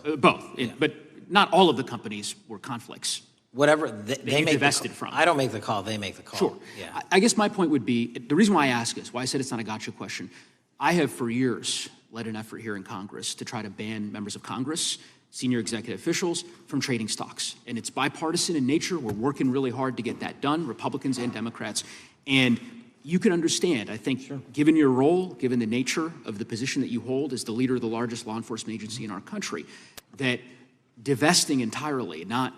Both. Both. But not all of the companies were conflicts. Whatever they make divested from. I don't make the call, they make the call. Sure. Yeah. I guess my point would be, the reason why I ask is, why I said it's not a gotcha question, I have for years led an effort here in Congress to try to ban members of Congress, senior executive officials, from trading stocks. And it's bipartisan in nature. We're working really hard to get that done, Republicans and Democrats. And you can understand, I think, given your role, given the nature of the position that you hold as the leader of the largest law enforcement agency in our country, that divesting entirely, not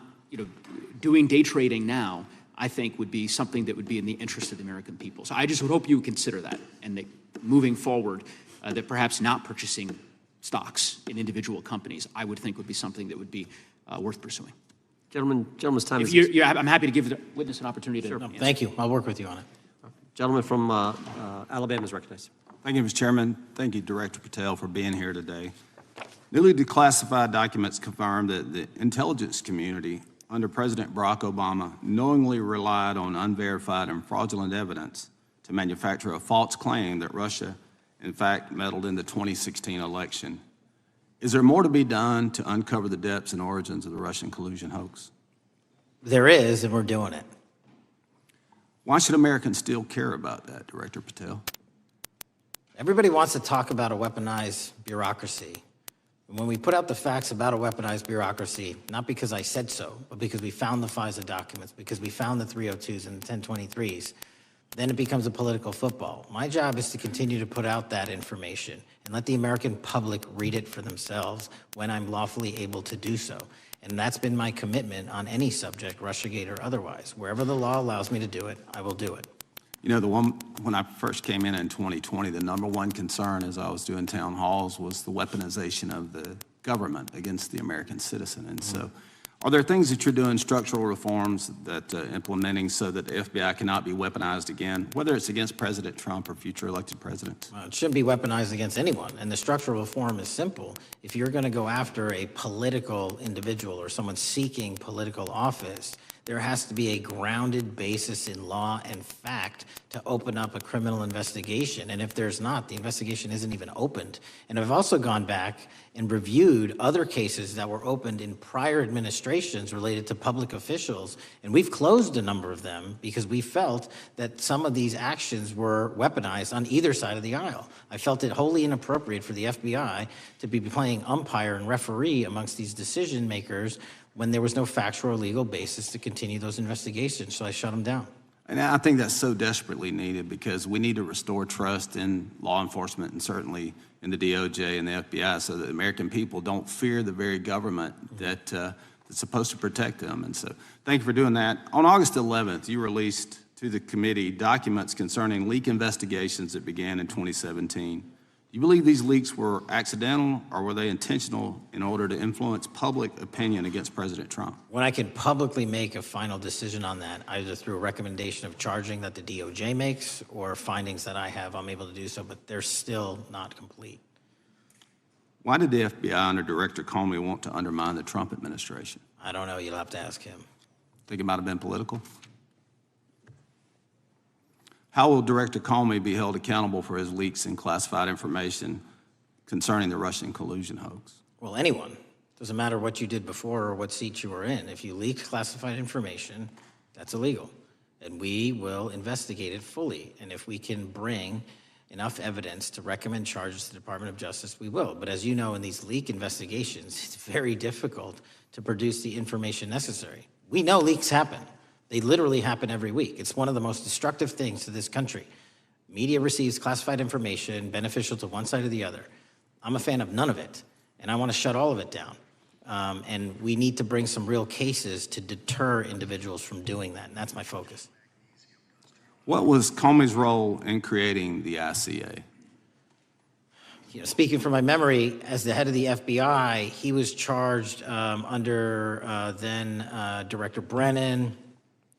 doing day trading now, I think would be something that would be in the interest of the American people. So I just would hope you would consider that, and that moving forward, that perhaps not purchasing stocks in individual companies, I would think would be something that would be worth pursuing. Gentleman's time is... I'm happy to give the witness an opportunity to... Sure. Thank you. I'll work with you on it. Gentleman from Alabama is recognized. Thank you, Mr. Chairman. Thank you, Director Patel, for being here today. Newly declassified documents confirm that the intelligence community under President Barack Obama knowingly relied on unverified and fraudulent evidence to manufacture a false claim that Russia, in fact, meddled in the 2016 election. Is there more to be done to uncover the depths and origins of the Russian collusion hoax? There is, and we're doing it. Why should Americans still care about that, Director Patel? Everybody wants to talk about a weaponized bureaucracy. And when we put out the facts about a weaponized bureaucracy, not because I said so, but because we found the FISA documents, because we found the 302s and the 1023s, then it becomes a political football. My job is to continue to put out that information and let the American public read it for themselves when I'm lawfully able to do so. And that's been my commitment on any subject, Russiagate or otherwise. Wherever the law allows me to do it, I will do it. You know, when I first came in 2020, the number one concern as I was doing town halls was the weaponization of the government against the American citizen. And so, are there things that you're doing, structural reforms that implementing so that the FBI cannot be weaponized again, whether it's against President Trump or future elected presidents? It shouldn't be weaponized against anyone. And the structural reform is simple. If you're going to go after a political individual or someone seeking political office, there has to be a grounded basis in law and fact to open up a criminal investigation. And if there's not, the investigation isn't even opened. And I've also gone back and reviewed other cases that were opened in prior administrations related to public officials. And we've closed a number of them because we felt that some of these actions were weaponized on either side of the aisle. I felt it wholly inappropriate for the FBI to be playing umpire and referee amongst these decision makers when there was no factual or legal basis to continue those investigations, so I shut them down. And I think that's so desperately needed because we need to restore trust in law enforcement and certainly in the DOJ and the FBI so that the American people don't fear the very government that's supposed to protect them. And so thank you for doing that. On August 11th, you released to the committee documents concerning leak investigations that began in 2017. Do you believe these leaks were accidental or were they intentional in order to influence public opinion against President Trump? When I can publicly make a final decision on that, either through a recommendation of charging that the DOJ makes or findings that I have, I'm able to do so, but they're still not complete. Why did the FBI under Director Comey want to undermine the Trump administration? I don't know. You'll have to ask him. Think it might have been political? How will Director Comey be held accountable for his leaks and classified information concerning the Russian collusion hoax? Well, anyone. Doesn't matter what you did before or what seat you were in. If you leak classified information, that's illegal. And we will investigate it fully. And if we can bring enough evidence to recommend charges to the Department of Justice, we will. But as you know, in these leak investigations, it's very difficult to produce the information necessary. We know leaks happen. They literally happen every week. It's one of the most destructive things to this country. Media receives classified information beneficial to one side or the other. I'm a fan of none of it, and I want to shut all of it down. And we need to bring some real cases to deter individuals from doing that, and that's my focus. What was Comey's role in creating the ICA? Speaking from my memory, as the head of the FBI, he was charged under then Director Brennan,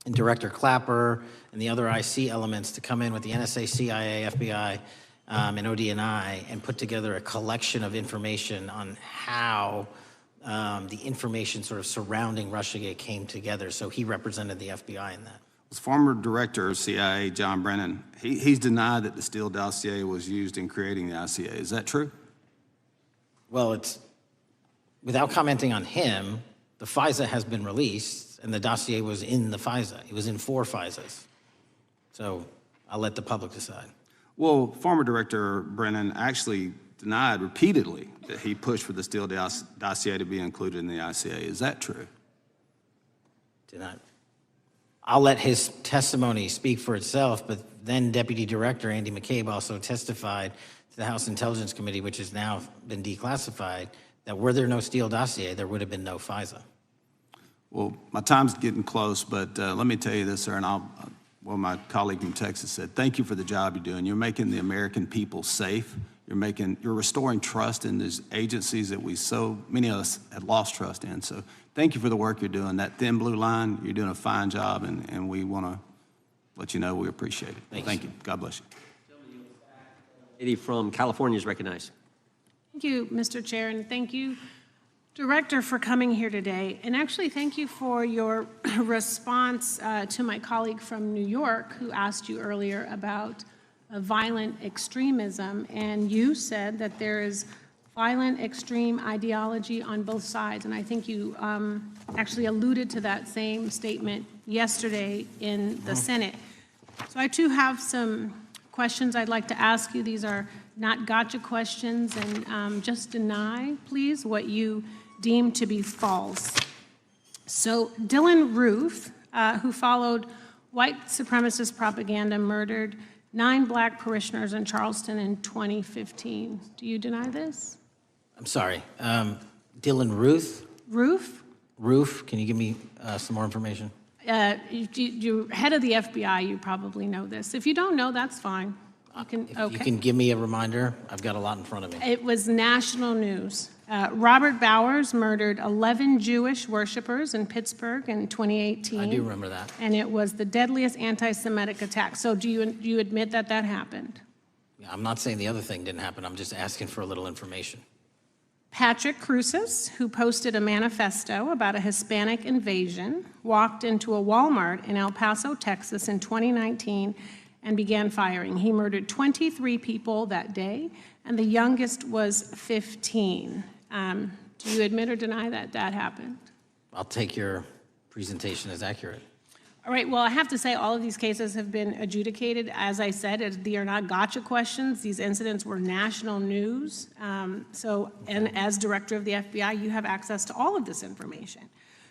and Director Clapper and the other IC elements to come in with the NSA, CIA, FBI, and ODNI and put together a collection of information on how the information sort of surrounding Russiagate came together. So he represented the FBI in that. Was former Director of CIA, John Brennan, he's denied that the Steele dossier was used in creating the ICA. Is that true? Well, it's without commenting on him, the FISA has been released, and the dossier was in the FISA. It was in 4 FISAs. So I'll let the public decide. Well, former Director Brennan actually denied repeatedly that he pushed for the Steele dossier to be included in the ICA. Is that true? I'll let his testimony speak for itself, but then Deputy Director Andy McCabe also testified to the House Intelligence Committee, which has now been declassified, that were there no Steele dossier, there would have been no FISA. Well, my time's getting close, but let me tell you this, sir, and well, my colleague from Texas said, thank you for the job you're doing. You're making the American people safe. You're restoring trust in these agencies that so many of us had lost trust in. So thank you for the work you're doing. That thin blue line, you're doing a fine job, and we want to let you know we appreciate it. Thank you. God bless you. Lady from California is recognized. Thank you, Mr. Chair, and thank you, Director, for coming here today. And actually, thank you for your response to my colleague from New York who asked you earlier about violent extremism. And you said that there is violent extreme ideology on both sides. And I think you actually alluded to that same statement yesterday in the Senate. So I too have some questions I'd like to ask you. These are not gotcha questions, and just deny, please, what you deem to be false. So Dylan Roof, who followed white supremacist propaganda, murdered 9 black parishioners in Charleston in 2015. Do you deny this? I'm sorry, Dylan Ruth? Roof? Can you give me some more information? You're head of the FBI, you probably know this. If you don't know, that's fine. If you can give me a reminder, I've got a lot in front of me. It was national news. Robert Bowers murdered 11 Jewish worshipers in Pittsburgh in 2018. I do remember that. And it was the deadliest anti-Semitic attack. So do you admit that that happened? I'm not saying the other thing didn't happen. I'm just asking for a little information. Patrick Cruces, who posted a manifesto about a Hispanic invasion, walked into a Walmart in El Paso, Texas in 2019 and began firing. He murdered 23 people that day, and the youngest was 15. Do you admit or deny that that happened? I'll take your presentation as accurate. All right, well, I have to say all of these cases have been adjudicated. As I said, they are not gotcha questions. These incidents were national news. And as director of the FBI, you have access to all of this information.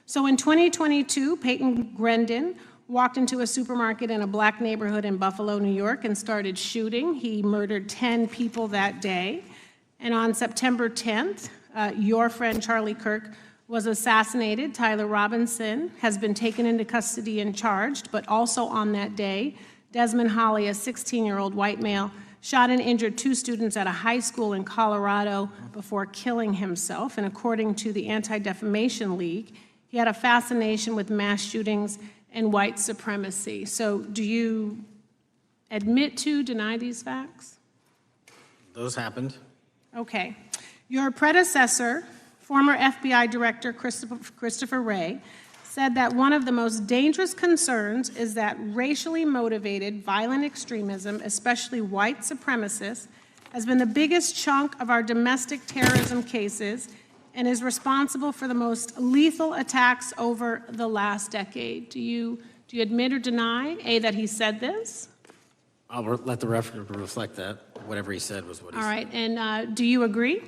So in 2022, Peyton Grendon walked into a supermarket in a black neighborhood in Buffalo, New York, and started shooting. He murdered 10 people that day. And on September 10th, your friend Charlie Kirk was assassinated. Tyler Robinson has been taken into custody and charged, but also on that day, Desmond Holley, a 16-year-old white male, shot and injured 2 students at a high school in Colorado before killing himself. And according to the Anti-Defamation League, he had a fascination with mass shootings and white supremacy. So do you admit to, deny these facts? Those happened. Okay. Your predecessor, former FBI Director Christopher Wray, said that one of the most dangerous concerns is that racially motivated violent extremism, especially white supremacists, has been the biggest chunk of our domestic terrorism cases and is responsible for the most lethal attacks over the last decade. Do you admit or deny, A, that he said this? I'll let the record reflect that. Whatever he said was what he said. All right, and do you agree?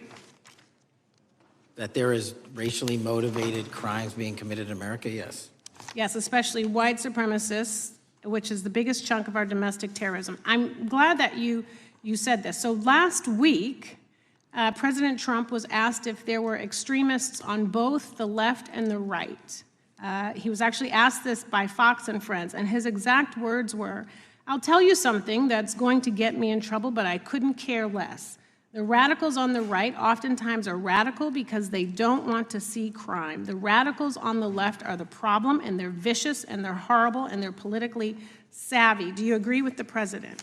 That there is racially motivated crimes being committed in America, yes. Yes, especially white supremacists, which is the biggest chunk of our domestic terrorism. I'm glad that you said this. So last week, President Trump was asked if there were extremists on both the left and the right. He was actually asked this by Fox and Friends, and his exact words were, "I'll tell you something that's going to get me in trouble, but I couldn't care less. The radicals on the right oftentimes are radical because they don't want to see crime. The radicals on the left are the problem, and they're vicious, and they're horrible, and they're politically savvy." Do you agree with the president?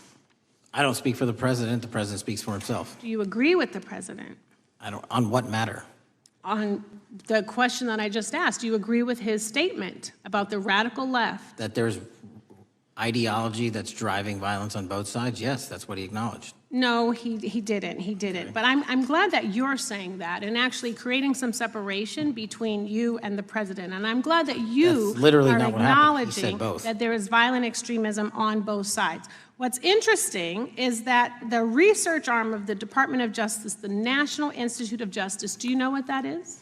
I don't speak for the president. The president speaks for himself. Do you agree with the president? I don't. On what matter? On the question that I just asked, do you agree with his statement about the radical left? That ideology that's driving violence on both sides? Yes, that's what he acknowledged. No, he didn't. But I'm glad that you're saying that and actually creating some separation between you and the president. And I'm glad that you That's literally are not what happened. He said acknowledging both. that there is violent extremism on both sides. What's interesting is that the research arm of the Department of Justice, the National Institute of Justice, do you know what that is?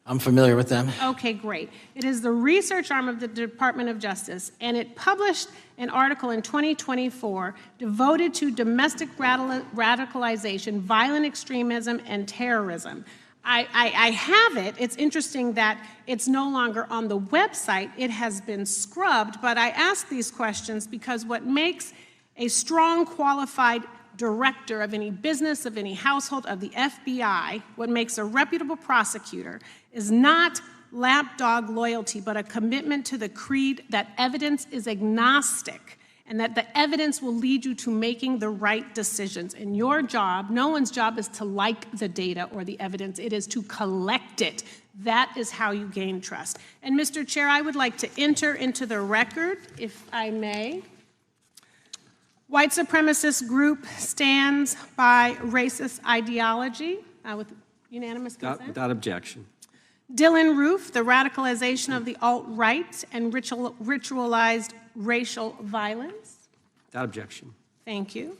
I'm familiar with them. Okay, great. It is the research arm of the Department of Justice, and it published an article in 2024 devoted to domestic radicalization, violent extremism, and terrorism. I have it. It's interesting that it's no longer on the website. It has been scrubbed, but I ask these questions because what makes a strong, qualified director of any business, of any household, of the FBI, what makes a reputable prosecutor is not lapdog loyalty, but a commitment to the creed that evidence is agnostic and that the evidence will lead you to making the right decisions. And your job, no one's job is to like the data or the evidence, it is to collect it. That is how you gain trust. And Mr. Chair, I would like to enter into the record, if I may. White supremacist group stands by racist ideology with unanimous consent. Without objection. Dylan Roof, the radicalization of the alt-right and ritualized racial violence. Without objection. Thank you.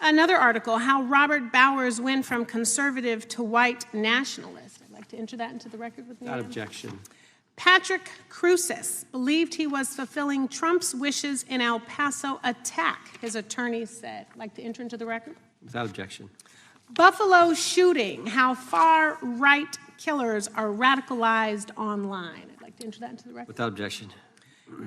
Another article, how Robert Bowers went from conservative to white nationalist. I'd like to enter that into the record with me. Without objection. Patrick Cruces believed he was fulfilling Trump's wishes in El Paso attack, his attorneys said. I'd like to enter into the record. Without objection. Buffalo shooting, how far-right killers are radicalized online. I'd like to enter that into the record. Without objection.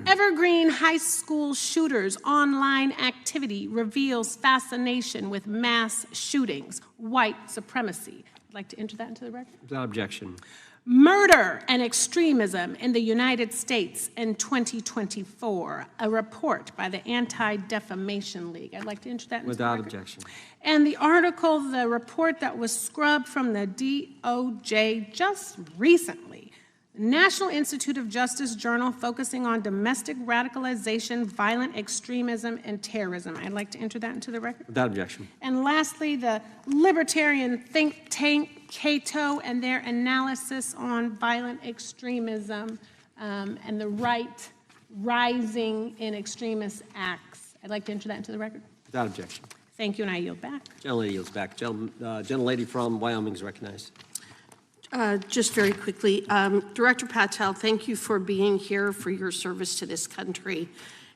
Evergreen high school shooters online activity reveals fascination with mass shootings, white supremacy. I'd like to enter that into the record. Without objection. Murder and extremism in the United States in 2024, a report by the Anti-Defamation League. I'd like to enter that into Without the record. objection. And the article, the report that was scrubbed from the DOJ just recently, National Institute of Justice Journal focusing on domestic radicalization, violent extremism, and terrorism. I'd like to enter that into the record. Without objection. And lastly, the libertarian think tank Cato and their analysis on violent extremism and the right rising in extremist acts. I'd like to enter that into the record. Without objection. Thank you, and I yield back. Gentlelady yields back. Gentlelady from Wyoming is recognized. Just very quickly, Director Patel, thank you for being here, for your service to this country,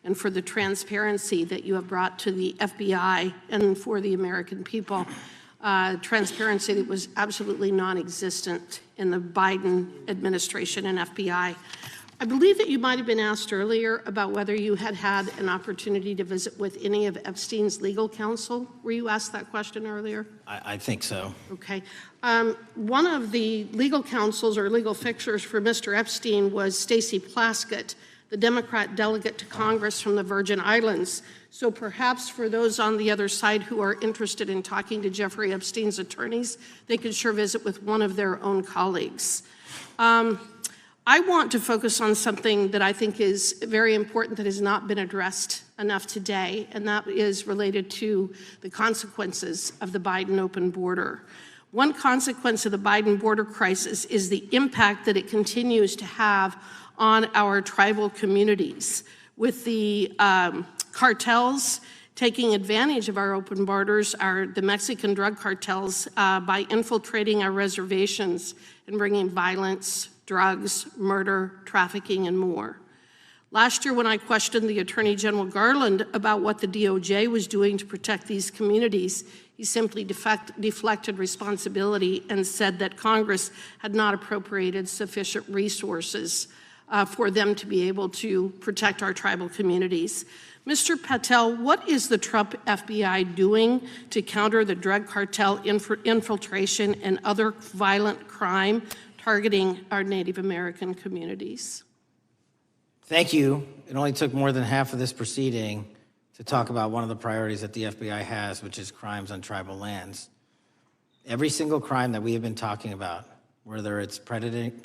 and for the transparency that you have brought to the FBI and for the American people. Transparency that was absolutely non-existent in the Biden administration and FBI. I believe that you might have been asked earlier about whether you had had an opportunity to visit with any of Epstein's legal counsel. Were you asked that question earlier? I think so. Okay. One of the legal counsels or legal fixers for Mr. Epstein was Stacey Plaskett, the Democrat delegate to Congress from the Virgin Islands. So perhaps for those on the other side who are interested in talking to Jeffrey Epstein's attorneys, they could sure visit with one of their own colleagues. I want to focus on something that I think is very important that has not been addressed enough today, and that is related to the consequences of the Biden open border. One consequence of the Biden border crisis is the impact that it continues to have on our tribal communities, with the cartels taking advantage of our open borders, the Mexican drug cartels, by infiltrating our reservations and bringing violence, drugs, murder, trafficking, and more. Last year, when I questioned the Attorney General Garland about what the DOJ was doing to protect these communities, he simply deflected responsibility and said that Congress had not appropriated sufficient resources for them to be able to protect our tribal communities. Mr. Patel, what is the Trump FBI doing to counter the drug cartel infiltration and other violent crime targeting our Native American communities? Thank you. It only took more than half of this proceeding to talk about one of the priorities that the FBI has, which is crimes on tribal lands. Every single crime that we have been talking about, whether it's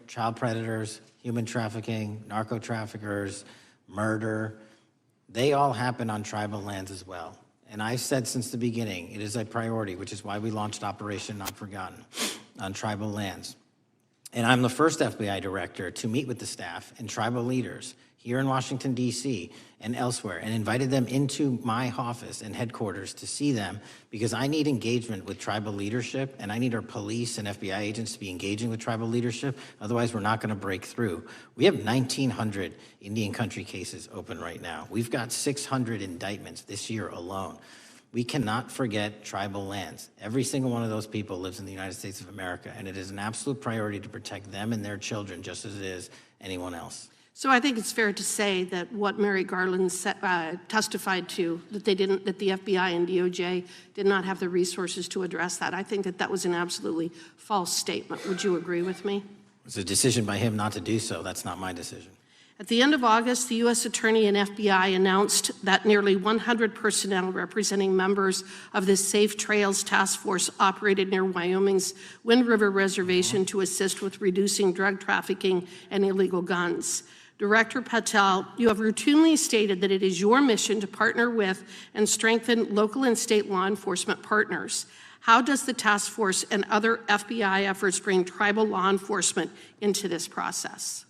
child predators, human trafficking, narco traffickers, murder, They all happen on tribal lands as well. And I've said since the beginning, it is a priority, which is why we launched Operation Not Forgotten on tribal lands. And I'm the first FBI director to meet with the staff and tribal leaders here in Washington, D.C. and elsewhere, and invited them into my office and headquarters to see them, because I need engagement with tribal leadership, and I need our police and FBI agents to be engaging with tribal leadership. Otherwise, we're not going to break through. We have 1,900 Indian country cases open right now. We've got 600 indictments this year alone. We cannot forget tribal lands. Every single one of those people lives in the United States of America, and it is an absolute priority to protect them and their children just as it is anyone else. So I think it's fair to say that what Mary Garland testified to, that the FBI and DOJ did not have the resources to address that. I think that that was an absolutely false statement. Would you agree with me? It's a decision by him not to do so. That's not my decision. At the end of August, the U.S. Attorney and FBI announced that nearly 100 personnel representing members of the Safe Trails Task Force operated near Wyoming's Wind River Reservation to assist with reducing drug trafficking and illegal guns. Director Patel, you have routinely stated that it is your mission to partner with and strengthen local and state law enforcement partners. How does the task force and other FBI efforts bring tribal law enforcement into this process?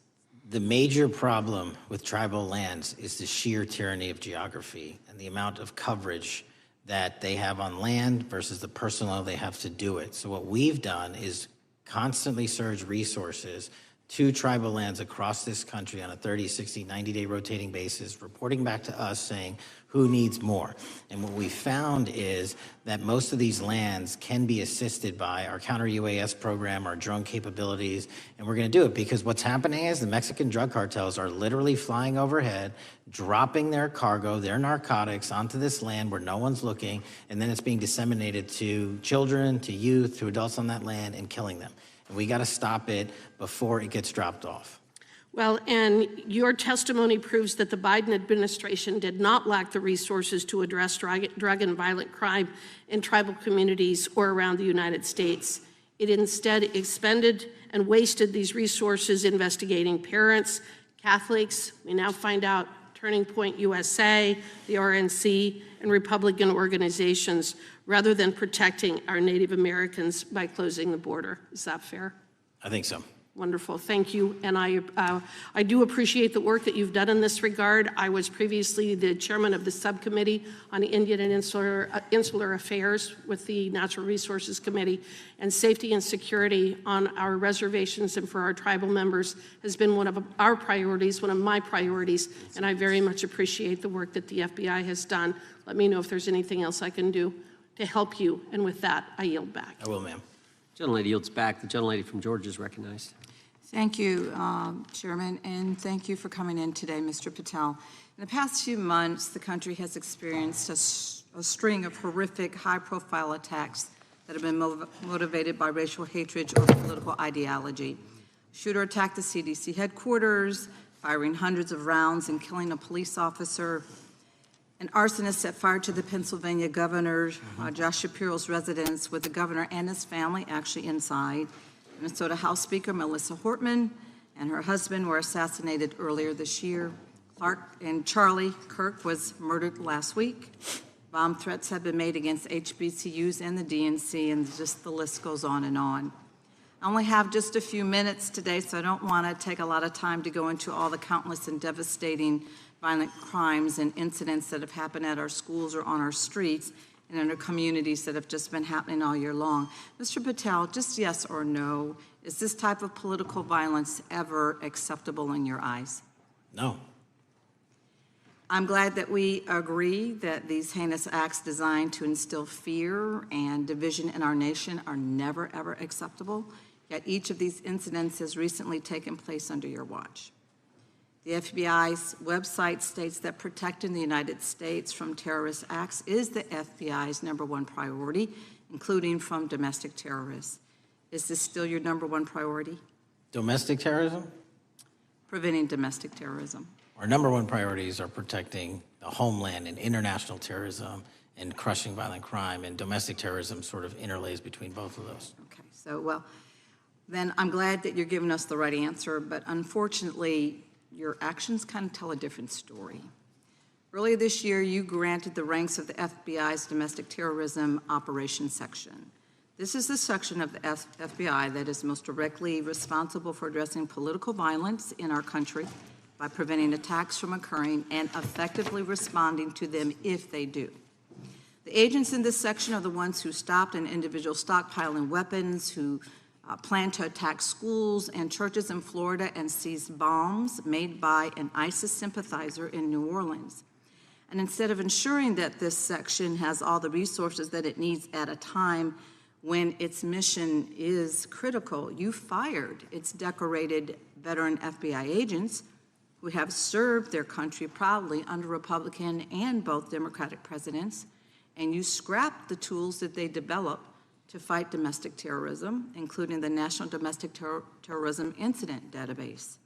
The major problem with tribal lands is the sheer tyranny of geography and the amount of coverage that they have on land versus the personnel they have to do it. So what we've done is constantly surge resources to tribal lands across this country on a 30, 60, 90-day rotating basis, reporting back to us saying who needs more. And what we found is that most of these lands can be assisted by our counter-UAS program, our drone capabilities, and we're gonna do it because what's happening is the Mexican drug cartels are literally flying overhead, dropping their cargo, their narcotics onto this land where no one's looking, and then it's being disseminated to children, to youth, to adults on that land and killing them. And we gotta stop it before it gets dropped off. Well, and your testimony proves that the Biden administration did not lack the resources to address drug and violent crime in tribal communities or around the United States. It instead expended and wasted these resources investigating parents, Catholics, we now find out Turning Point USA, the RNC, and Republican organizations, rather than protecting our Native Americans by closing the border. Is that fair? I think so. Wonderful, thank you. And I do appreciate the work that you've done in this regard. I was previously the chairman of the subcommittee on Indian and Insular Affairs with the Natural Resources Committee, and safety and security on our reservations and for our tribal members has been one of our priorities, one of my priorities, and I very much appreciate the work that the FBI has done. Let me know if there's anything else I can do to help you, and with that, I yield back. I will, ma'am. Gentlelady yields back. The gentlelady from Georgia is recognized. Thank you, Chairman, and thank you for coming in today, Mr. Patel. In the past few months, the country has experienced a string of horrific, high-profile attacks that have been motivated by racial hatred or political ideology. A shooter attacked the CDC headquarters, firing hundreds of rounds and killing a police officer. An arsonist set fire to the Pennsylvania governor, Josh Shapiro's residence, with the governor and his family actually inside. Minnesota House Speaker Melissa Hortman and her husband were assassinated earlier this year. Clark and Charlie Kirk was murdered last week. Bomb threats have been made against HBCUs and the DNC, and just the list goes on and on. I only have just a few minutes today, so I don't want to take a lot of time to go into all the countless and devastating violent crimes and incidents that have happened at our schools or on our streets and in our communities that have just been happening all year long. Mr. Patel, just yes or no, is this type of political violence ever acceptable in your eyes? No. I'm glad that we agree that these heinous acts designed to instill fear and division in our nation are never, ever acceptable, yet each of these incidents has recently taken place under your watch. The FBI's website states that protecting the United States from terrorist acts is the FBI's #1 priority, including from domestic terrorists. Is this still your #1 priority? Domestic terrorism? Preventing domestic terrorism. Our #1 priorities are protecting the homeland and international terrorism and crushing violent crime, and domestic terrorism sort of interlays between both of those. Okay, so, well, then I'm glad that you're giving us the right answer, but unfortunately, your actions kind of tell a different story. Earlier this year, you granted the ranks of the FBI's Domestic Terrorism Operations Section. This is the section of the FBI that is most directly responsible for addressing political violence in our country by preventing attacks from occurring and effectively responding to them if they do. The agents in this section are the ones who stopped an individual stockpiling weapons, who planned to attack schools and churches in Florida and seized bombs made by an ISIS sympathizer in New Orleans. And instead of ensuring that this section has all the resources that it needs at a time when its mission is critical, you fired its decorated veteran FBI agents who have served their country proudly under Republican and both Democratic presidents, and you scrapped the tools that they developed to fight domestic terrorism, including the National Domestic Terrorism Incident Database.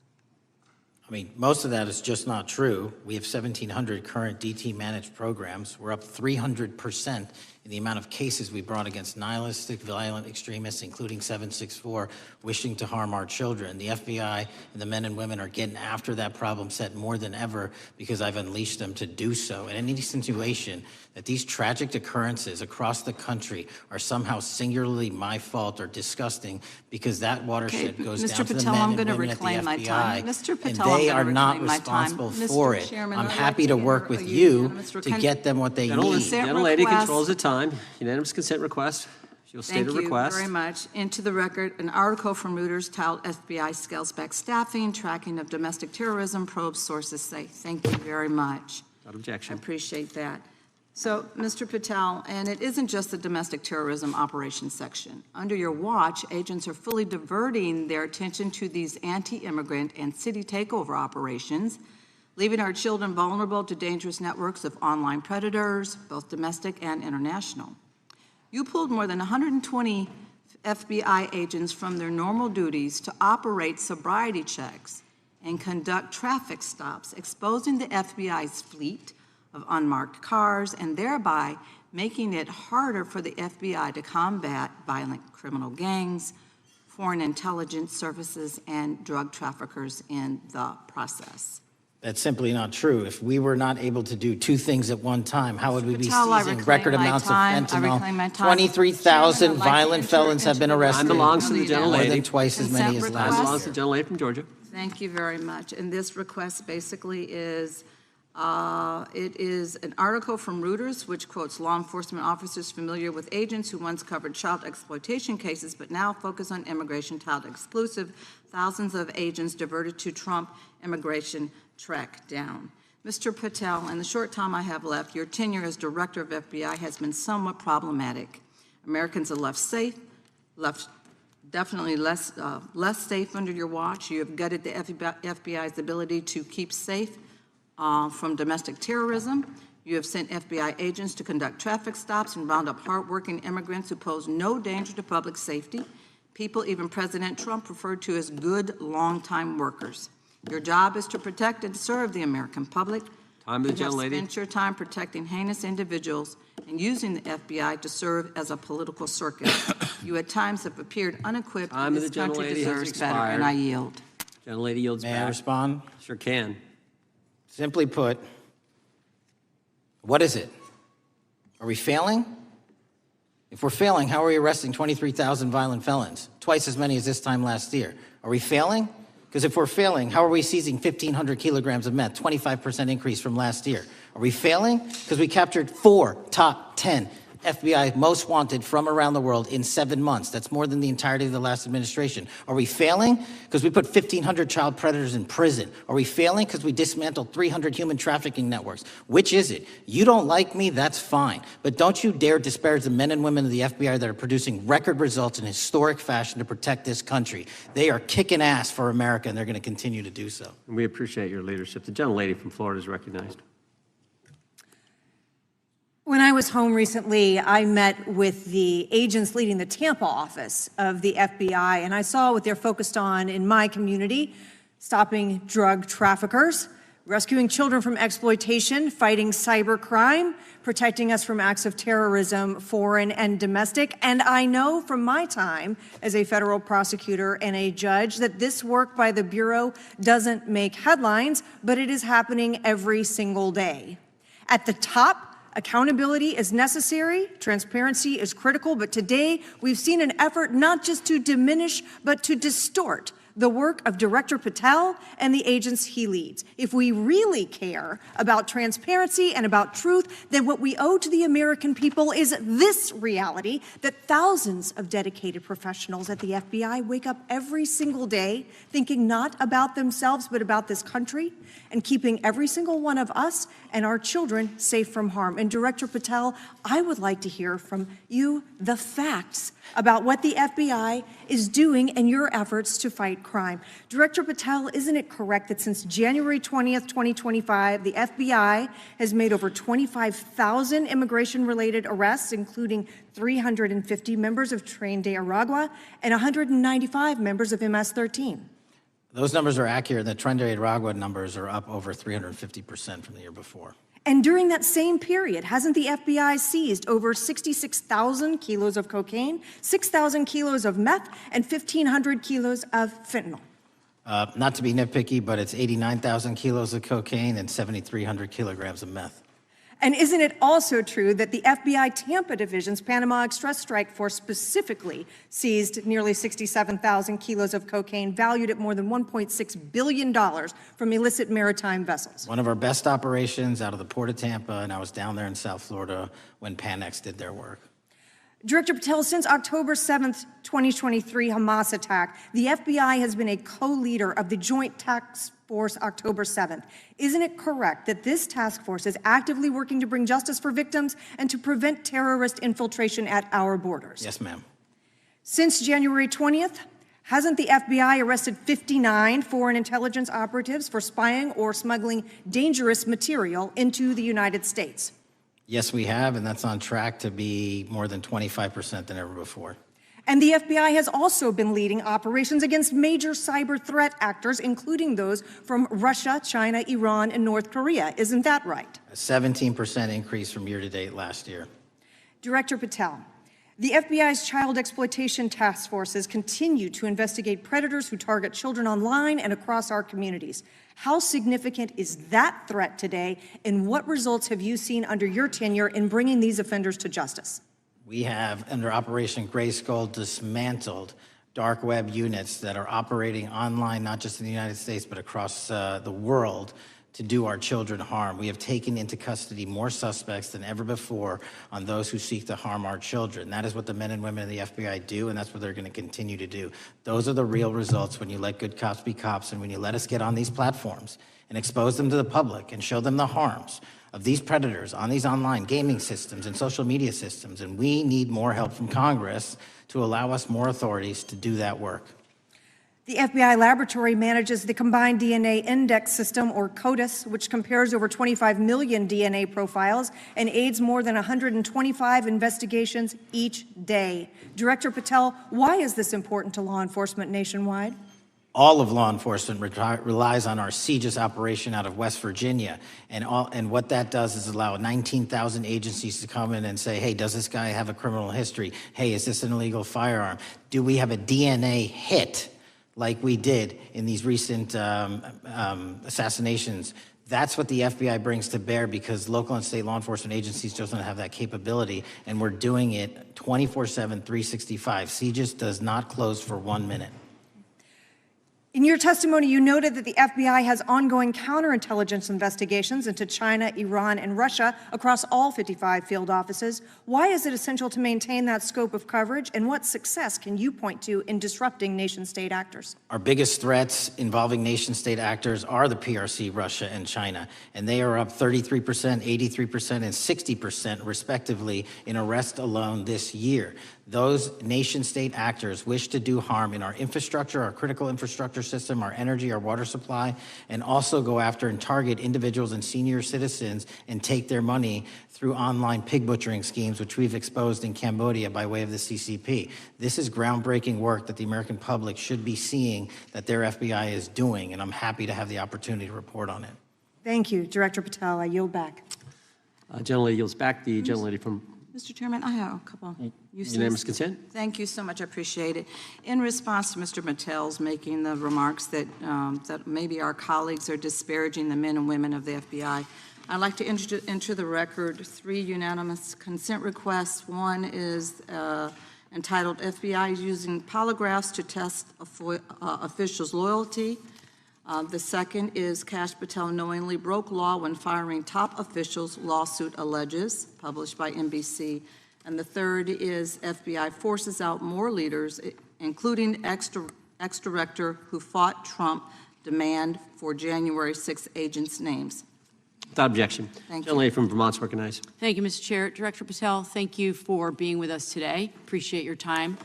I mean, most of that is just not true. We have 1,700 current DT managed programs. We're up 300% in the amount of cases we brought against nihilistic, violent extremists, including 764, wishing to harm our children. The FBI and the men and women are getting after that problem set more than ever because I've unleashed them to do so. And any insinuation that these tragic occurrences across the country are somehow singularly my fault or disgusting because that watershed goes Mr. down to the Patel, men I'm and going to women at the reclaim my time. FBI, Mr. Patel, and I'm they gonna are not reclaim my time. responsible Mr. for it. Chairman, I'm I'd happy like to to work enter with a you unanimous to consent- get them what they Gentlelady, need. gentlelady request. controls the time. Unanimous consent request. She'll state a request. Thank you very much. Into the record, an article from Reuters titled FBI Scales Back Staffing, Tracking of Domestic Terrorism, Probes Sources Say. Thank you very much. Without I objection. appreciate that. So, Mr. Patel, and it isn't just the domestic terrorism operations section. Under your watch, agents are fully diverting their attention to these anti-immigrant and city takeover operations, leaving our children vulnerable to dangerous networks of online predators, both domestic and international. You pulled more than 120 FBI agents from their normal duties to operate sobriety checks and conduct traffic stops, exposing the FBI's fleet of unmarked cars and thereby making it harder for the FBI to combat violent criminal gangs, foreign intelligence services, and drug traffickers in the process. That's simply not true. If we were not able to do two things at one time, how would we be Patel, I seizing reclaim record my amounts of time. I reclaim my fentanyl? time. 23,000 Chairman, I'd like to violent enter felons have into been the arrested. Time belongs to the More gentlelady. than twice as many as Consent last Time belongs year. to the gentlelady from Georgia. Thank you very much. And this request basically is, it is an article from Reuters which quotes law enforcement officers familiar with agents who once covered child exploitation cases but now focus on immigration child exclusive. Thousands of agents diverted to Trump immigration track down. Mr. Patel, in the short time I have left, your tenure as director of FBI has been somewhat problematic. Americans are left definitely less safe under your watch. You have gutted the FBI's ability to keep safe from domestic terrorism. You have sent FBI agents to conduct traffic stops and round up hardworking immigrants who pose no danger to public safety, people even President Trump referred to as good longtime workers. Your job is to protect and serve the American public. Time to the You have gentlelady. spent your time protecting heinous individuals and using the FBI to serve as a political circus. You at times have appeared unequipped, Time and to this the country gentlelady has deserves better, expired. and I yield. Gentlelady yields May I back. respond? Sure can. Simply put, what is it? Are we failing? If we're failing, how are we arresting 23,000 violent felons? Twice as many as this time last year. Are we failing? Because if we're failing, how are we seizing 1,500 kilograms of meth, 25% increase from last year? Are we failing? Because we captured 4 top 10 FBI most wanted from around the world in 7 months. That's more than the entirety of the last administration. Are we failing? Because we put 1,500 child predators in prison. Are we failing? Because we dismantled 300 human trafficking networks. Which is it? You don't like me, that's fine. But don't you dare disparage the men and women of the FBI that are producing record results in historic fashion to protect this country. They are kicking ass for America, and they're going to continue to do so. And we appreciate your leadership. The gentlelady from Florida is recognized. When I was home recently, I met with the agents leading the Tampa office of the FBI, and I saw what they're focused on in my community: stopping drug traffickers, rescuing children from exploitation, fighting cybercrime, protecting us from acts of terrorism, foreign and domestic. And I know from my time as a federal prosecutor and a judge that this work by the Bureau doesn't make headlines, but it is happening every single day. At the top, accountability is necessary, transparency is critical, but today we've seen an effort not just to diminish, but to distort the work of Director Patel and the agents he leads. If we really care about transparency and about truth, then what we owe to the American people is this reality, that thousands of dedicated professionals at the FBI wake up every single day thinking not about themselves, but about this country, and keeping every single one of us and our children safe from harm. And Director Patel, I would like to hear from you the facts about what the FBI is doing in your efforts to fight crime. Director Patel, isn't it correct that since January 20th, 2025, the FBI has made over 25,000 immigration-related arrests, including 350 members of Tren de Aragua and 195 members of MS-13? Those numbers are accurate. The Tren de Aragua numbers are up over 350% from the year before. And during that same period, hasn't the FBI seized over 66,000 kilos of cocaine, 6,000 kilos of meth, and 1,500 kilos of fentanyl? Not to be nitpicky, but it's 89,000 kilos of cocaine and 7,300 kilograms of meth. And isn't it also true that the FBI Tampa Division's Panama Express Strike Force specifically seized nearly 67,000 kilos of cocaine valued at more than $1.6 billion from illicit maritime vessels? One of our best operations out of the Port of Tampa, and I was down there in South Florida when Panex did their work. Director Patel, since October 7th, 2023 Hamas attack, the FBI has been a co-leader of the Joint Task Force October 7th. Isn't it correct that this task force is actively working to bring justice for victims and to prevent terrorist infiltration at our borders? Yes, ma'am. Since January 20th, hasn't the FBI arrested 59 foreign intelligence operatives for spying or smuggling dangerous material into the United States? Yes, we have, and that's on track to be more than 25% than ever before. And the FBI has also been leading operations against major cyber threat actors, including those from Russia, China, Iran, and North Korea. Isn't that right? A 17% increase from year to date last year. Director Patel, the FBI's child exploitation task forces continue to investigate predators who target children online and across our communities. How significant is that threat today, and what results have you seen under your tenure in bringing these offenders to justice? We have, under Operation Grayskull, dismantled dark web units that are operating online, not just in the United States, but across the world, to do our children harm. We have taken into custody more suspects than ever before on those who seek to harm our children. That is what the men and women of the FBI do, and that's what they're going to continue to do. Those are the real results when you let good cops be cops, and when you let us get on these platforms and expose them to the public and show them the harms of these predators on these online gaming systems and social media systems. And we need more help from Congress to allow us more authorities to do that work. The FBI laboratory manages the Combined DNA Index System, or CODIS, which compares over 25 million DNA profiles and aids more than 125 investigations each day. Director Patel, why is this important to law enforcement nationwide? All of law enforcement relies on our CJIS operation out of West Virginia. And what that does is allow 19,000 agencies to come in and say, hey, does this guy have a criminal history? Hey, is this an illegal firearm? Do we have a DNA hit like we did in these recent assassinations? That's what the FBI brings to bear, because local and state law enforcement agencies just don't have that capability, and we're doing it 24/7, 365. CJIS does not close for 1 minute. In your testimony, you noted that the FBI has ongoing counterintelligence investigations into China, Iran, and Russia across all 55 field offices. Why is it essential to maintain that scope of coverage, and what success can you point to in disrupting nation-state actors? Our biggest threats involving nation-state actors are the PRC, Russia, and China, and they are up 33%, 83%, and 60% respectively in arrest alone this year. Those nation-state actors wish to do harm in our infrastructure, our critical infrastructure system, our energy, our water supply, and also go after and target individuals and senior citizens and take their money through online pig butchering schemes, which we've exposed in Cambodia by way of the CCP. This is groundbreaking work that the American public should be seeing that their FBI is doing, and I'm happy to have the opportunity to report on it. Thank you, Director Patel. I yield back. Gentlelady yields back. The gentlelady from Mr. Chairman, I have a couple. Unanimous consent. Thank you so much. I appreciate it. In response to Mr. Patel's making the remarks that that maybe our colleagues are disparaging the men and women of the FBI, I'd like to enter the record 3 unanimous consent requests. One is entitled FBI Using Polygraphs to Test Officials' Loyalty. The second is Kash Patel knowingly broke law when firing top officials, lawsuit alleges, published by NBC. And the third is FBI forces out more leaders, including ex-director who fought Trump, demand for January 6 agents' names. Without objection. Thank you. Gentlelady from Vermont's recognized. Thank you, Mr. Chair. Director Patel, thank you for being with us today. Appreciate your time.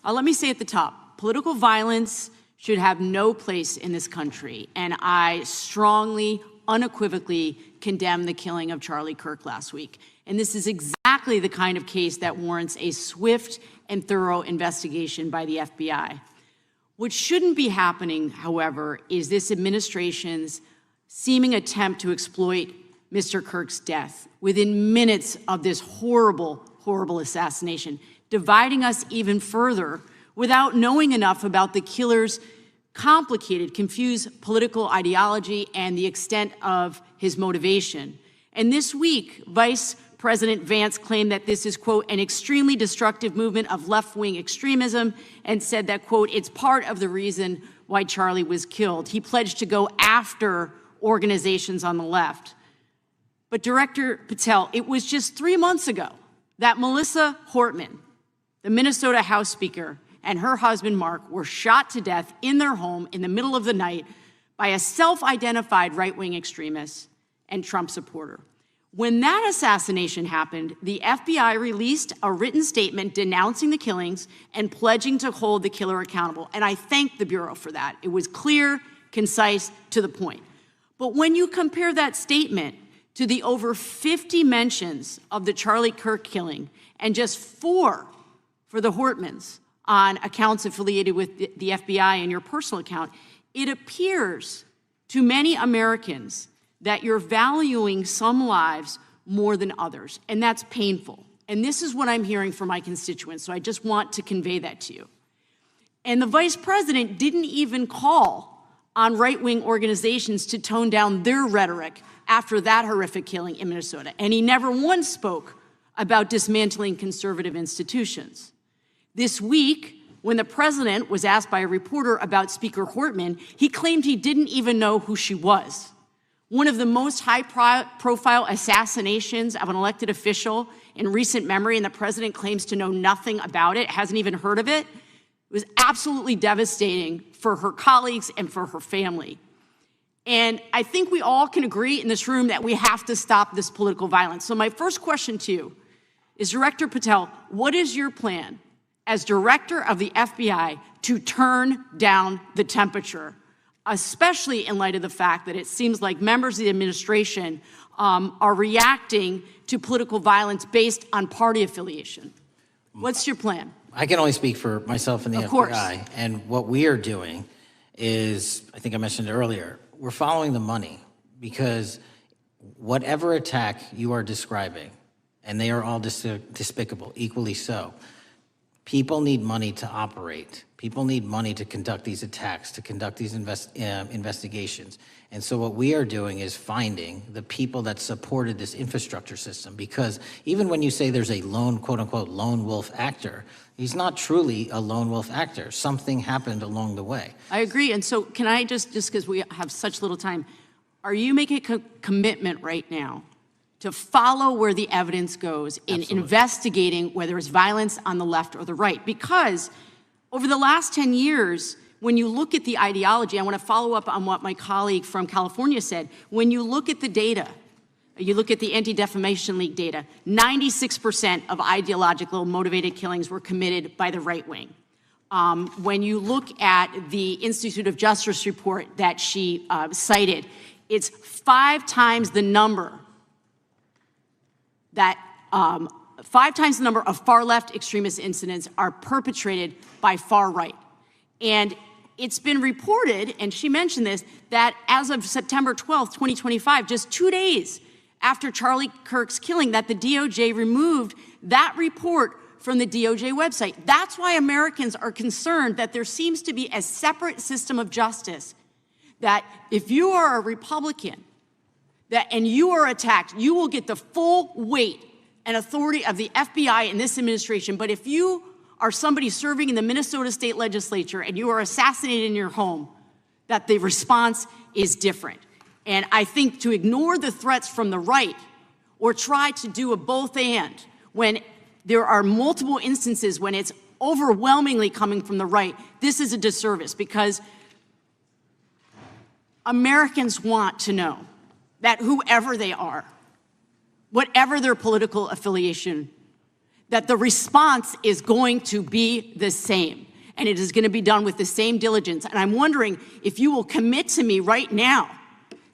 Let me say at the top, political violence should have no place in this country, and I strongly, unequivocally condemn the killing of Charlie Kirk last week. And this is exactly the kind of case that warrants a swift and thorough investigation by the FBI. What shouldn't be happening, however, is this administration's seeming attempt to exploit Mr. Kirk's death within minutes of this horrible, horrible assassination, dividing us even further without knowing enough about the killer's complicated, confused political ideology and the extent of his motivation. And this week, Vice President Vance claimed that this is, quote, an extremely destructive movement of left-wing extremism, and said that, quote, it's part of the reason why Charlie was killed. He pledged to go after organizations on the left. But Director Patel, it was just 3 months ago that Melissa Hortman, the Minnesota House Speaker, and her husband Mark were shot to death in their home in the middle of the night by a self-identified right-wing extremist and Trump supporter. When that assassination happened, the FBI released a written statement denouncing the killings and pledging to hold the killer accountable. And I thank the Bureau for that. It was clear, concise, to the point. But when you compare that statement to the over 50 mentions of the Charlie Kirk killing and just 4 for the Hortmans on accounts affiliated with the FBI and your personal account, it appears to many Americans that you're valuing some lives more than others, and that's painful. And this is what I'm hearing from my constituents, so I just want to convey that to you. And the Vice President didn't even call on right-wing organizations to tone down their rhetoric after that horrific killing in Minnesota, and he never once spoke about dismantling conservative institutions. This week, when the president was asked by a reporter about Speaker Hortman, he claimed he didn't even know who she was. One of the most high-profile assassinations of an elected official in recent memory, and the president claims to know nothing about it, hasn't even heard of it. It was absolutely devastating for her colleagues and for her family. And I think we all can agree in this room that we have to stop this political violence. So my first question to you is, Director Patel, what is your plan as director of the FBI to turn down the temperature, especially in light of the fact that it seems like members of the administration are reacting to political violence based on party affiliation? What's your plan? I can only speak for myself and the FBI. Course. And what we are doing is, I think I mentioned earlier, we're following the money, because whatever attack you are describing, and they are all despicable, equally so, people need money to operate. People need money to conduct these attacks, to conduct these investigations. And so what we are doing is finding the people that supported this infrastructure system, because even when you say there's a lone, quote unquote, lone wolf actor, he's not truly a lone wolf actor. Something happened along the way. I agree. And so can I just because we have such little time, are you making a commitment right now to follow where the evidence goes in investigating whether it's violence on the left or the right? Because over the last 10 years, when you look at the ideology, I want to follow up on what my colleague from California said. When you look at the data, you look at the Anti-Defamation League data, 96% of ideological motivated killings were committed by the right wing. When you look at the Institute of Justice report that she cited, it's 5 times the number that 5 times the number of far-left extremist incidents are perpetrated by far right. And it's been reported, and she mentioned this, that as of September 12th, 2025, just 2 days after Charlie Kirk's killing, that the DOJ removed that report from the DOJ website. That's why Americans are concerned that there seems to be a separate system of justice, that if you are a Republican, and you are attacked, you will get the full weight and authority of the FBI in this administration. But if you are somebody serving in the Minnesota State Legislature and you are assassinated in your home, that the response is different. And I think to ignore the threats from the right or try to do a both and when there are multiple instances when it's overwhelmingly coming from the right, this is a disservice, because Americans want to know that whoever they are, whatever their political affiliation, that the response is going to be the same, and it is going to be done with the same diligence. And I'm wondering if you will commit to me right now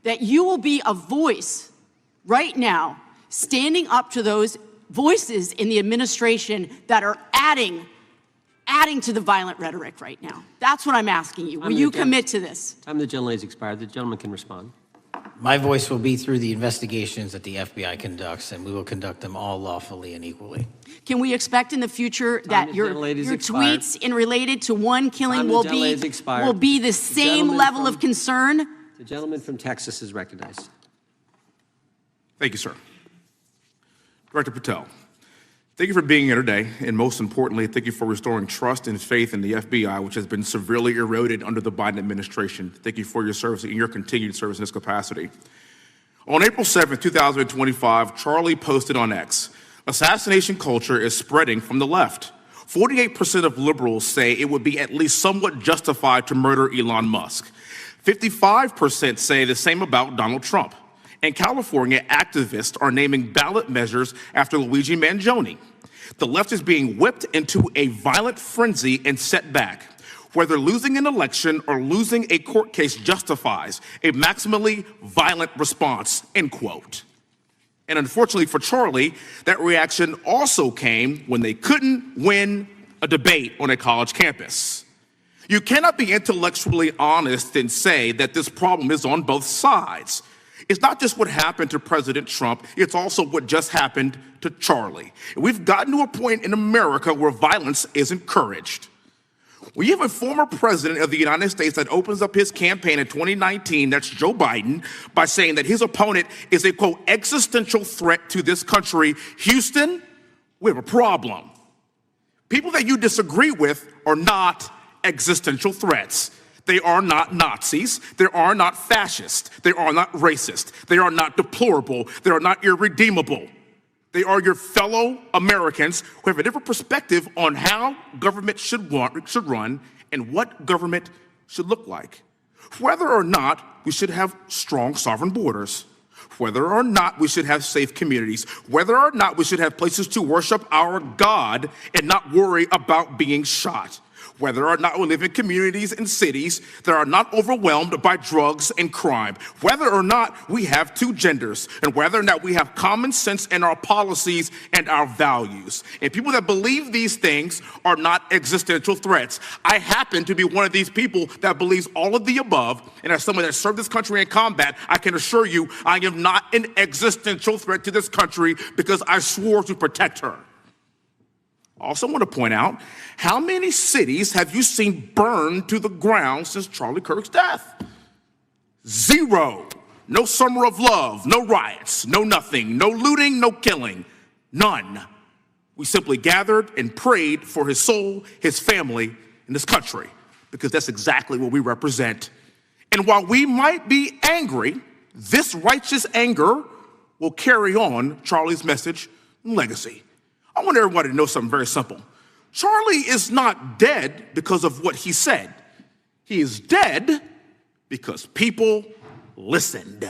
that you will be a voice right now standing up to those voices in the administration that are adding to the violent rhetoric right now. That's what I'm asking you. Will you commit to this? Time of the gentlelady has expired. The gentleman can respond. My voice will be through the investigations that the FBI conducts, and we will conduct them all lawfully and equally. Can we expect in the future that your tweets in related to one killing will be the same level of concern? The gentleman from Texas is recognized. Thank you, sir. Director Patel, thank you for being here today, and most importantly, thank you for restoring trust and faith in the FBI, which has been severely eroded under the Biden administration. Thank you for your service and your continued service in this capacity. On April 7th, 2025, Charlie posted on X, "Assassination culture is spreading from the left. 48% of liberals say it would be at least somewhat justified to murder Elon Musk. 55% say the same about Donald Trump. In California, activists are naming ballot measures after Luigi Mangione. The left is being whipped into a violent frenzy and set back. Whether losing an election or losing a court case justifies a maximally violent response," end quote. And unfortunately for Charlie, that reaction also came when they couldn't win a debate on a college campus. You cannot be intellectually honest and say that this problem is on both sides. It's not just what happened to President Trump, it's also what just happened to Charlie. We've gotten to a point in America where violence is encouraged. We have a former president of the United States that opens up his campaign in 2019, that's Joe Biden, by saying that his opponent is a, quote, existential threat to this country. Houston, we have a problem. People that you disagree with are not existential threats. They are not Nazis. They are not fascist. They are not racist. They are not deplorable. They are not irredeemable. They are your fellow Americans who have a different perspective on how government should run and what government should look like. Whether or not we should have strong sovereign borders, whether or not we should have safe communities, whether or not we should have places to worship our God and not worry about being shot, whether or not we live in communities and cities that are not overwhelmed by drugs and crime, whether or not we have two genders, and whether or not we have common sense in our policies and our values. And people that believe these things are not existential threats. I happen to be one of these people that believes all of the above, and as someone that served this country in combat, I can assure you I am not an existential threat to this country because I swore to protect her. I also want to point out, how many cities have you seen burned to the ground since Charlie Kirk's death? 0. No summer of love, no riots, no nothing, no looting, no killing, none. We simply gathered and prayed for his soul, his family, and this country, because that's exactly what we represent. And while we might be angry, this righteous anger will carry on Charlie's message and legacy. I want everybody to know something very simple. Charlie is not dead because of what he said. He is dead because people listened.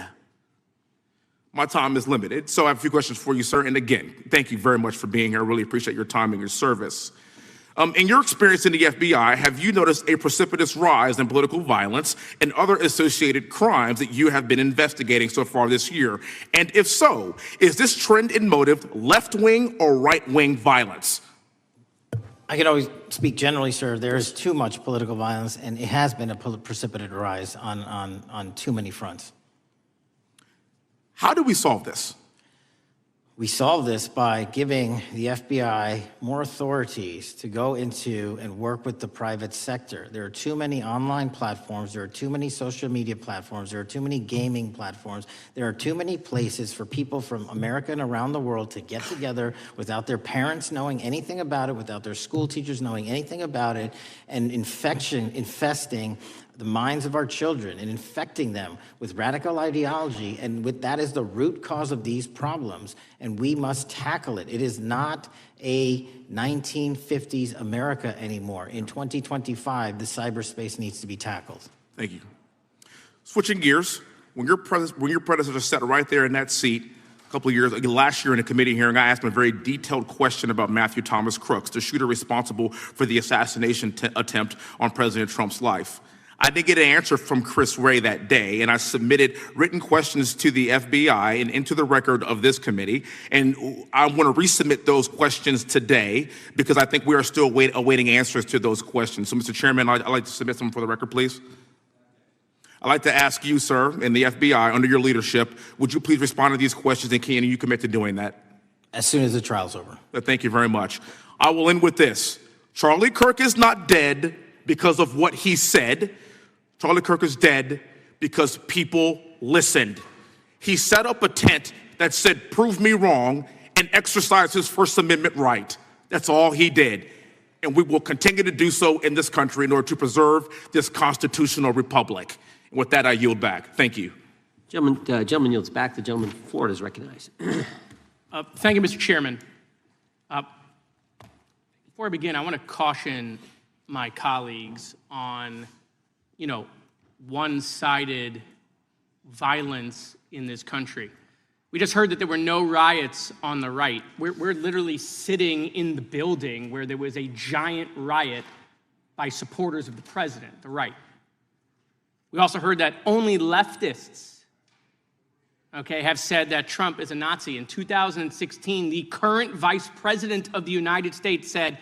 My time is limited, so I have a few questions for you, sir. And again, thank you very much for being here. I really appreciate your time and your service. In your experience in the FBI, have you noticed a precipitous rise in political violence and other associated crimes that you have been investigating so far this year? And if so, is this trend in motive left-wing or right-wing violence? I can always speak generally, sir. There is too much political violence, and it has been a precipitous rise on too many fronts. How do we solve this? We solve this by giving the FBI more authorities to go into and work with the private sector. There are too many online platforms. There are too many social media platforms. There are too many gaming platforms. There are too many places for people from America and around the world to get together without their parents knowing anything about it, without their school teachers knowing anything about it, and infesting the minds of our children and infecting them with radical ideology, and that is the root cause of these problems, and we must tackle it. It is not a 1950s America anymore. In 2025, the cyberspace needs to be tackled. Thank you. Switching gears, when your predecessor sat right there in that seat a couple of years, last year in a committee hearing, I asked him a very detailed question about Matthew Thomas Crooks, the shooter responsible for the assassination attempt on President Trump's life. I didn't get an answer from Chris Wray that day, and I submitted written questions to the FBI and into the record of this committee, and I want to resubmit those questions today because I think we are still awaiting answers to those questions. So, Mr. Chairman, I'd like to submit them for the record, please. I'd like to ask you, sir, and the FBI, under your leadership, would you please respond to these questions, and can you commit to doing that? As soon as the trial's over. Thank you very much. I will end with this. Charlie Kirk is not dead because of what he said. Charlie Kirk is dead because people listened. He set up a tent that said, "Prove me wrong," and exercised his First Amendment right. That's all he did. And we will continue to do so in this country in order to preserve this constitutional republic. And with that, I yield back. Thank you. Gentleman yields back. The gentleman from Florida is recognized. Thank you, Mr. Chairman. Before I begin, I want to caution my colleagues on one-sided violence in this country. We just heard that there were no riots on the right. We're literally sitting in the building where there was a giant riot by supporters of the president, the right. We also heard that only leftists, have said that Trump is a Nazi. In 2016, the current vice president of the United States said,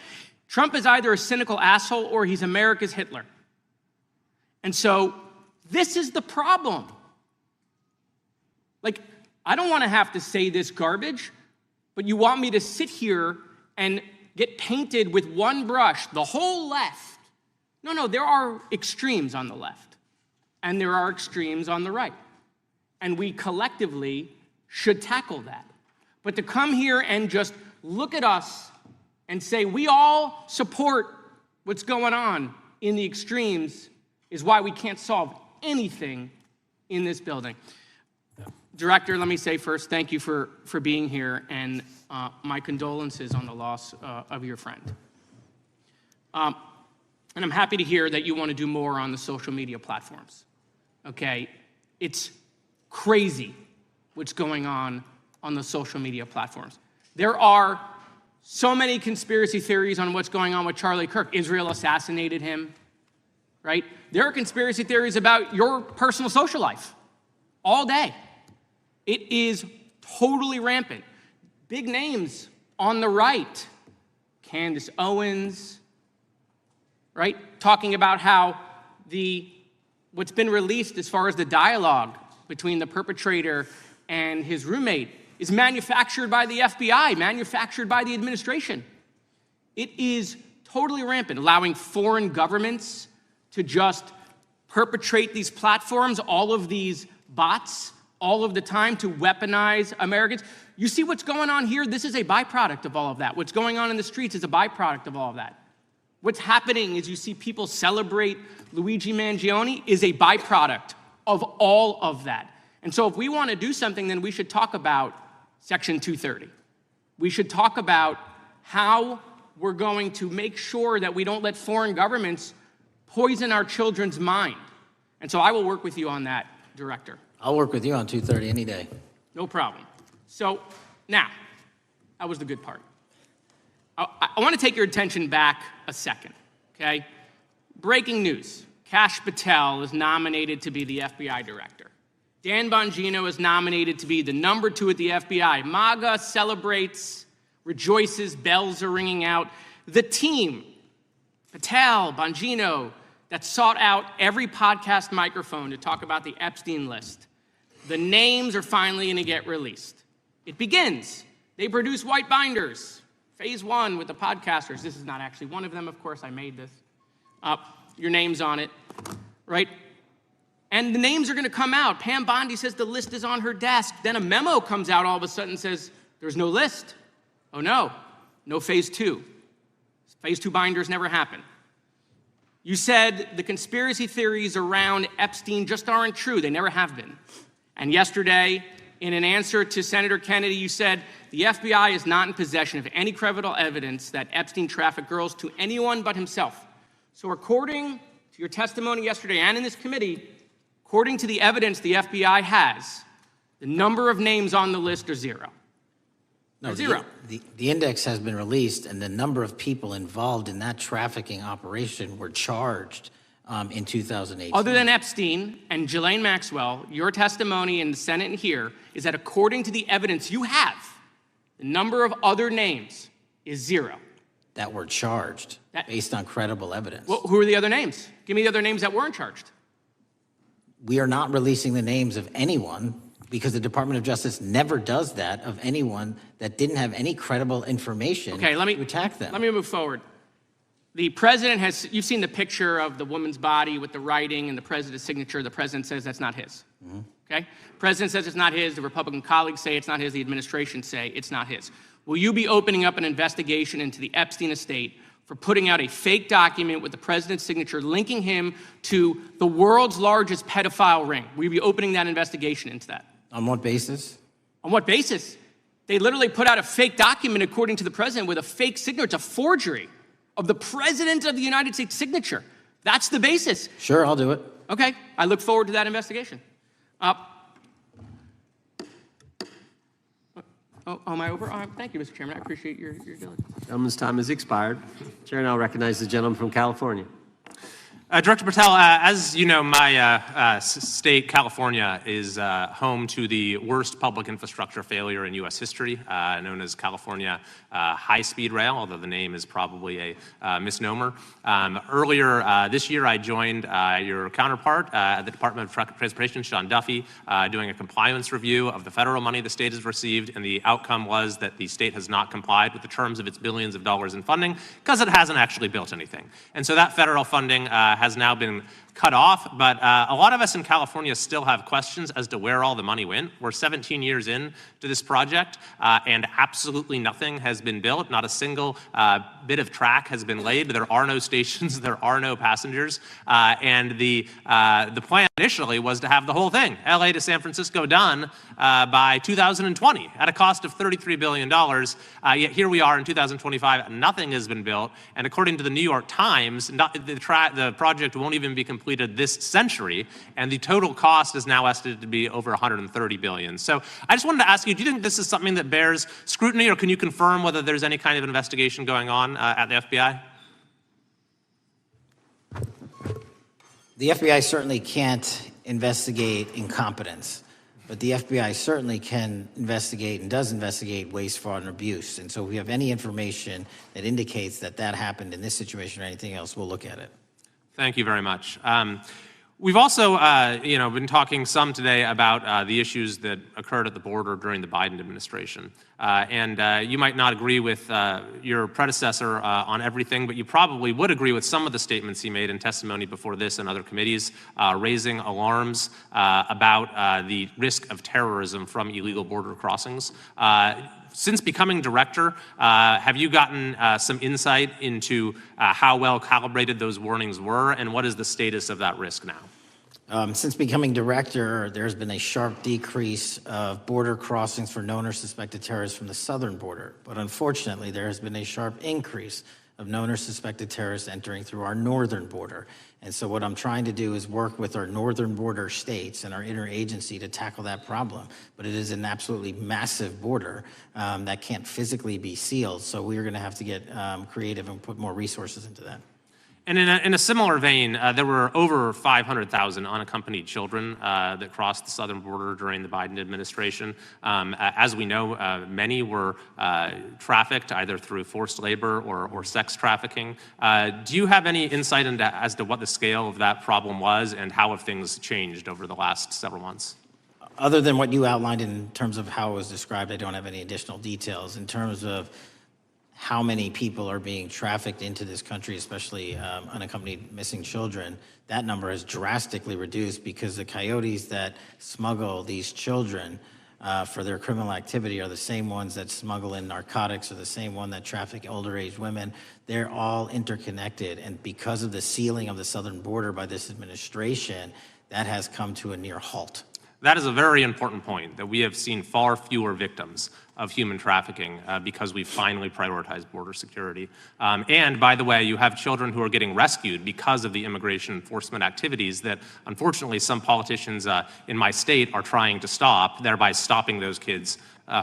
Trump is either a cynical asshole or he's America's Hitler. And so this is the problem. I don't want to have to say this garbage, but you want me to sit here and get painted with one brush, the whole left. No, there are extremes on the left, and there are extremes on the right. And we collectively should tackle that. But to come here and just look at us and say we all support what's going on in the extremes is why we can't solve anything in this building. Director, let me say first, thank you for being here, and my condolences on the loss of your friend. And I'm happy to hear that you want to do more on the social media platforms. It's crazy what's going on the social media platforms. There are so many conspiracy theories on what's going on with Charlie Kirk. Israel assassinated him, right? There are conspiracy theories about your personal social life all day. It is totally rampant. Big names on the right, Candace Owens, right? Talking about how what's been released as far as the dialogue between the perpetrator and his roommate is manufactured by the FBI, manufactured by the administration. It is totally rampant, allowing foreign governments to just perpetrate these platforms, all of these bots, all of the time to weaponize Americans. You see what's going on here? This is a byproduct of all of that. What's going on in the streets is a byproduct of all of that. What's happening is you see people celebrate Luigi Mangione is a byproduct of all of that. And so if we want to do something, then we should talk about Section 230. We should talk about how we're going to make sure that we don't let foreign governments poison our children's mind. And so I will work with you on that, Director. I'll work with you on 230 any day. No problem. So now, that was the good part. I want to take your attention back a second, okay? Breaking news. Kash Patel is nominated to be the FBI director. Dan Bongino is nominated to be the number 2 at the FBI. MAGA celebrates, rejoices, bells are ringing out. The team, Patel, Bongino, that sought out every podcast microphone to talk about the Epstein list, the names are finally going to get released. It begins. They produce white binders. Phase 1 with the podcasters. This is not actually one of them, of course. I made this. Your name's on it, right? And the names are going to come out. Pam Bondi says the list is on her desk. Then a memo comes out all of a sudden and says, there's no list. Oh, no. No phase 2. Phase 2 binders never happen. You said the conspiracy theories around Epstein just aren't true. They never have been. And yesterday, in an answer to Senator Kennedy, you said the FBI is not in possession of any credible evidence that Epstein trafficked girls to anyone but himself. So according to your testimony yesterday and in this committee, according to the evidence the FBI has, the number of names on the list are 0. No, zero. The index has been released, and the number of people involved in that trafficking operation were charged in 2018. Other than Epstein and Ghislaine Maxwell, your testimony in the Senate and here is that according to the evidence you have, the number of other names is 0. That were charged based on credible evidence. Well, who are the other names? Give me the other names that weren't charged. We are not releasing the names of anyone because the Department of Justice never does that of anyone that didn't have any credible information to attack them. Let me move forward. The president has, you've seen the picture of the woman's body with the writing and the president's signature. The president says that's not his. Okay? The president says it's not his. The Republican colleagues say it's not his. The administration say it's not his. Will you be opening up an investigation into the Epstein estate for putting out a fake document with the president's signature linking him to the world's largest pedophile ring? Will you be opening that investigation into that? On what basis? On what basis? They literally put out a fake document, according to the president, with a fake signature. It's a forgery of the president of the United States signature. That's the basis. Sure, I'll do it. Okay, I look forward to that investigation. Am I over? Thank you, Mr. Chairman. I appreciate your diligence. Gentleman's time has expired. Chair now recognizes the gentleman from California. Director Patel, as you know, my state, California, is home to the worst public infrastructure failure in U.S. history, known as California High-Speed Rail, although the name is probably a misnomer. Earlier this year, I joined your counterpart at the Department of Transportation, Sean Duffy, doing a compliance review of the federal money the state has received, and the outcome was that the state has not complied with the terms of its billions of dollars in funding because it hasn't actually built anything. And so that federal funding has now been cut off, but a lot of us in California still have questions as to where all the money went. We're 17 years in to this project, and absolutely nothing has been built. Not a single bit of track has been laid. There are no stations. There are no passengers. And the plan initially was to have the whole thing, LA to San Francisco, done by 2020 at a cost of $33 billion. Yet here we are in 2025. Nothing has been built. And according to the New York Times, the project won't even be completed this century, and the total cost is now estimated to be over $130 billion. So I just wanted to ask you, do you think this is something that bears scrutiny, or can you confirm whether there's any kind of investigation going on at the FBI? The FBI certainly can't investigate incompetence, but the FBI certainly can investigate and does investigate waste, fraud, and abuse. And so if we have any information that indicates that that happened in this situation or anything else, we'll look at it. Thank you very much. We've also, been talking some today about the issues that occurred at the border during the Biden administration. And you might not agree with your predecessor on everything, but you probably would agree with some of the statements he made in testimony before this and other committees, raising alarms about the risk of terrorism from illegal border crossings. Since becoming director, have you gotten some insight into how well calibrated those warnings were, and what is the status of that risk now? Since becoming director, there's been a sharp decrease of border crossings for known or suspected terrorists from the southern border. But unfortunately, there has been a sharp increase of known or suspected terrorists entering through our northern border. And so what I'm trying to do is work with our northern border states and our interagency to tackle that problem. But it is an absolutely massive border that can't physically be sealed. So we're going to have to get creative and put more resources into that. And in a similar vein, there were over 500,000 unaccompanied children that crossed the southern border during the Biden administration. As we know, many were trafficked either through forced labor or sex trafficking. Do you have any insight as to what the scale of that problem was and how have things changed over the last several months? Other than what you outlined in terms of how it was described, I don't have any additional details. In terms of how many people are being trafficked into this country, especially unaccompanied missing children, that number has drastically reduced because the coyotes that smuggle these children for their criminal activity are the same ones that smuggle in narcotics, or the same one that traffic older age women. They're all interconnected, and because of the sealing of the southern border by this administration, that has come to a near halt. That is a very important point, that we have seen far fewer victims of human trafficking because we've finally prioritized border security. And by the way, you have children who are getting rescued because of the immigration enforcement activities that unfortunately some politicians in my state are trying to stop, thereby stopping those kids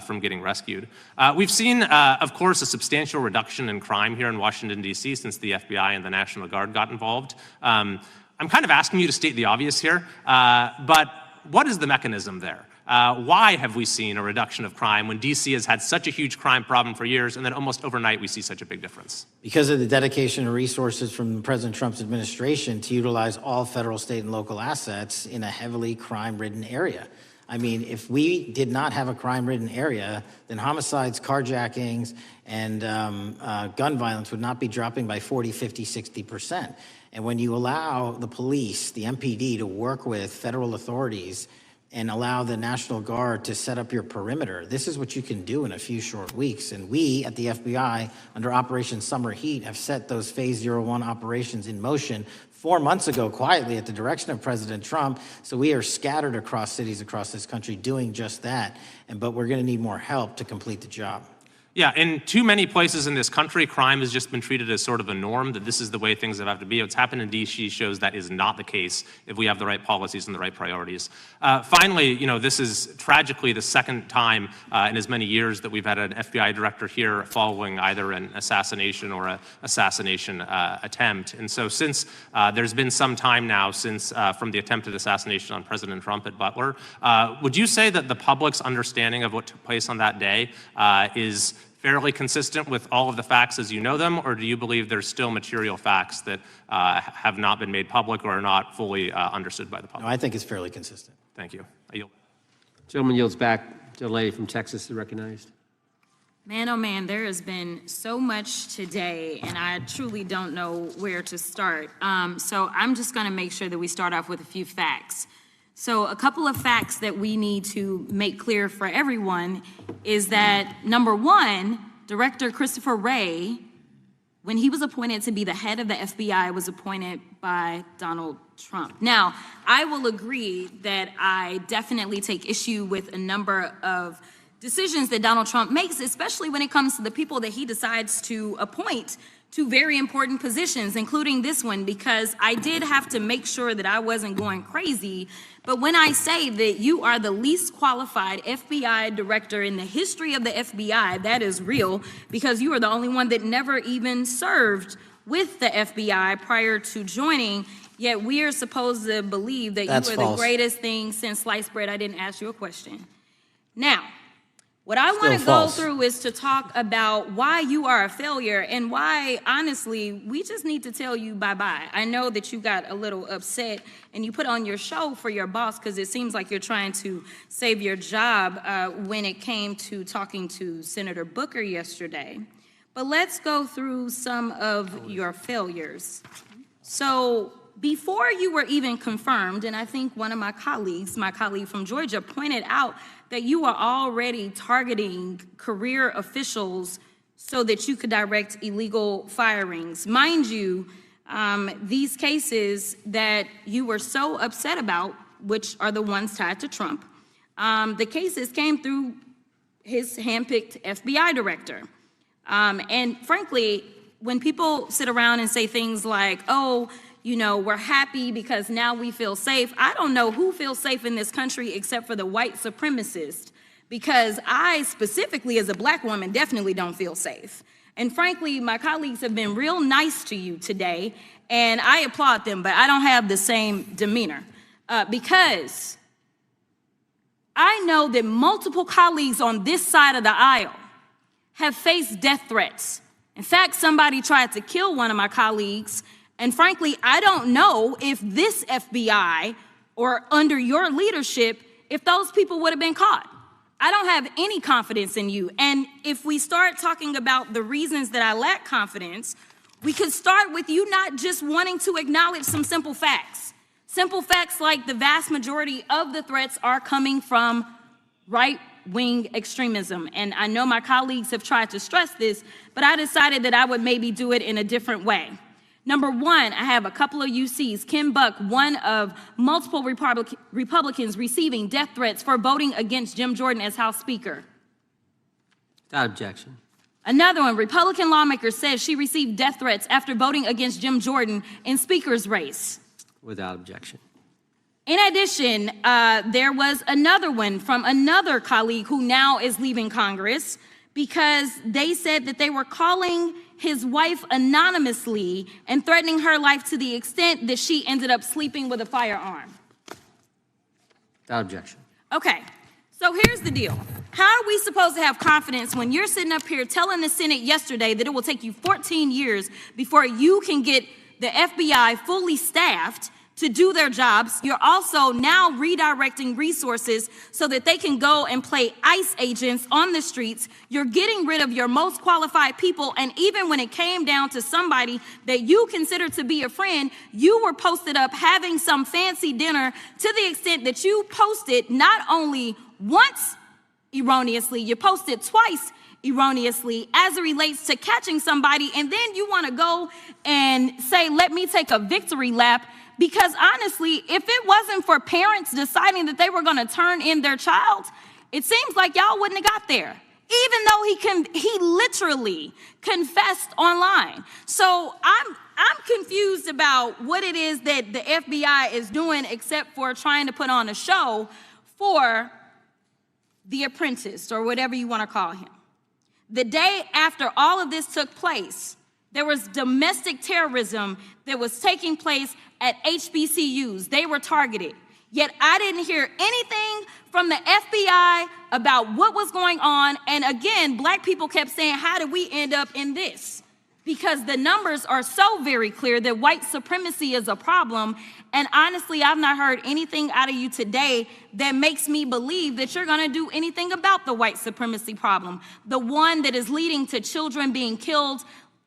from getting rescued. We've seen, of course, a substantial reduction in crime here in Washington, D.C. since the FBI and the National Guard got involved. I'm kind of asking you to state the obvious here, but what is the mechanism there? Why have we seen a reduction of crime when D.C. has had such a huge crime problem for years, and then almost overnight we see such a big difference? Because of the dedication and resources from President Trump's administration to utilize all federal, state, and local assets in a heavily crime-ridden area. I mean, if we did not have a crime-ridden area, then homicides, carjackings, and gun violence would not be dropping by 40, 50, 60%. And when you allow the police, the MPD, to work with federal authorities and allow the National Guard to set up your perimeter, this is what you can do in a few short weeks. And we at the FBI, under Operation Summer Heat, have set those Phase 01 operations in motion 4 months ago, quietly at the direction of President Trump. So we are scattered across cities across this country doing just that. But we're going to need more help to complete the job. Yeah, in too many places in this country, crime has just been treated as sort of a norm, that this is the way things have to be. What's happened in D.C. shows that is not the case if we have the right policies and the right priorities. Finally, this is tragically the second time in as many years that we've had an FBI director here following either an assassination or an assassination attempt. And so since there's been some time now since from the attempted assassination on President Trump at Butler, would you say that the public's understanding of what took place on that day is fairly consistent with all of the facts as you know them, or do you believe there's still material facts that have not been made public or are not fully understood by the public? No, I think it's fairly consistent. Thank you. I yield. Gentleman yields back. The lady from Texas is recognized. Man, oh man, there has been so much today, and I truly don't know where to start. So I'm just going to make sure that we start off with a few facts. So a couple of facts that we need to make clear for everyone is that, number one, Director Christopher Wray, when he was appointed to be the head of the FBI, was appointed by Donald Trump. Now, I will agree that I definitely take issue with a number of decisions that Donald Trump makes, especially when it comes to the people that he decides to appoint to very important positions, including this one, because I did have to make sure that I wasn't going crazy. But when I say that you are the least qualified FBI director in the history of the FBI, that is real, because you are the only one that never even served with the FBI prior to joining, yet we are supposed to believe that That's you are false. the greatest thing since sliced bread. I didn't ask you a question. Now, what I Still want to go false. through is to talk about why you are a failure and why, honestly, we just need to tell you bye-bye. I know that you got a little upset and you put on your show for your boss because it seems like you're trying to save your job when it came to talking to Senator Booker yesterday. But let's go through some of your failures. So before you were even confirmed, and I think one of my colleague from Georgia, pointed out that you are already targeting career officials so that you could direct illegal firings. Mind you, these cases that you were so upset about, which are the ones tied to Trump, the cases came through his handpicked FBI director. And frankly, when people sit around and say things like, oh, we're happy because now we feel safe. I don't know who feels safe in this country except for the white supremacists, because I specifically as a black woman definitely don't feel safe. And frankly, my colleagues have been real nice to you today, and I applaud them, but I don't have the same demeanor because I know that multiple colleagues on this side of the aisle have faced death threats. In fact, somebody tried to kill one of my colleagues. And frankly, I don't know if this FBI or under your leadership if those people would have been caught. I don't have any confidence in you. And if we start talking about the reasons that I lack confidence, we could start with you not just wanting to acknowledge some simple facts. Simple facts like the vast majority of the threats are coming from right-wing extremism. And I know my colleagues have tried to stress this, but I decided that I would maybe do it in a different way. Number one, I have a couple of UCs. Kim Buck, one of multiple Republicans receiving death threats for voting against Jim Jordan as House Speaker. Without objection. Another one, Republican lawmaker says she received death threats after voting against Jim Jordan in Speaker's race. Without objection. In addition, there was another one from another colleague who now is leaving Congress because they said that they were calling his wife anonymously and threatening her life to the extent that she ended up sleeping with a firearm. Without objection. Okay, so here's the deal. How are we supposed to have confidence when you're sitting up here telling the Senate yesterday that it will take you 14 years before you can get the FBI fully staffed to do their jobs? You're also now redirecting resources so that they can go and play ICE agents on the streets. You're getting rid of your most qualified people, and even when it came down to somebody that you consider to be a friend, you were posted up having some fancy dinner to the extent that you posted not only once erroneously, you posted twice erroneously as it relates to catching somebody, and then you want to go and say, let me take a victory lap. Because honestly, if it wasn't for parents deciding that they were going to turn in their child, it seems like y'all wouldn't have got there, even though he literally confessed online. So I'm confused about what it is that the FBI is doing except for trying to put on a show for the apprentice or whatever you want to call him. The day after all of this took place, there was domestic terrorism that was taking place at HBCUs. They were targeted. Yet I didn't hear anything from the FBI about what was going on. And again, black people kept saying, how did we end up in this? Because the numbers are so very clear that white supremacy is a problem. And honestly, I've not heard anything out of you today that makes me believe that you're going to do anything about the white supremacy problem, the one that is leading to children being killed,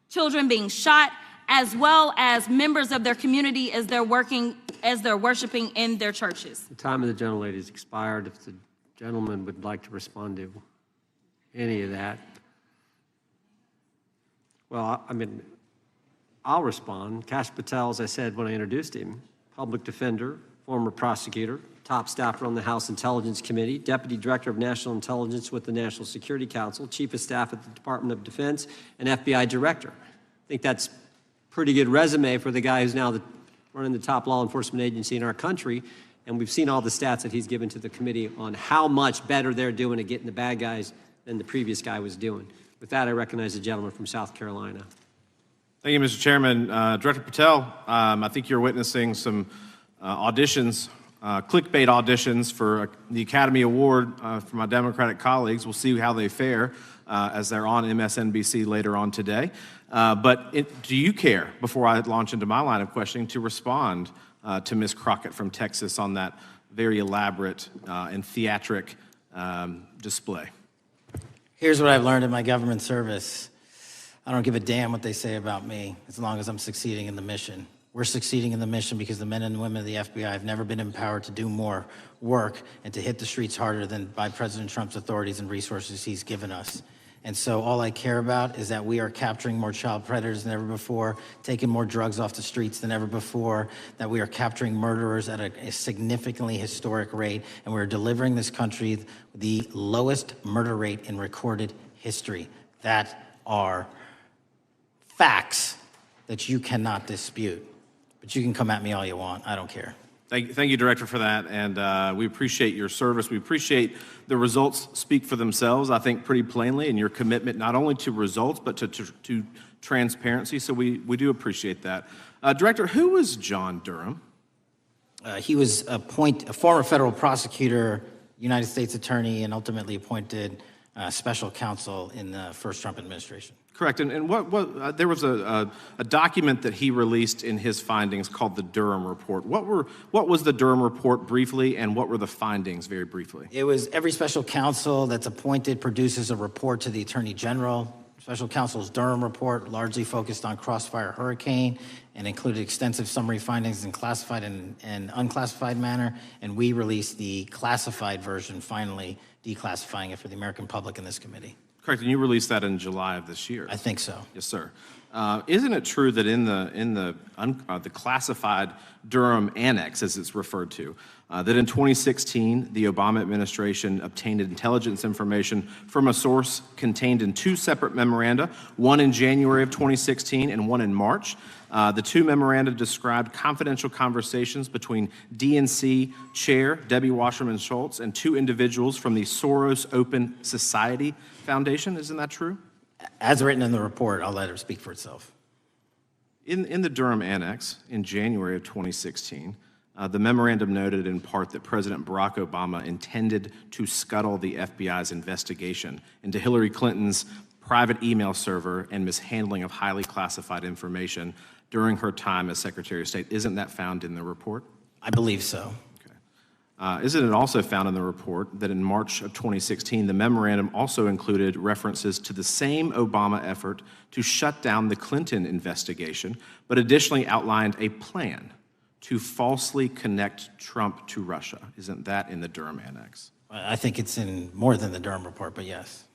children being shot, as well as members of their community as they're worshiping in their churches. The time of the gentlelady has expired. If the gentleman would like to respond to any of that. Well, I mean, I'll respond. Kash Patel, as I said when I introduced him, public defender, former prosecutor, top staffer on the House Intelligence Committee, Deputy Director of National Intelligence with the National Security Council, Chief of Staff at the Department of Defense, and FBI Director. I think that's a pretty good resume for the guy who's now running the top law enforcement agency in our country, and we've seen all the stats that he's given to the committee on how much better they're doing at getting the bad guys than the previous guy was doing. With that, I recognize the gentleman from South Carolina. Thank you, Mr. Chairman. Director Patel, I think you're witnessing some auditions, clickbait auditions for the Academy Award for my Democratic colleagues. We'll see how they fare as they're on MSNBC later on today. But do you care, before I launch into my line of questioning, to respond to Ms. Crockett from Texas on that very elaborate and theatric display? Here's what I've learned in my government service. I don't give a damn what they say about me as long as I'm succeeding in the mission. We're succeeding in the mission because the men and women of the FBI have never been empowered to do more work and to hit the streets harder than by President Trump's authorities and resources he's given us. And so all I care about is that we are capturing more child predators than ever before, taking more drugs off the streets than ever before, that we are capturing murderers at a significantly historic rate, and we're delivering this country the lowest murder rate in recorded history. That are facts that you cannot dispute. But you can come at me all you want. I don't care. Thank you, Director, for that, and we appreciate your service. We appreciate the results speak for themselves, I think, pretty plainly, and your commitment not only to results, but to transparency, so we do appreciate that. Director, who was John Durham? He was a former federal prosecutor, United States attorney, and ultimately appointed special counsel in the first Trump administration. Correct. And there was a document that he released in his findings called the Durham Report. What was the Durham Report briefly, and what were the findings very briefly? It was every special counsel that's appointed produces a report to the Attorney General. Special counsel's Durham Report largely focused on Crossfire Hurricane and included extensive summary findings in classified and unclassified manner. And we released the classified version, finally declassifying it for the American public in this committee. Correct, and you released that in July of this year. I think so. Yes, sir. Isn't it true that in the classified Durham Annex, as it's referred to, that in 2016 the Obama administration obtained intelligence information from a source contained in two separate memoranda, one in January of 2016 and one in March? The two memoranda described confidential conversations between DNC Chair Debbie Wasserman Schultz and two individuals from the Soros Open Society Foundation. Isn't that true? As written in the report, I'll let it speak for itself. In the Durham Annex in January of 2016, the memorandum noted in part that President Barack Obama intended to scuttle the FBI's investigation into Hillary Clinton's private email server and mishandling of highly classified information during her time as Secretary of State. Isn't that found in the report? I believe so. Isn't it also found in the report that in March of 2016, the memorandum also included references to the same Obama effort to shut down the Clinton investigation, but additionally outlined a plan to falsely connect Trump to Russia? Isn't that in the Durham Annex? I think it's in more than the Durham Report, but yes.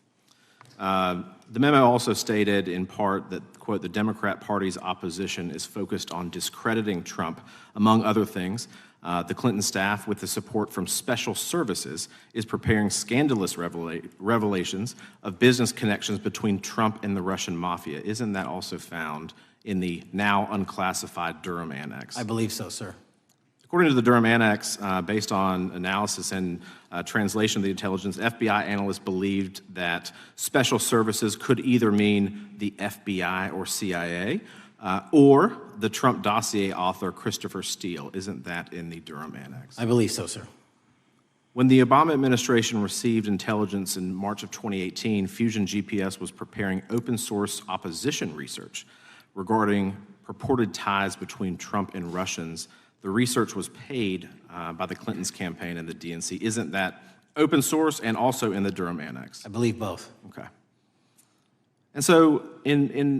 The memo also stated in part that, quote, the Democrat Party's opposition is focused on discrediting Trump, among other things. The Clinton staff, with the support from special services, is preparing scandalous revelations of business connections between Trump and the Russian mafia. Isn't that also found in the now unclassified Durham Annex? I believe so, sir. According to the Durham Annex, based on analysis and translation of the intelligence, FBI analysts believed that special services could either mean the FBI or CIA, or the Trump dossier author Christopher Steele. Isn't that in the Durham Annex? I believe so, sir. When the Obama administration received intelligence in March of 2018, Fusion GPS was preparing open source opposition research regarding purported ties between Trump and Russians. The research was paid by the Clintons' campaign and the DNC. Isn't that open source and also in the Durham Annex? I believe both. Okay. And so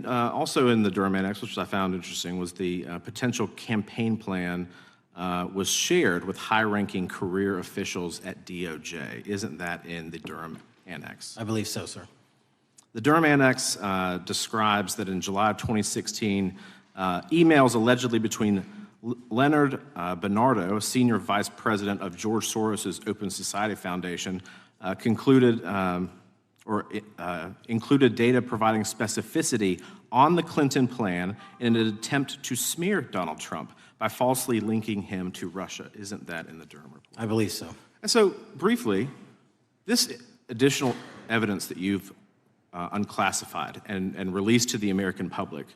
also in the Durham Annex, which I found interesting, was the potential campaign plan was shared with high-ranking career officials at DOJ. Isn't that in the Durham Annex? I believe so, sir. The Durham Annex describes that in July of 2016, emails allegedly between Leonard Bernardo, a senior vice president of George Soros' Open Society Foundation, included data providing specificity on the Clinton plan in an attempt to smear Donald Trump by falsely linking him to Russia. Isn't that in the Durham report? I believe so. And so, briefly, this additional evidence that you've unclassified and released to the American public,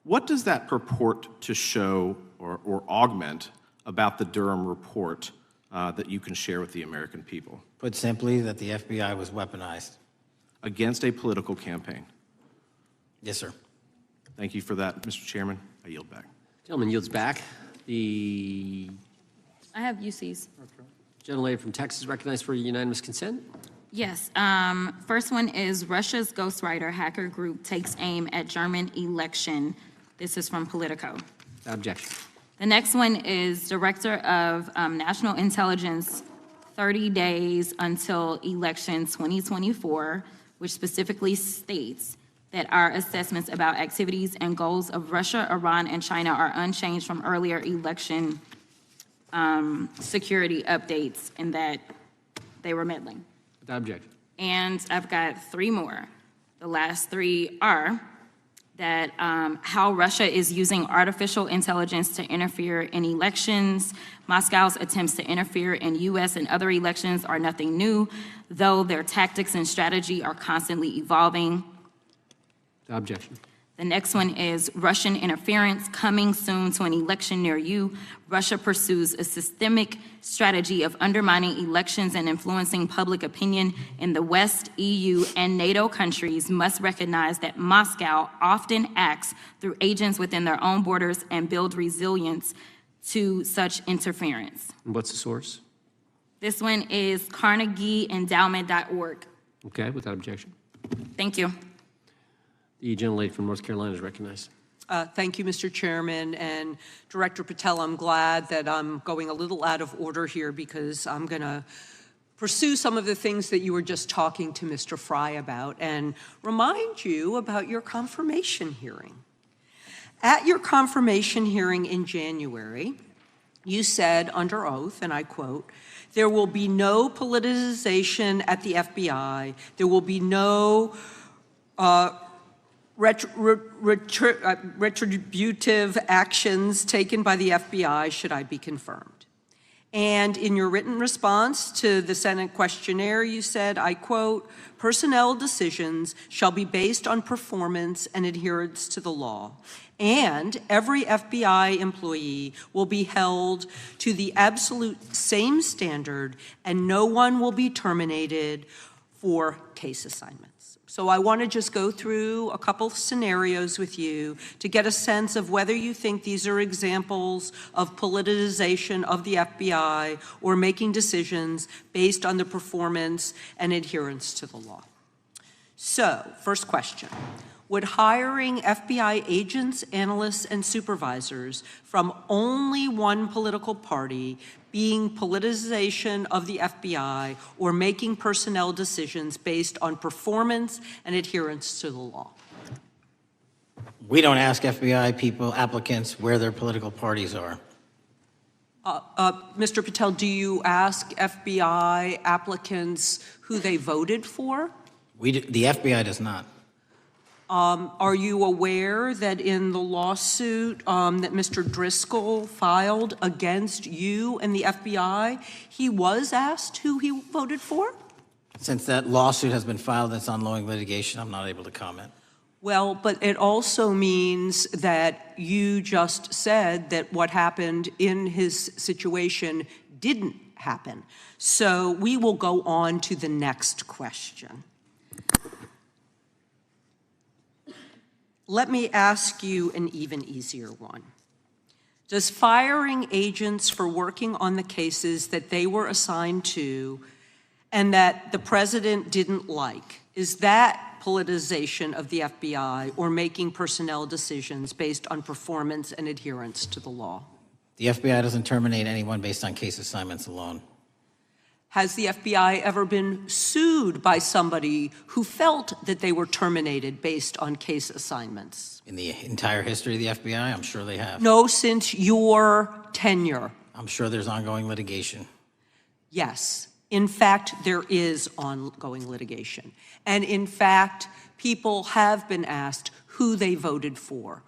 what does that purport to show or augment about the Durham report that you can share with the American people? Put simply, that the FBI was weaponized. Against a political campaign. Yes, sir. Thank you for that, Mr. Chairman. I yield back. Gentleman yields back. The I have UCs. gentlelady from Texas recognized for unanimous consent. Yes. First one is Russia's ghostwriter hacker group takes aim at German election. This is from Politico. Objection. The next one is Director of National Intelligence, 30 days until election 2024, which specifically states that our assessments about activities and goals of Russia, Iran, and China are unchanged from earlier election security updates, and that they were meddling. Without objection. And I've got three more. The last three are that how Russia is using artificial intelligence to interfere in elections. Moscow's attempts to interfere in U.S. and other elections are nothing new, though their tactics and strategy are constantly evolving. Without objection. The next one is Russian interference coming soon to an election near you. Russia pursues a systemic strategy of undermining elections and influencing public opinion in the West. EU and NATO countries must recognize that Moscow often acts through agents within their own borders and build resilience to such interference. And what's the source? This one is carnegieendowment.org. Okay, without objection. Thank you. The gentlelady from North Carolina is recognized. Thank you, Mr. Chairman. And Director Patel, I'm glad that I'm going a little out of order here because I'm going to pursue some of the things that you were just talking to Mr. Fry about and remind you about your confirmation hearing. At your confirmation hearing in January, you said under oath, and I quote, "There will be no politicization at the FBI. There will be no retributive actions taken by the FBI should I be confirmed." And in your written response to the Senate questionnaire, you said, I quote, "Personnel decisions shall be based on performance and adherence to the law. And every FBI employee will be held to the absolute same standard and no one will be terminated for case assignments." So I want to just go through a couple of scenarios with you to get a sense of whether you think these are examples of politicization of the FBI or making decisions based on the performance and adherence to the law. So, first question. Would hiring FBI agents, analysts, and supervisors from only one political party being politicization of the FBI or making personnel decisions based on performance and adherence to the law? We don't ask FBI people, applicants, where their political parties are. Mr. Patel, do you ask FBI applicants who they voted for? The FBI does not. Are you aware that in the lawsuit that Mr. Driscoll filed against you and the FBI, he was asked who he voted for? Since that lawsuit has been filed, that's ongoing litigation, I'm not able to comment. Well, but it also means that you just said that what happened in his situation didn't happen. So we will go on to the next question. Let me ask you an even easier one. Does firing agents for working on the cases that they were assigned to and that the president didn't like, is that politicization of the FBI or making personnel decisions based on performance and adherence to the law? The FBI doesn't terminate anyone based on case assignments alone. Has the FBI ever been sued by somebody who felt that they were terminated based on case assignments? In the entire history of the FBI, I'm sure they have. No, since your tenure. I'm sure there's ongoing litigation. Yes. In fact, there is ongoing litigation. And in fact, people have been asked who they voted for.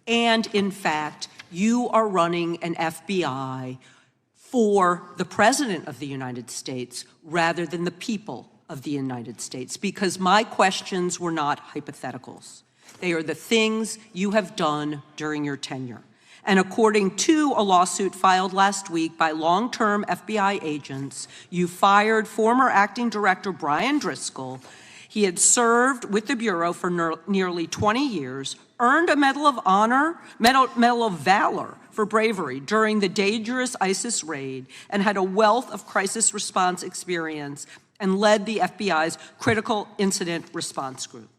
And in fact, you are running an FBI for the President of the United States rather than the people of the United States, because my questions were not hypotheticals. They are the things you have done during your tenure. And according to a lawsuit filed last week by long-term FBI agents, you fired former acting director Brian Driscoll. He had served with the Bureau for nearly 20 years, earned a Medal of Honor, Medal of Valor for bravery during the dangerous ISIS raid, and had a wealth of crisis response experience and led the FBI's critical incident response group.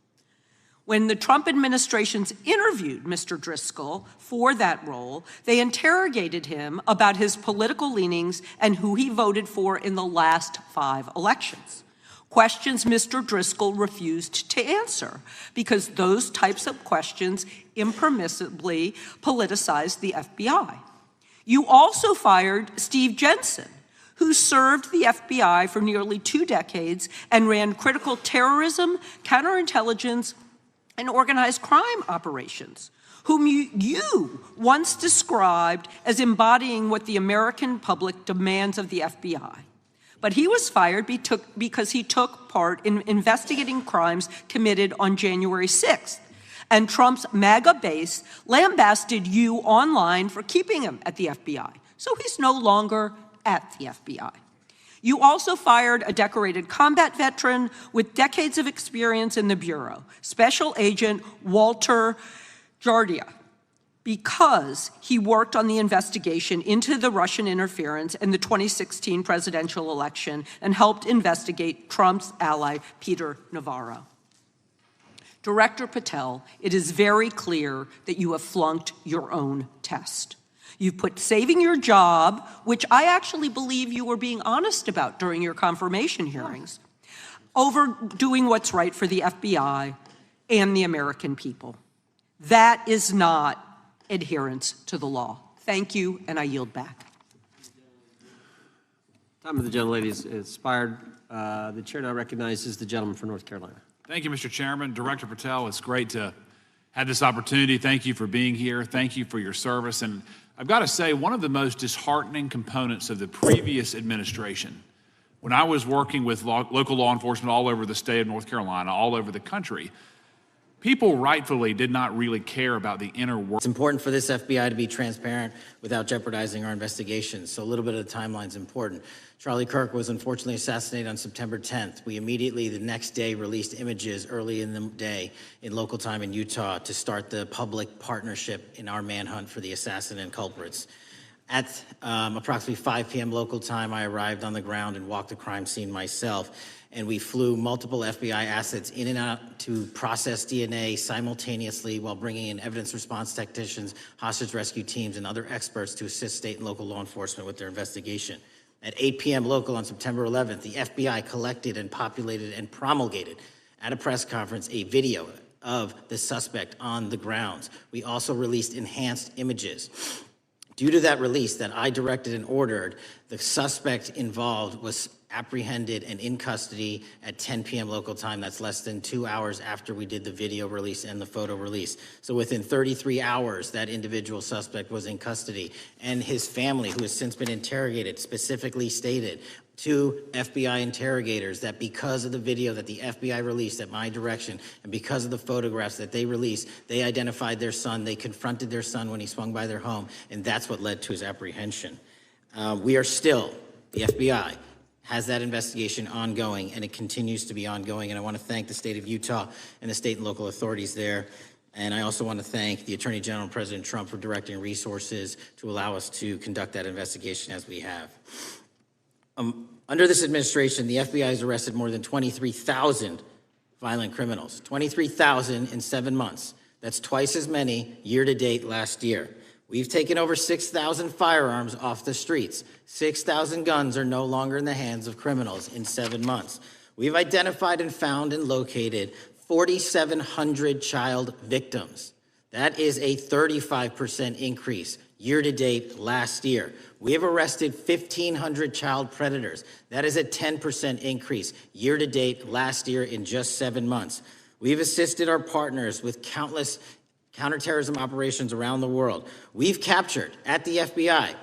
When the Trump administrations interviewed Mr. Driscoll for that role, they interrogated him about his political leanings and who he voted for in the last 5 elections. Questions Mr. Driscoll refused to answer because those types of questions impermissibly politicized the FBI. You also fired Steve Jensen, who served the FBI for nearly 2 decades and ran critical terrorism, counterintelligence, and organized crime operations, whom you once described as embodying what the American public demands of the FBI. But he was fired because he took part in investigating crimes committed on January 6th, And Trump's MAGA base lambasted you online for keeping him at the FBI. So he's no longer at the FBI. You also fired a decorated combat veteran with decades of experience in the Bureau, Special Agent Walter Jardia, because he worked on the investigation into the Russian interference in the 2016 presidential election and helped investigate Trump's ally, Peter Navarro. Director Patel, it is very clear that you have flunked your own test. You've put saving your job, which I actually believe you were being honest about during your confirmation hearings, over doing what's right for the FBI and the American people. That is not adherence to the law. Thank you, and I yield back. Time of the gentlelady is expired. The chair now recognizes the gentleman from North Carolina. Thank you, Mr. Chairman. Director Patel, it's great to have this opportunity. Thank you for being here. Thank you for your service. And I've got to say, one of the most disheartening components of the previous administration, when I was working with local law enforcement all over the state of North Carolina, all over the country, people rightfully did not really care about the inner work. It's important for this FBI to be transparent without jeopardizing our investigations. So a little bit of the timeline is important. Charlie Kirk was unfortunately assassinated on September 10th. We immediately, the next day, released images early in the day in local time in Utah to start the public partnership in our manhunt for the assassin and culprits. At approximately 5 p.m. local time, I arrived on the ground and walked the crime scene myself. And we flew multiple FBI assets in and out to process DNA simultaneously while bringing in evidence response technicians, hostage rescue teams, and other experts to assist state and local law enforcement with their investigation. At 8 p.m. local on September 11th, the FBI collected and populated and promulgated at a press conference a video of the suspect on the grounds. We also released enhanced images. Due to that release that I directed and ordered, the suspect involved was apprehended and in custody at 10 p.m. local time. That's less than 2 hours after we did the video release and the photo release. So within 33 hours, that individual suspect was in custody. And his family, who has since been interrogated, specifically stated to FBI interrogators that because of the video that the FBI released at my direction and because of the photographs that they released, they identified their son, they confronted their son when he swung by their home, and that's what led to his apprehension. We are still, the FBI, has that investigation ongoing, and it continues to be ongoing. And I want to thank the state of Utah and the state and local authorities there. And I also want to thank the Attorney General and President Trump for directing resources to allow us to conduct that investigation as we have. Under this administration, the FBI has arrested more than 23,000 violent criminals. 23,000 in 7 months. That's twice as many year to date last year. We've taken over 6,000 firearms off the streets. 6,000 guns are no longer in the hands of criminals in 7 months. We've identified and found and located 4,700 child victims. That is a 35% increase year to date last year. We have arrested 1,500 child predators. That is a 10% increase year to date last year in just 7 months. We've assisted our partners with countless counterterrorism operations around the world. We've captured, at the FBI,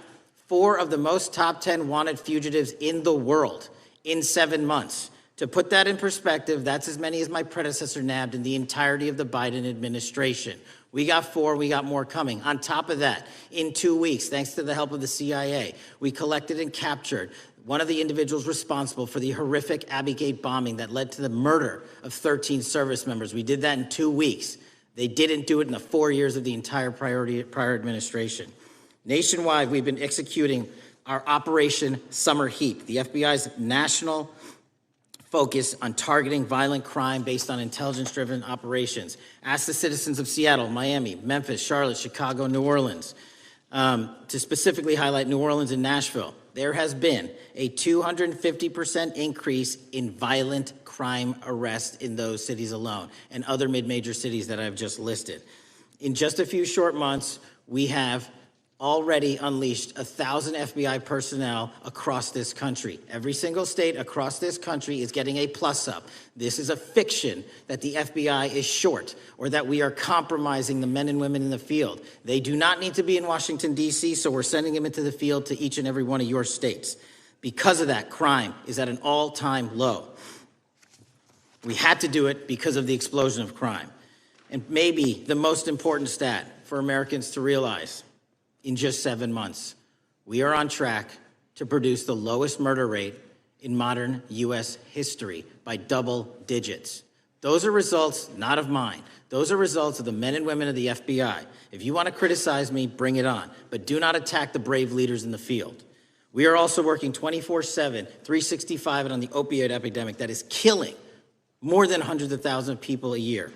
4 of the most top 10 wanted fugitives in the world in 7 months. To put that in perspective, that's as many as my predecessor nabbed in the entirety of the Biden administration. We got 4, we got more coming. On top of that, in 2 weeks, thanks to the help of the CIA, we collected and captured one of the individuals responsible for the horrific Abbey Gate bombing that led to the murder of 13 service members. We did that in 2 weeks. They didn't do it in the 4 years of the entire prior administration. Nationwide, we've been executing our Operation Summer Heat, the FBI's national focus on targeting violent crime based on intelligence-driven operations. Ask the citizens of Seattle, Miami, Memphis, Charlotte, Chicago, New Orleans, to specifically highlight New Orleans and Nashville. There has been a 250% increase in violent crime arrests in those cities alone and other mid-major cities that I've just listed. In just a few short months, we have already unleashed 1,000 FBI personnel across this country. Every single state across this country is getting a plus up. This is a fiction that the FBI is short or that we are compromising the men and women in the field. They do not need to be in Washington, D.C., so we're sending them into the field to each and every one of your states. Because of that, crime is at an all-time low. We had to do it because of the explosion of crime. And maybe the most important stat for Americans to realize, in just 7 months, we are on track to produce the lowest murder rate in modern U.S. history by double digits. Those are results not of mine. Those are results of the men and women of the FBI. If you want to criticize me, bring it on, but do not attack the brave leaders in the field. We are also working 24/7, 365 on the opioid epidemic that is killing more than hundreds of thousands of people a year.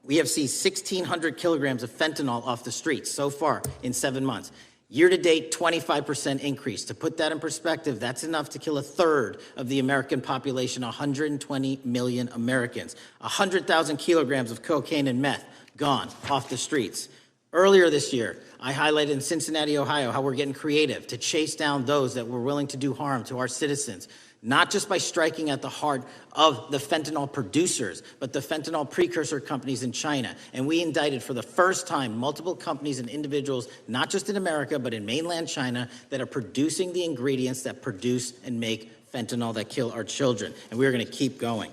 We have seized 1,600 kilograms of fentanyl off the streets so far in 7 months. Year-to-date, 25% increase. To put that in perspective, that's enough to kill a third of the American population, 120 million Americans. 100,000 kilograms of cocaine and meth gone off the streets. Earlier this year, I highlighted in Cincinnati, Ohio, how we're getting creative to chase down those that were willing to do harm to our citizens, not just by striking at the heart of the fentanyl producers, but the fentanyl precursor companies in China. And we indicted for the first time multiple companies and individuals, not just in America, but in mainland China, that are producing the ingredients that produce and make fentanyl that kill our children. And we're going to keep going.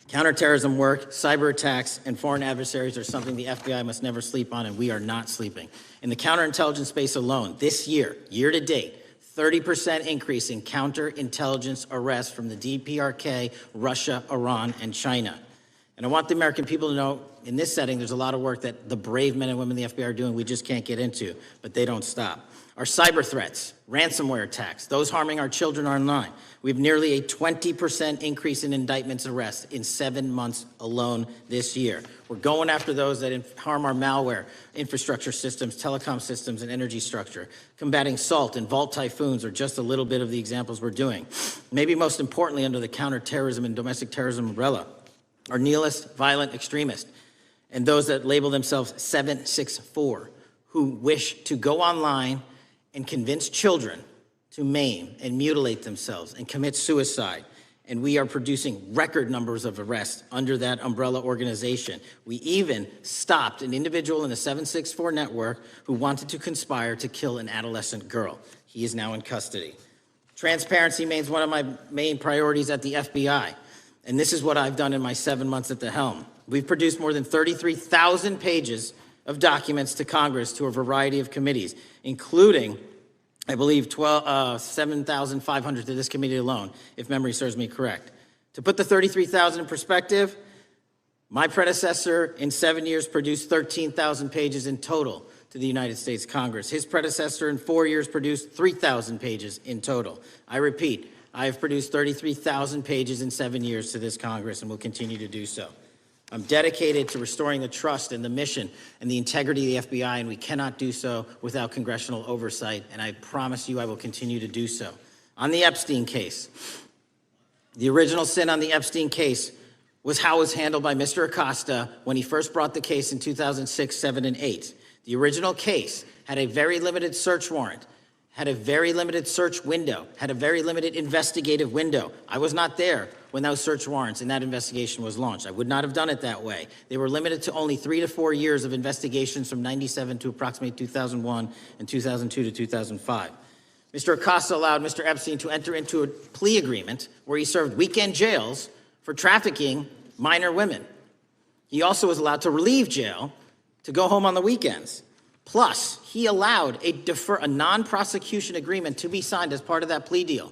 Counterterrorism work, cyber attacks, and foreign adversaries are something the FBI must never sleep on, and we are not sleeping. In the counterintelligence space alone, this year, year to date, 30% increase in counterintelligence arrests from the DPRK, Russia, Iran, and China. And I want the American people to know, in this setting, there's a lot of work that the brave men and women in the FBI are doing we just can't get into, but they don't stop. Our cyber threats, ransomware attacks, those harming our children online. We have nearly a 20% increase in indictments and arrests in 7 months alone this year. We're going after those that harm our malware, infrastructure systems, telecom systems, and energy structure. Combating SALT and Vault typhoons are just a little bit of the examples we're doing. Maybe most importantly, under the counterterrorism and domestic terrorism umbrella, are nihilist, violent extremists, and those that label themselves 764, who wish to go online and convince children to maim and mutilate themselves and commit suicide. And we are producing record numbers of arrests under that umbrella organization. We even stopped an individual in the 764 network who wanted to conspire to kill an adolescent girl. He is now in custody. Transparency remains one of my main priorities at the FBI. And this is what I've done in my 7 months at the helm. We've produced more than 33,000 pages of documents to Congress to a variety of committees, including, I believe, 7,500 to this committee alone, if memory serves me correct. To put the 33,000 in perspective, my predecessor in 7 years produced 13,000 pages in total to the United States Congress. His predecessor in 4 years produced 3,000 pages in total. I repeat, I have produced 33,000 pages in 7 years to this Congress and will continue to do so. I'm dedicated to restoring the trust and the mission and the integrity of the FBI, and we cannot do so without congressional oversight, and I promise you I will continue to do so. On the Epstein case, the original sin on the Epstein case was how it was handled by Mr. Acosta when he first brought the case in 2006, 7, and 8. The original case had a very limited search warrant, had a very limited search window, had a very limited investigative window. I was not there when those search warrants and that investigation was launched. I would not have done it that way. They were limited to only 3 to 4 years of investigations from 97 to approximately 2001 and 2002 to 2005. Mr. Acosta allowed Mr. Epstein to enter into a plea agreement where he served weekend jails for trafficking minor women. He also was allowed to leave jail to go home on the weekends. Plus, he allowed a non-prosecution agreement to be signed as part of that plea deal,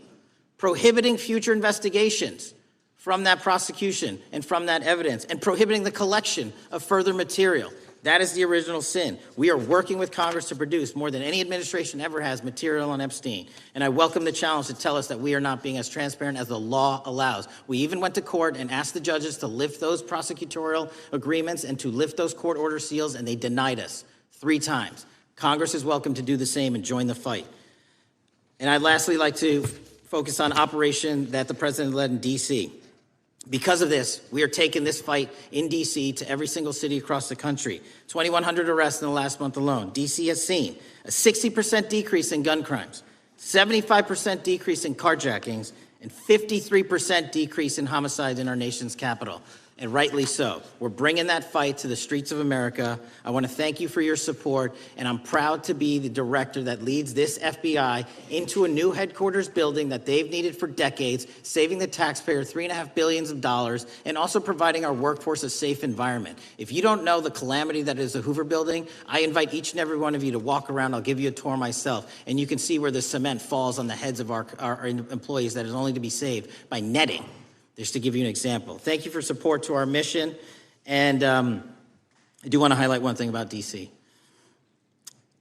prohibiting future investigations from that prosecution and from that evidence, and prohibiting the collection of further material. That is the original sin. We are working with Congress to produce more than any administration ever has material on Epstein. And I welcome the challenge to tell us that we are not being as transparent as the law allows. We even went to court and asked the judges to lift those prosecutorial agreements and to lift those court order seals, and they denied us 3 times. Congress is welcome to do the same and join the fight. And I'd lastly like to focus on operation that the president led in D.C. Because of this, we are taking this fight in D.C. to every single city across the country. 2,100 arrests in the last month alone. D.C. has seen a 60% decrease in gun crimes, 75% decrease in carjackings, and 53% decrease in homicides in our nation's capital. and rightly so. We're bringing that fight to the streets of America. I want to thank you for your support, and I'm proud to be the director that leads this FBI into a new headquarters building that they've needed for decades, saving the taxpayer $3.5 billion and also providing our workforce a safe environment. If you don't know the calamity that is the Hoover Building, I invite each and every one of you to walk around. I'll give you a tour myself, and you can see where the cement falls on the heads of our employees that is only to be saved by netting. Just to give you an example. Thank you for support to our mission. And I do want to highlight one thing about DC.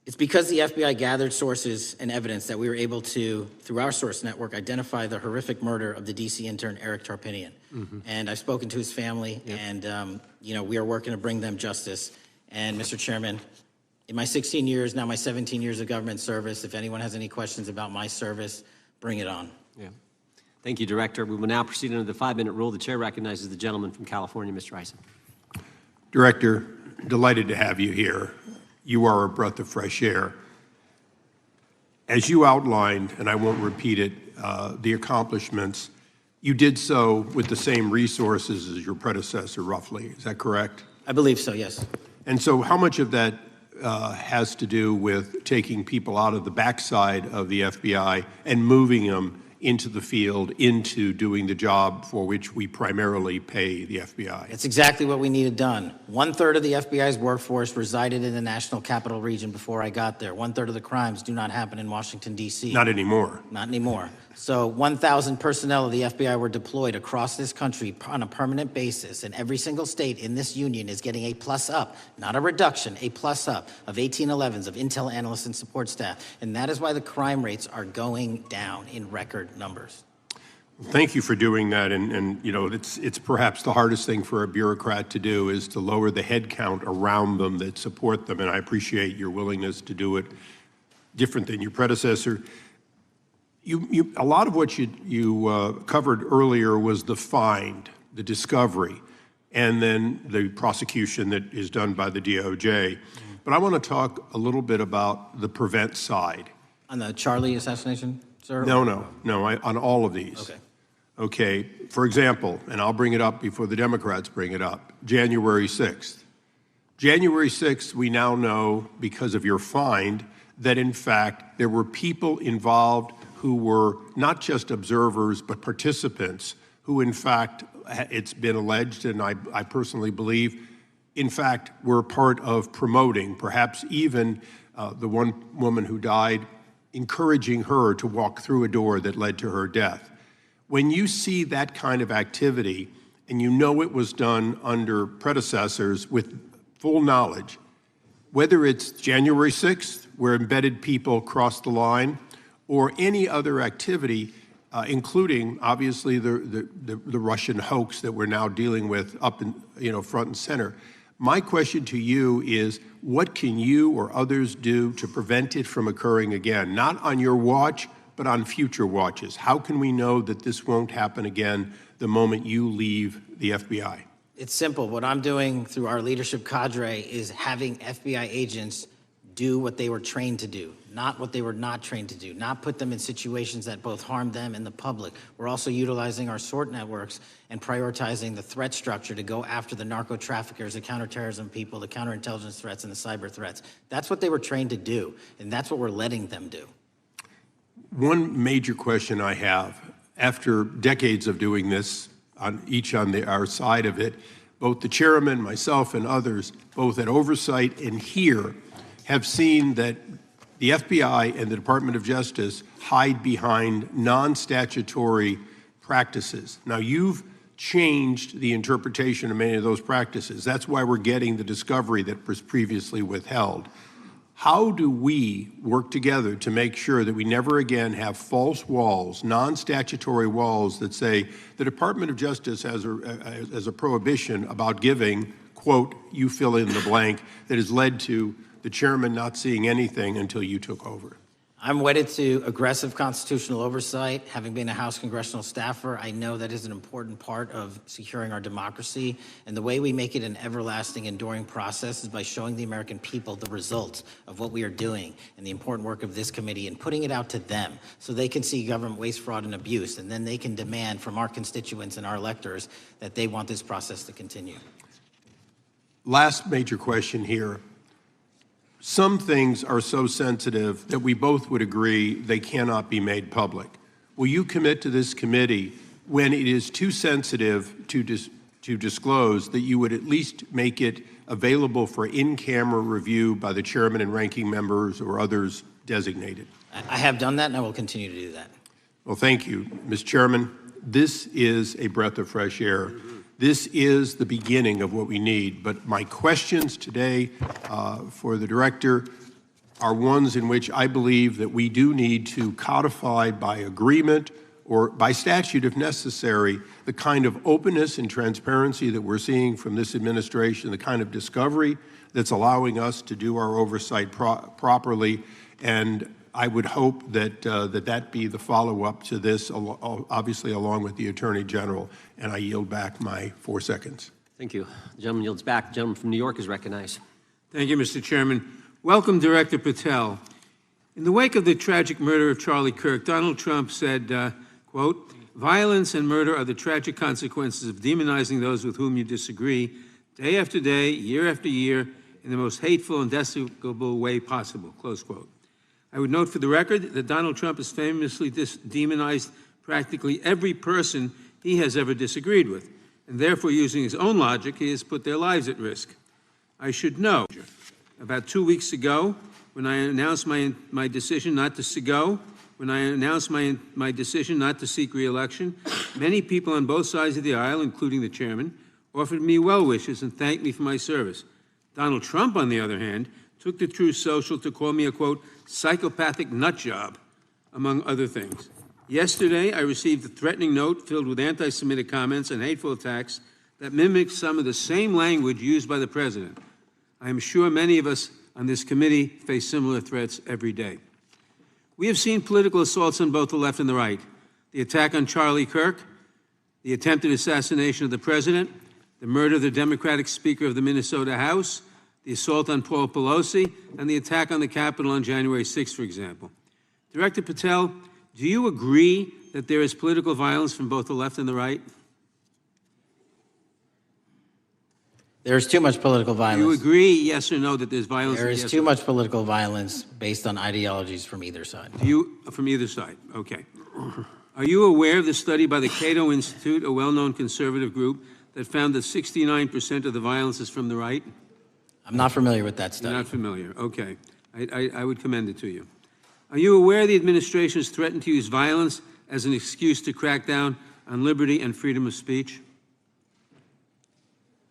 It's because the FBI gathered sources and evidence that we were able to, through our source network, identify the horrific murder of the DC intern, Eric Tarpinian. And I've spoken to his family, and we are working to bring them justice. And Mr. Chairman, in my 16 years, now my 17 years of government service, if anyone has any questions about my service, bring it on. Yeah. Thank you, Director. We will now proceed under the 5-minute rule. The chair recognizes the gentleman from California, Mr. Eisen. Director, delighted to have you here. You are a breath of fresh air. As you outlined, and I won't repeat it, the accomplishments, you did so with the same resources as your predecessor, roughly. Is that correct? I believe so, yes. And so how much of that has to do with taking people out of the backside of the FBI and moving them into the field, into doing the job for which we primarily pay the FBI? It's exactly what we needed done. 1/3 of the FBI's workforce resided in the National Capital Region before I got there. 1/3 of the crimes do not happen in Washington, D.C. Not anymore. Not anymore. So 1,000 personnel of the FBI were deployed across this country on a permanent basis, and every single state in this union is getting a plus up, not a reduction, a plus up of 1811s, of intel analysts and support staff. And that is why the crime rates are going down in record numbers. Thank you for doing that, and it's perhaps the hardest thing for a bureaucrat to do is to lower the head count around them that support them, and I appreciate your willingness to do it different than your predecessor. A lot of what you covered earlier was the find, the discovery, and then the prosecution that is done by the DOJ. But I want to talk a little bit about the prevent side. On the Charlie assassination, sir? No, on all of these. Okay. Okay, for example, and I'll bring it up before the Democrats bring it up, January 6th. January 6th, we now know, because of your find, that in fact there were people involved who were not just observers but participants who in fact, it's been alleged, and I personally believe, in fact, were part of promoting, perhaps even the one woman who died, encouraging her to walk through a door that led to her death. When you see that kind of activity, and you know it was done under predecessors with full knowledge, whether it's January 6th, where embedded people crossed the line, or any other activity, including obviously the Russian hoax that we're now dealing with up in front and center. My question to you is, what can you or others do to prevent it from occurring again? Not on your watch, but on future watches. How can we know that this won't happen again the moment you leave the FBI? It's simple. What I'm doing through our leadership cadre is having FBI agents do what they were trained to do, not what they were not trained to do, not put them in situations that both harm them and the public. We're also utilizing our SORT networks and prioritizing the threat structure to go after the narco traffickers, the counterterrorism people, the counterintelligence threats, and the cyber threats. That's what they were trained to do, and that's what we're letting them do. One major question I have, after decades of doing this, on our side of it, both the chairman, myself, and others, both at oversight and here, have seen that the FBI and the Department of Justice hide behind non-statutory practices. Now, you've changed the interpretation of many of those practices. That's why we're getting the discovery that was previously withheld. How do we work together to make sure that we never again have false walls, non-statutory walls that say the Department of Justice has a prohibition about giving, quote, you fill in the blank, that has led to the chairman not seeing anything until you took over? I'm wedded to aggressive constitutional oversight. Having been a House congressional staffer, I know that is an important part of securing our democracy. And the way we make it an everlasting, enduring process is by showing the American people the results of what we are doing and the important work of this committee and putting it out to them so they can see government waste, fraud, and abuse. And then they can demand from our constituents and our electors that they want this process to continue. Last major question here. Some things are so sensitive that we both would agree they cannot be made public. Will you commit to this committee when it is too sensitive to disclose that you would at least make it available for in-camera review by the chairman and ranking members or others designated? I have done that, and I will continue to do that. Well, thank you, Mr. Chairman. This is a breath of fresh air. This is the beginning of what we need. But my questions today for the director are ones in which I believe that we do need to codify by agreement or by statute, if necessary, the kind of openness and transparency that we're seeing from this administration, the kind of discovery that's allowing us to do our oversight properly. And I would hope that that be the follow-up to this, obviously along with the Attorney General. And I yield back my 4 seconds. Thank you. The gentleman yields back. The gentleman from New York is recognized. Thank you, Mr. Chairman. Welcome, Director Patel. In the wake of the tragic murder of Charlie Kirk, Donald Trump said, quote, "Violence and murder are the tragic consequences of demonizing those with whom you disagree, day after day, year after year, in the most hateful and despicable way possible," close quote. I would note for the record that Donald Trump has famously demonized practically every person he has ever disagreed with, and therefore, using his own logic, he has put their lives at risk. I should know, about 2 weeks ago, when I announced my decision not to decision not to seek re-election, many people on both sides of the aisle, including the chairman, offered me well wishes and thanked me for my service. Donald Trump, on the other hand, took to Truth Social to call me a, quote, psychopathic nut job, among other things. Yesterday, I received a threatening note filled with anti-Semitic comments and hateful attacks that mimic some of the same language used by the president. I am sure many of us on this committee face similar threats every day. We have seen political assaults on both the left and the right. The attack on Charlie Kirk, the attempted assassination of the president, the murder of the Democratic Speaker of the Minnesota House, the assault on Paul Pelosi, and the attack on the Capitol on January 6th, for example. Director Patel, do you agree that there is political violence from both the left and the right? There is too much political violence. Do you agree, yes or no, that there's violence? There is too much political violence based on ideologies from either side. From either side, okay. Are you aware of the study by the Cato Institute, a well-known conservative group, that found that 69% of the violence is from the right? I'm not familiar with that study. You're not familiar, okay. I would commend it to you. Are you aware the administration has threatened to use violence as an excuse to crack down on liberty and freedom of speech?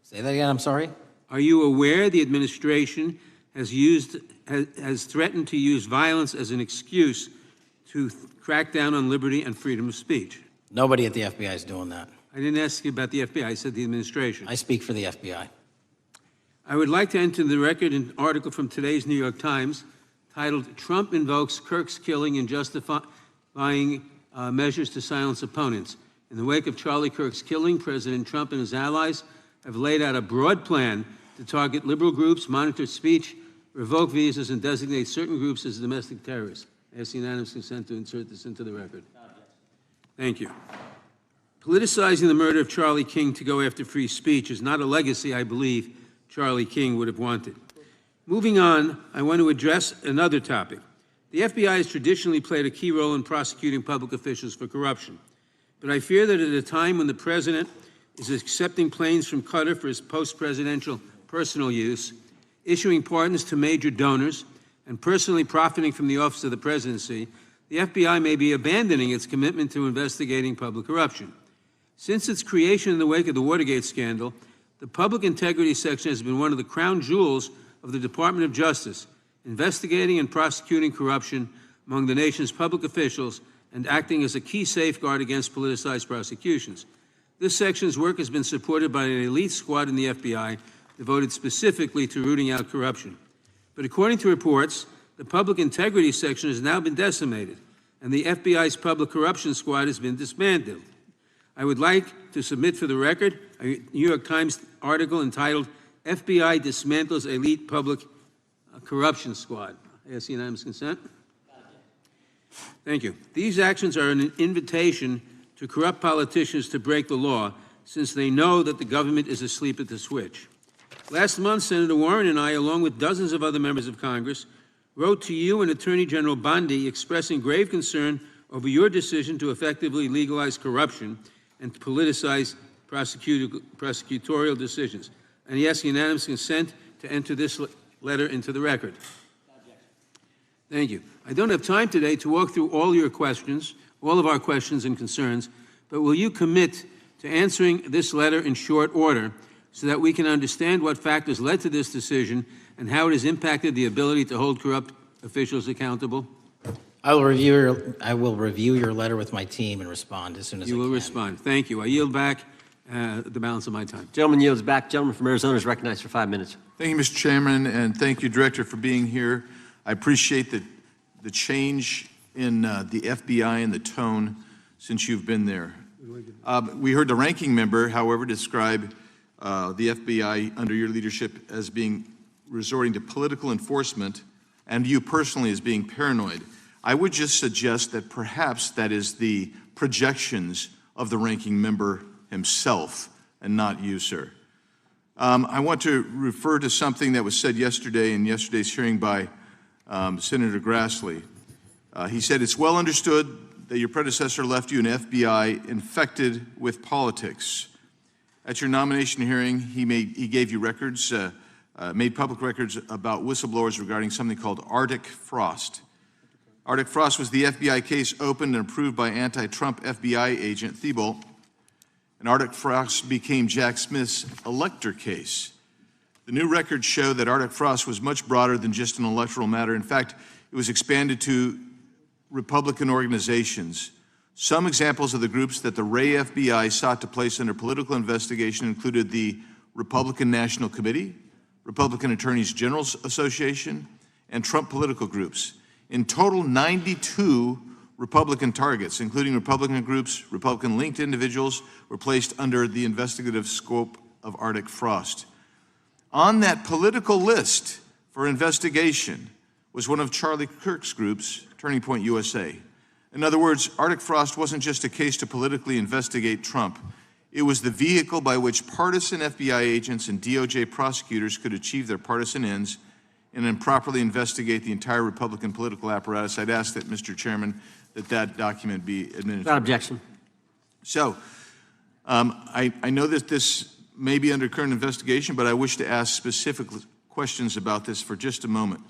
Say that again, I'm sorry? Are you aware the administration has threatened to use violence as an excuse to crack down on liberty and freedom of speech? Nobody at the FBI is doing that. I didn't ask you about the FBI, I said the administration. I speak for the FBI. I would like to enter the record an article from today's New York Times titled, "Trump Invokes Kirk's Killing in Justifying Measures to Silence Opponents." In the wake of Charlie Kirk's killing, President Trump and his allies have laid out a broad plan to target liberal groups, monitor speech, revoke visas, and designate certain groups as domestic terrorists. I ask unanimous consent to insert this into the record. Thank you. Politicizing the murder of Charlie King to go after free speech is not a legacy I believe Charlie King would have wanted. Moving on, I want to address another topic. The FBI has traditionally played a key role in prosecuting public officials for corruption. But I fear that at a time when the president is accepting planes from Qatar for his post-presidential personal use, issuing pardons to major donors, and personally profiting from the office of the presidency, the FBI may be abandoning its commitment to investigating public corruption. Since its creation in the wake of the Watergate scandal, the Public Integrity Section has been one of the crown jewels of the Department of Justice, investigating and prosecuting corruption among the nation's public officials and acting as a key safeguard against politicized prosecutions. This section's work has been supported by an elite squad in the FBI devoted specifically to rooting out corruption. But according to reports, The public integrity section has now been decimated, and the FBI's public corruption squad has been disbanded. I would like to submit for the record a New York Times article entitled, FBI Dismantles Elite Public Corruption Squad. I ask unanimous consent. Thank you. These actions are an invitation to corrupt politicians to break the law, since they know that the government is asleep at the switch. Last month, Senator Warren and I, along with dozens of other members of Congress, wrote to you and Attorney General Bondi expressing grave concern over your decision to effectively legalize corruption and to politicize prosecutorial decisions. And he asks unanimous consent to enter this letter into the record. Thank you. I don't have time today to walk through all your questions, all of our questions and concerns, but will you commit to answering this letter in short order so that we can understand what factors led to this decision and how it has impacted the ability to hold corrupt officials accountable? I will review your letter with my team and respond as soon as I can. You will respond. Thank you. I yield back the balance of my time. Gentleman yields back. Gentleman from Arizona is recognized for 5 minutes. Thank you, Mr. Chairman, and thank you, Director, for being here. I appreciate the change in the FBI and the tone since you've been there. We heard the ranking member, however, describe the FBI under your leadership as being resorting to political enforcement and you personally as being paranoid. I would just suggest that perhaps that is the projections of the ranking member himself and not you, sir. I want to refer to something that was said yesterday in yesterday's hearing by Senator Grassley. He said, it's well understood that your predecessor left you an FBI infected with politics. At your nomination hearing, he gave you records, made public records about whistleblowers regarding something called Arctic Frost. Arctic Frost was the FBI case opened and approved by anti-Trump FBI agent Thibault, and Arctic Frost became Jack Smith's elector case. The new records show that Arctic Frost was much broader than just an electoral matter. In fact, it was expanded to Republican organizations. Some examples of the groups that the Ray FBI sought to place under political investigation included the Republican National Committee, Republican Attorneys General's Association, and Trump political groups. In total, 92 Republican targets, including Republican groups, Republican-linked individuals, were placed under the investigative scope of Arctic Frost. On that political list for investigation was one of Charlie Kirk's groups, Turning Point USA. In other words, Arctic Frost wasn't just a case to politically investigate Trump. It was the vehicle by which partisan FBI agents and DOJ prosecutors could achieve their partisan ends and improperly investigate the entire Republican political apparatus. I'd ask that, Mr. Chairman, that document be administered. Without objection. So, I know that this may be under current investigation, but I wish to ask specific questions about this for just a moment.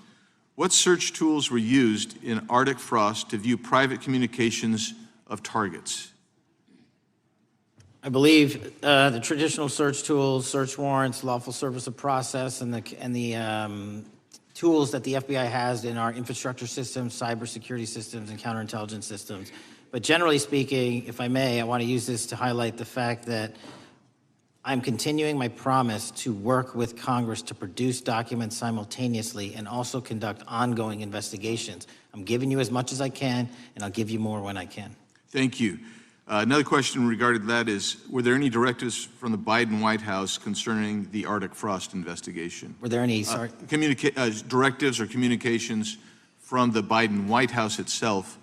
What search tools were used in Arctic Frost to view private communications of targets? I believe the traditional search tools, search warrants, lawful service of process, and the tools that the FBI has in our infrastructure systems, cybersecurity systems, and counterintelligence systems. But generally speaking, if I may, I want to use this to highlight the fact that I'm continuing my promise to work with Congress to produce documents simultaneously and also conduct ongoing investigations. I'm giving you as much as I can, and I'll give you more when I can. Thank you. Another question regarding that is, were there any directives from the Biden White House concerning the Arctic Frost investigation? Were there any, directives or communications from the Biden White House itself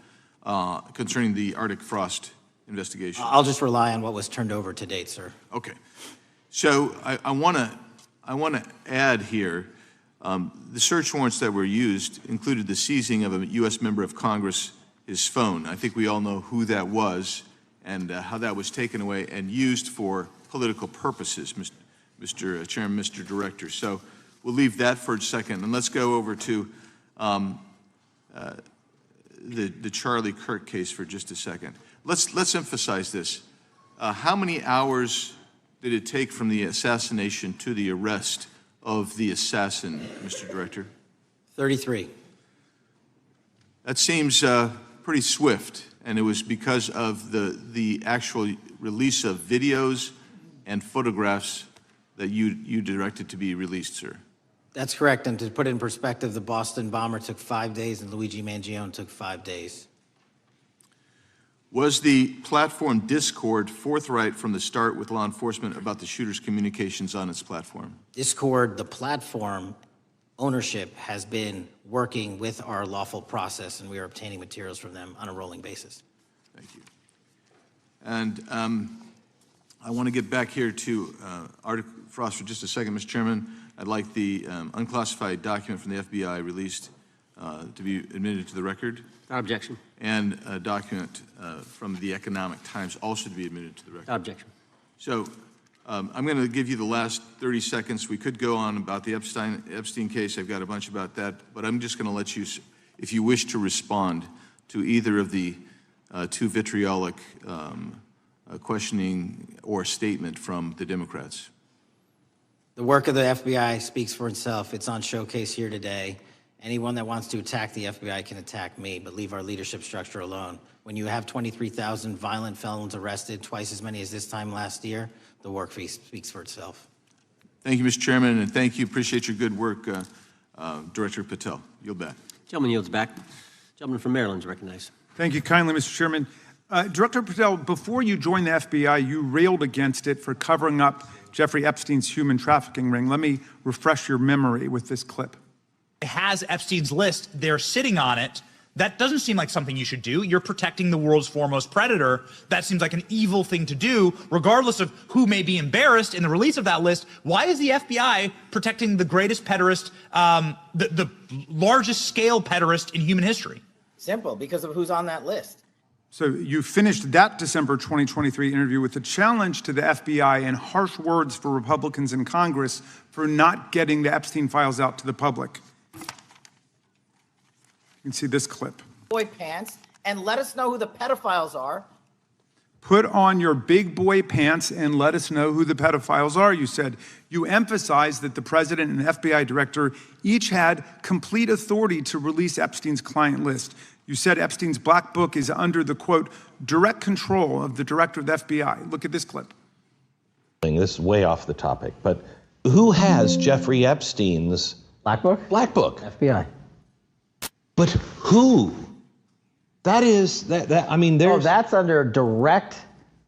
concerning the Arctic Frost investigation? I'll just rely on what was turned over to date, sir. Okay. So I want to add here, the search warrants that were used included the seizing of a U.S. member of Congress, his phone. I think we all know who that was and how that was taken away and used for political purposes, Mr. Chairman, Mr. Director. So we'll leave that for a second, and let's go over to the Charlie Kirk case for just a second. Let's emphasize this. How many hours did it take from the assassination to the arrest of the assassin, Mr. Director? 33. That seems pretty swift, and it was because of the actual release of videos and photographs that you directed to be released, sir. That's correct. And to put it in perspective, the Boston bomber took 5 days and Luigi Mangione took 5 days. Was the platform Discord forthright from the start with law enforcement about the shooter's communications on its platform? Discord, the platform ownership, has been working with our lawful process, and we are obtaining materials from them on a rolling basis. Thank you. And I want to get back here to Frost for just a second, Mr. Chairman. I'd like the unclassified document from the FBI released to be admitted to the record. Without objection. And a document from the Economic Times also to be admitted to the record. Without objection. So I'm going to give you the last 30 seconds. We could go on about the Epstein case. I've got a bunch about that, but I'm just going to let you, if you wish to respond to either of the two vitriolic questioning or statement from the Democrats. The work of the FBI speaks for itself. It's on showcase here today. Anyone that wants to attack the FBI can attack me, but leave our leadership structure alone. When you have 23,000 violent felons arrested, twice as many as this time last year, the work speaks for itself. Thank you, Mr. Chairman, and thank you. Appreciate your good work, Director Patel. Yield back. Gentleman yields back. Gentleman from Maryland is recognized. Thank you kindly, Mr. Chairman. Director Patel, before you joined the FBI, you railed against it for covering up Jeffrey Epstein's human trafficking ring. Let me refresh your memory with this clip. It has Epstein's list. They're sitting on it. That doesn't seem like something you should do. You're protecting the world's foremost predator. That seems like an evil thing to do, regardless of who may be embarrassed in the release of that list. Why is the FBI protecting the greatest pederast, the largest scale pederast in human history? Simple, because of who's on that list. So you finished that December 2023 interview with a challenge to the FBI and harsh words for Republicans in Congress for not getting the Epstein files out to the public. You can see this clip. Boy pants, and let us know who the pedophiles are. Put on your big boy pants and let us know who the pedophiles are, you said. You emphasized that the president and FBI director each had complete authority to release Epstein's client list. You said Epstein's black book is under the, quote, direct control of the director of the FBI. Look at this clip. This is way off the topic, but who has Jeffrey Epstein's black book? Black book. FBI. But who? That is, I mean, there's... Oh, that's under direct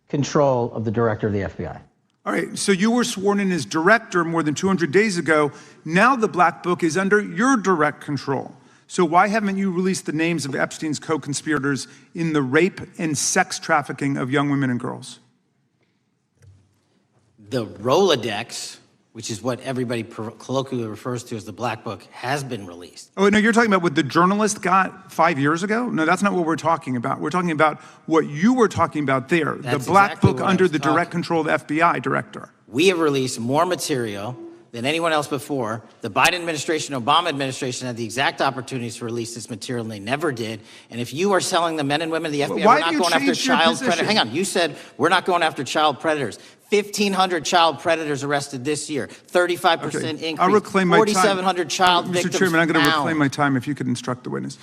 control of the director of the FBI. All right, so you were sworn in as director more than 200 days ago. Now the black book is under your direct control. So why haven't you released the names of Epstein's co-conspirators in the rape and sex trafficking of young women and girls? The Rolodex, which is what everybody colloquially refers to as the black book, has been released. Oh, no, you're talking about what the journalist got 5 years ago? No, that's not what we're talking about. We're talking about what you were talking about there, the black exactly book what I under was the direct talking. control of the FBI director. We have released more material than anyone else before. The Biden administration, Obama administration had the exact opportunities to release this material, and they never did. And if you are telling the men and women of the FBI, Why we're not have you going after changed your child predators. position? Hang on, you said we're not going after child predators. 1,500 child predators arrested this year, 35% increase, I'll reclaim my time. 4,700 child victims Mr. Chairman, I'm going to found. reclaim my time if you could instruct the witness.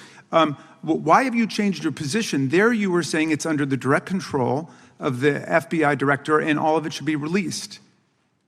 Why have you changed your position? There you were saying it's under the direct control of the FBI director and all of it should be released.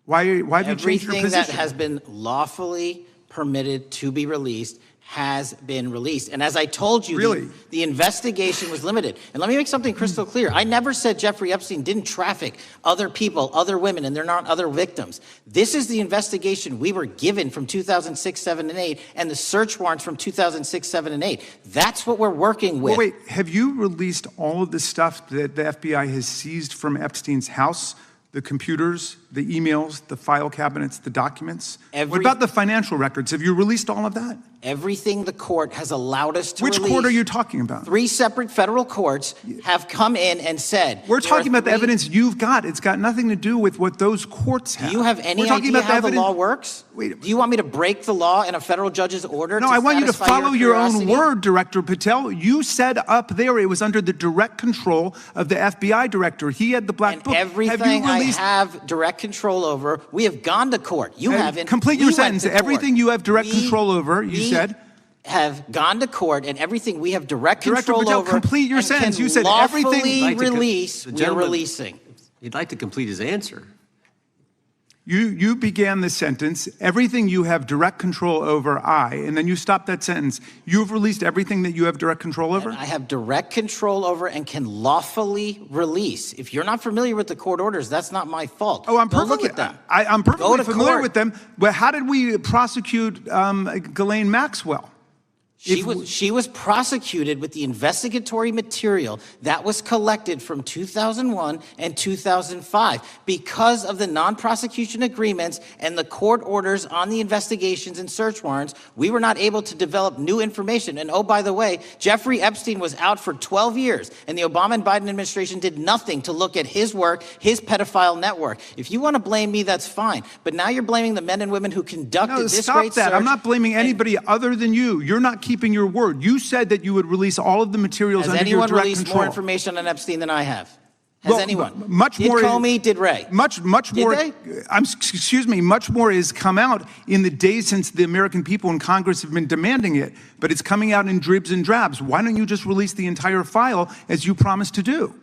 Why have you changed your Everything position? that has been lawfully permitted to be released has been released. And as I told you, the investigation was limited. And let me make something crystal clear. I never said Jeffrey Epstein didn't traffic other people, other women, and they're not other victims. This is the investigation we were given from 2006, 7, and 8, and the search warrants from 2006, 7, and 8. That's what we're working with. Well, wait, have you released all of the stuff that the FBI has seized from Epstein's house? The computers, the emails, the file cabinets, the documents? What about the financial records? Have you released all of that? Everything the court has allowed us to Which release. court are you talking about? 3 separate federal courts have come in and said. We're talking about the evidence you've got. It's got nothing to do with what those courts have. Do you have any idea how the law works? Do you want me to break the law in a federal judge's order? No, to I want you to satisfy follow your own curiosity? word, Director Patel. You said up there it was under the direct control of the FBI director. He had the black book. Everything I have direct control over, we have gone to court. You haven't. Complete We your went sentence. to court. Everything you have direct control over, you said. Have gone to court, and everything we have direct Director control Patel, over. complete your and sentence. can You said lawfully everything. release. The We're gentleman- releasing. He'd like to complete his answer. You began the sentence, everything you have direct control over, and then you stopped that sentence. You've released everything that you have direct control over? And I have direct control over and can lawfully release. If you're not familiar with the court orders, that's not my fault. Oh, I'm Go perfectly, look at them. I'm perfectly familiar court. with them. But how did we prosecute Ghislaine Maxwell? She was prosecuted with the investigatory material that was collected from 2001 and 2005. Because of the non-prosecution agreements and the court orders on the investigations and search warrants, we were not able to develop new information. And oh, by the way, Jeffrey Epstein was out for 12 years, and the Obama and Biden administration did nothing to look at his work, his pedophile network. If you want to blame me, that's fine. But now you're blaming the men and women who conducted this stop great that. search. I'm not blaming anybody other than you. You're not keeping your word. You said that you would release all of the materials under your direct control. Has anyone released more information on Epstein than I have? Has anyone? Much did more. Comey? Did Wray? Much more. Did they? Excuse me. Much more has come out in the days since the American people in Congress have been demanding it, but it's coming out in dribs and drabs. Why don't you just release the entire file as you promised to do?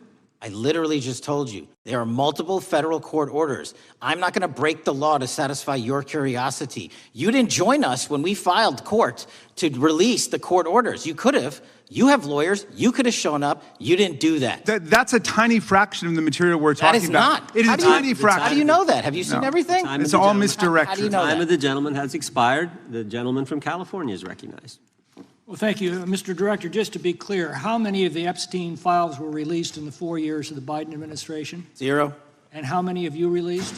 I literally just told you, there are multiple federal court orders. I'm not going to break the law to satisfy your curiosity. You didn't join us when we filed court to release the court orders. You could have. You have lawyers. You could have shown up. You didn't do that. That's a tiny fraction of the material we're talking about. That is not. It is a tiny fraction. How do you know that? Have you seen everything? It's all misdirection. How do you know The time that? of the gentleman has expired. The gentleman from California is recognized. Well, thank you, Mr. Director. Just to be clear, how many of the Epstein files were released in the 4 years of the Biden administration? 0. And how many have you released?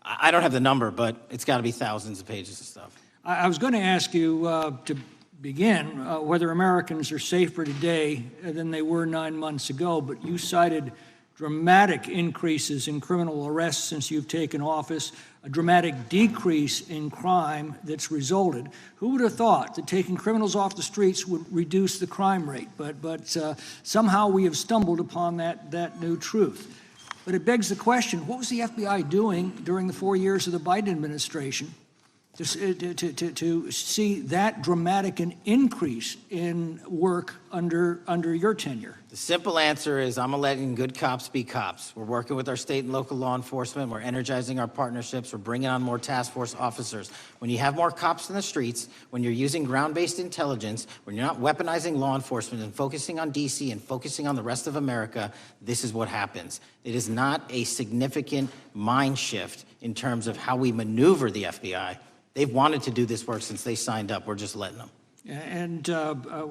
I don't have the number, but it's got to be thousands of pages of stuff. I was going to ask you to begin whether Americans are safer today than they were 9 months ago, but you cited dramatic increases in criminal arrests since you've taken office, a dramatic decrease in crime that's resulted. Who would have thought that taking criminals off the streets would reduce the crime rate? But somehow we have stumbled upon that new truth. But it begs the question, what was the FBI doing during the 4 years of the Biden administration to see that dramatic an increase in work under your tenure? The simple answer is I'm letting good cops be cops. We're working with our state and local law enforcement. We're energizing our partnerships. We're bringing on more task force officers. When you have more cops in the streets, when you're using ground-based intelligence, when you're not weaponizing law enforcement and focusing on D.C. and focusing on the rest of America, this is what happens. It is not a significant mind shift in terms of how we maneuver the FBI. They've wanted to do this work since they signed up. We're just letting them. And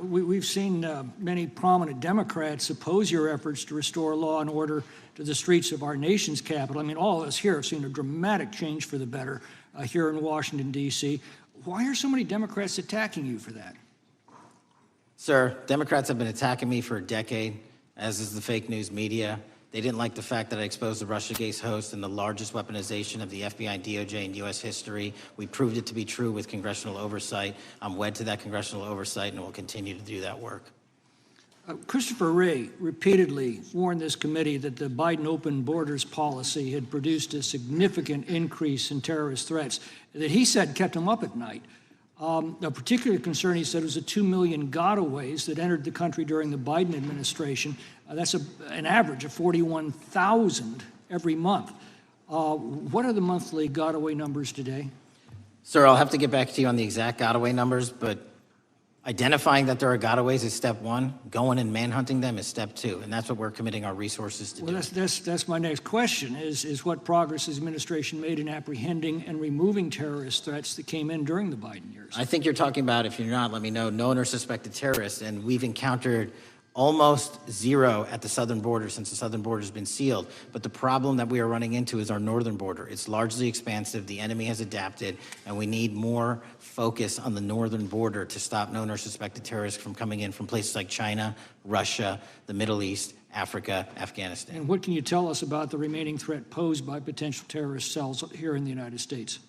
we've seen many prominent Democrats oppose your efforts to restore law and order to the streets of our nation's capital. I mean, all of us here have seen a dramatic change for the better here in Washington, D.C. Why are so many Democrats attacking you for that? Sir, Democrats have been attacking me for a decade, as is the fake news media. They didn't like the fact that I exposed the Russiagate host and the largest weaponization of the FBI, DOJ, in U.S. history. We proved it to be true with congressional oversight. I'm wed to that congressional oversight and will continue to do that work. Christopher Wray repeatedly warned this committee that the Biden open borders policy had produced a significant increase in terrorist threats that he said kept him up at night. A particular concern, he said, was the 2 million gotaways that entered the country during the Biden administration. That's an average of 41,000 every month. What are the monthly gotaway numbers today? Sir, I'll have to get back to you on the exact gotaway numbers, but identifying that there are gotaways is step one. Going and manhunting them is step two, and that's what we're committing our resources to do. Well, that's my next question, is what progress has the administration made in apprehending and removing terrorist threats that came in during the Biden years? I think you're talking about, if you're not, let me know, known or suspected terrorists, and we've encountered almost zero at the southern border since the southern border has been sealed. But the problem that we are running into is our northern border. It's largely expansive. The enemy has adapted, and we need more focus on the northern border to stop known or suspected terrorists from coming in from places like China, Russia, the Middle East, Africa, Afghanistan. And what can you tell us about the remaining threat posed by potential terrorist cells here in the United States?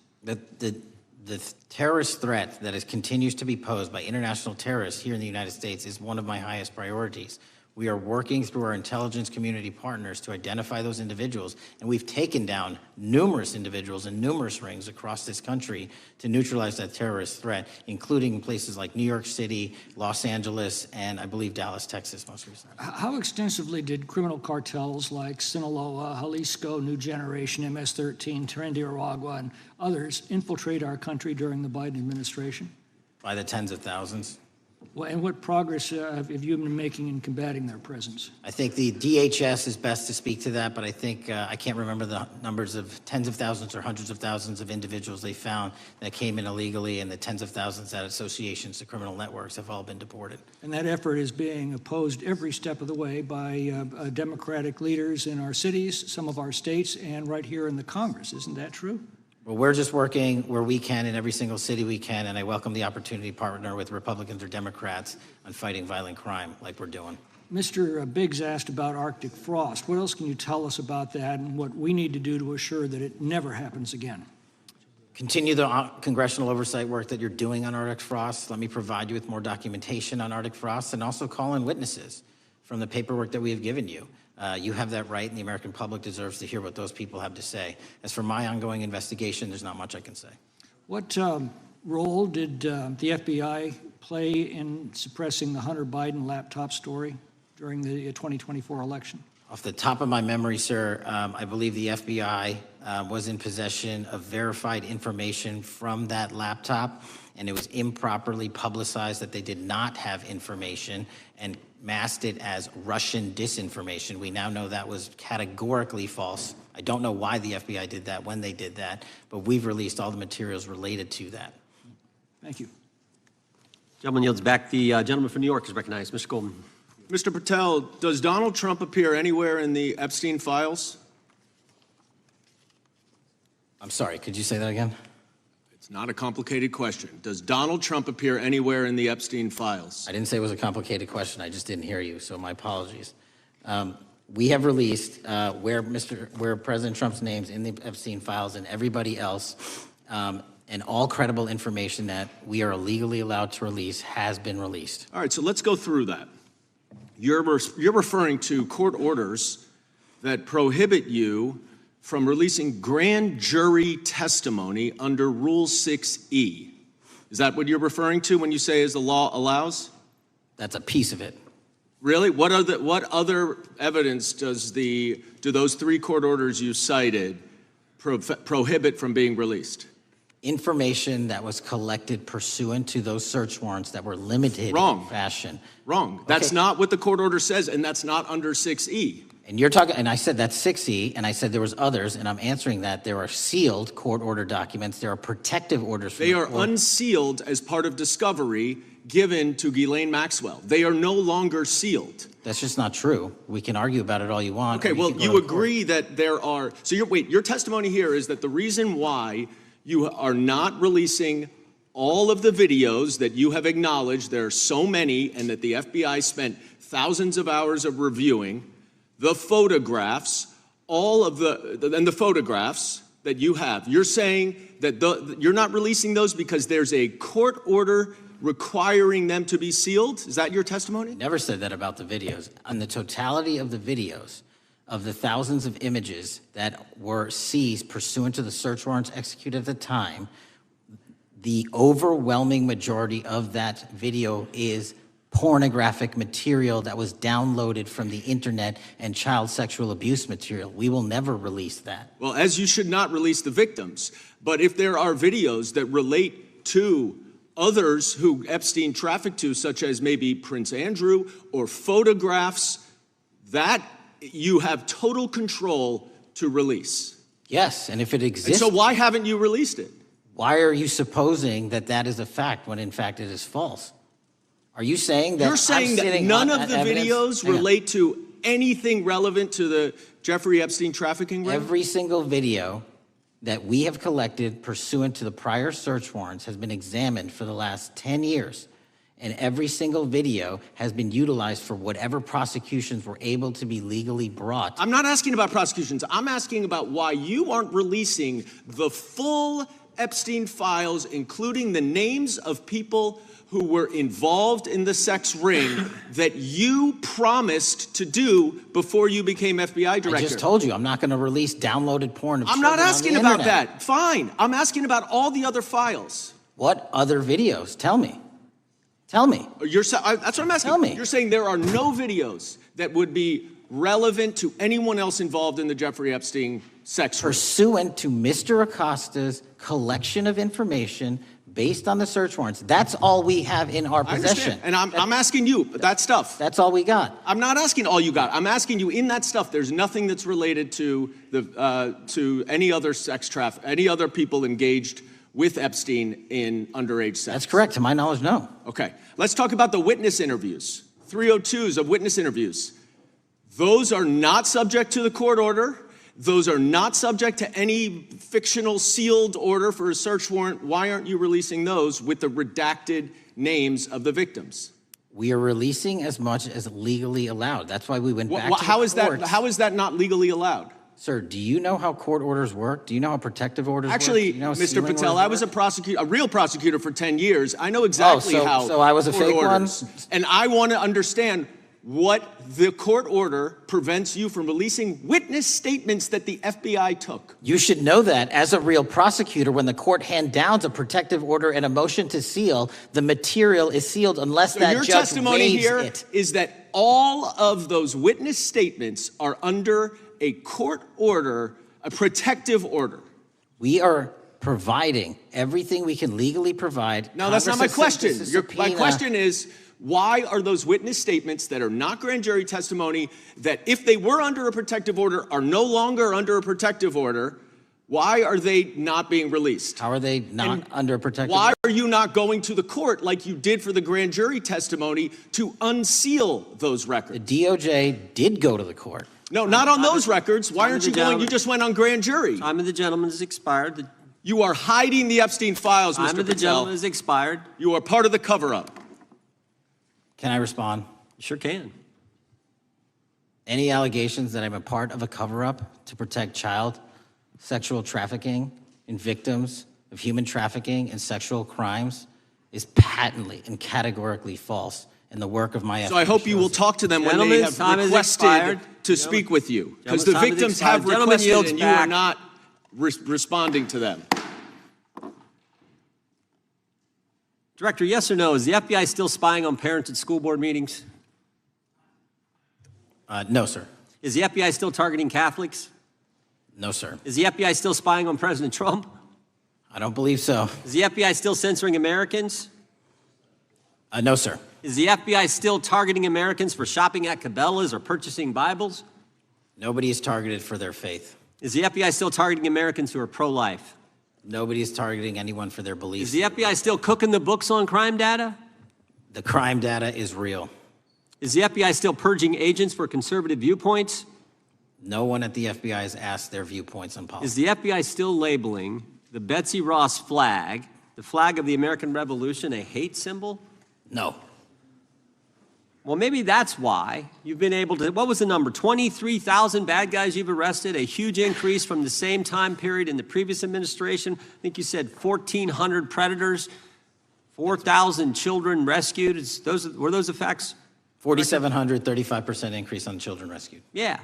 The terrorist threat that continues to be posed by international terrorists here in the United States is one of my highest priorities. We are working through our intelligence community partners to identify those individuals, and we've taken down numerous individuals in numerous rings across this country to neutralize that terrorist threat, including places like New York City, Los Angeles, and I believe Dallas, Texas most recently. How extensively did criminal cartels like Sinaloa, Jalisco, New Generation, MS-13, Trinidad, and others infiltrate our country during the Biden administration? By the tens of thousands. Well, and what progress have you been making in combating their presence? I think the DHS is best to speak to that, but I think I can't remember the numbers of tens of thousands or hundreds of thousands of individuals they found that came in illegally, and the tens of thousands that associations to criminal networks have all been deported. And that effort is being opposed every step of the way by Democratic leaders in our cities, some of our states, and right here in the Congress. Isn't that true? Well, we're just working where we can in every single city we can, and I welcome the opportunity to partner with Republicans or Democrats on fighting violent crime like we're doing. Mr. Biggs asked about Arctic frost. What else can you tell us about that and what we need to do to assure that it never happens again? Continue the congressional oversight work that you're doing on Arctic frost. Let me provide you with more documentation on Arctic frost, and also call in witnesses from the paperwork that we have given you. You have that right, and the American public deserves to hear what those people have to say. As for my ongoing investigation, there's not much I can say. What role did the FBI play in suppressing the Hunter Biden laptop story during the 2024 election? Off the top of my memory, sir, I believe the FBI was in possession of verified information from that laptop, and it was improperly publicized that they did not have information and masked it as Russian disinformation. We now know that was categorically false. I don't know why the FBI did that, when they did that, but we've released all the materials related to that. Thank you. Gentleman yields back. The gentleman from New York is recognized. Mr. Goldman. Mr. Patel, does Donald Trump appear anywhere in the Epstein files? I'm sorry, could you say that again? It's not a complicated question. Does Donald Trump appear anywhere in the Epstein files? I didn't say it was a complicated question. I just didn't hear you, so my apologies. We have released where President Trump's name's in the Epstein files and everybody else, and all credible information that we are legally allowed to release has been released. All right, so let's go through that. You're referring to court orders that prohibit you from releasing grand jury testimony under Rule 6E. Is that what you're referring to when you say as the law allows? That's a piece of it. Really? What other evidence do those three court orders you cited prohibit from being released? Information that was collected pursuant to those search warrants that were limited in fashion. Wrong. That's not what the court order says, and that's not under 6E. And you're talking, and I said that's 6E, and I said there was others, and I'm answering that. There are sealed court order documents. There are protective orders. They are unsealed as part of discovery given to Ghislaine Maxwell. They are no longer sealed. That's just not true. We can argue about it all you want. Okay, well, you agree that there are, so your testimony here is that the reason why you are not releasing all of the videos that you have acknowledged, there are so many, and that the FBI spent thousands of hours of reviewing, the photographs, the photographs that you have. You're saying that you're not releasing those because there's a court order requiring them to be sealed? Is that your testimony? Never said that about the videos. On the totality of the videos, of the thousands of images that were seized pursuant to the search warrants executed at the time, the overwhelming majority of that video is pornographic material that was downloaded from the internet and child sexual abuse material. We will never release that. Well, as you should not release the victims. But if there are videos that relate to others who Epstein trafficked to, such as maybe Prince Andrew, or photographs, that you have total control to release. Yes, and if it exists. And so why haven't you released it? Why are you supposing that that is a fact when in fact it is false? Are you saying that You're saying that none of the videos relate to anything relevant to the Jeffrey Epstein trafficking ring? Every single video that we have collected pursuant to the prior search warrants has been examined for the last 10 years. And every single video has been utilized for whatever prosecutions were able to be legally brought. I'm not asking about prosecutions. I'm asking about why you aren't releasing the full Epstein files, including the names of people who were involved in the sex ring that you promised to do before you became FBI director? I just told you, I'm not going to release downloaded porn of I'm children not asking on the about internet. that. Fine. I'm asking about all the other files. What other videos? Tell me. Tell me. That's what I'm asking. Tell me. You're saying there are no videos that would be relevant to anyone else involved in the Jeffrey Epstein sex ring? Pursuant to Mr. Acosta's collection of information based on the search warrants. That's all we have in our I possession. understand. And I'm asking you, that stuff. That's all we got. I'm not asking all you got. I'm asking you, in that stuff, there's nothing that's related to any other sex traffic, any other people engaged with Epstein in underage sex. That's correct. To my knowledge, no. Okay. Let's talk about the witness interviews. 302s of witness interviews. Those are not subject to the court order. Those are not subject to any fictional sealed order for a search warrant. Why aren't you releasing those with the redacted names of the victims? We are releasing as much as legally allowed. That's why we went back to the How is courts. how is that not legally allowed? Sir, do you know how court orders work? Do you know how protective orders Actually, work? Do you know how Mr. sealing Patel, orders I was work? a prosecutor, a real prosecutor for 10 years. I know exactly how so I was a court fake one? orders. And I want to understand what the court order prevents you from releasing witness statements that the FBI took. You should know that as a real prosecutor, when the court hand downs a protective order and a motion to seal, the material is sealed unless So that your judge testimony waives here it. is that all of those witness statements are under a court order, a protective order. We are providing everything we can legally provide. No, that's not my Congress has question. sent us a My subpoena. question is, why are those witness statements that are not grand jury testimony, that if they were under a protective order are no longer under a protective order, why are they not being released? How are they not under a protective Why order? are you not going to the court like you did for the grand jury testimony to unseal those records? The DOJ did go to the court. No, not on those records. Why Time aren't of the you going? You gentleman. just went on grand jury. Time of the gentleman has expired. You are hiding the Epstein files, Time Mr. of the Patel. gentleman has expired. You are part of the cover-up. Can I respond? Sure can. Any allegations that I'm a part of a cover-up to protect child sexual trafficking and victims of human trafficking and sexual crimes is patently and categorically false in the work of my So I hope you will talk to them when they Gentlemen's time have has requested expired. to speak with you. Because the Gentlemen's time has victims have expired. Gentleman requested yields and you are back. not responding to them. Director, yes or no, is the FBI still spying on parents at school board meetings? No, sir. Is the FBI still targeting Catholics? No, sir. Is the FBI still spying on President Trump? I don't believe so. Is the FBI still censoring Americans? No, sir. Is the FBI still targeting Americans for shopping at Cabela's or purchasing Bibles? Nobody is targeted for their faith. Is the FBI still targeting Americans who are pro-life? Nobody is targeting anyone for their beliefs. Is the FBI still cooking the books on crime data? The crime data is real. Is the FBI still purging agents for conservative viewpoints? No one at the FBI has asked their viewpoints on politics. Is the FBI still labeling the Betsy Ross flag, the flag of the American Revolution, a hate symbol? No. Well, maybe that's why you've been able to, what was the number? 23,000 bad guys you've arrested, a huge increase from the same time period in the previous administration. I think you said 1,400 predators, 4,000 children rescued. Were those the facts? 4,700, 35% increase on children rescued. Yeah.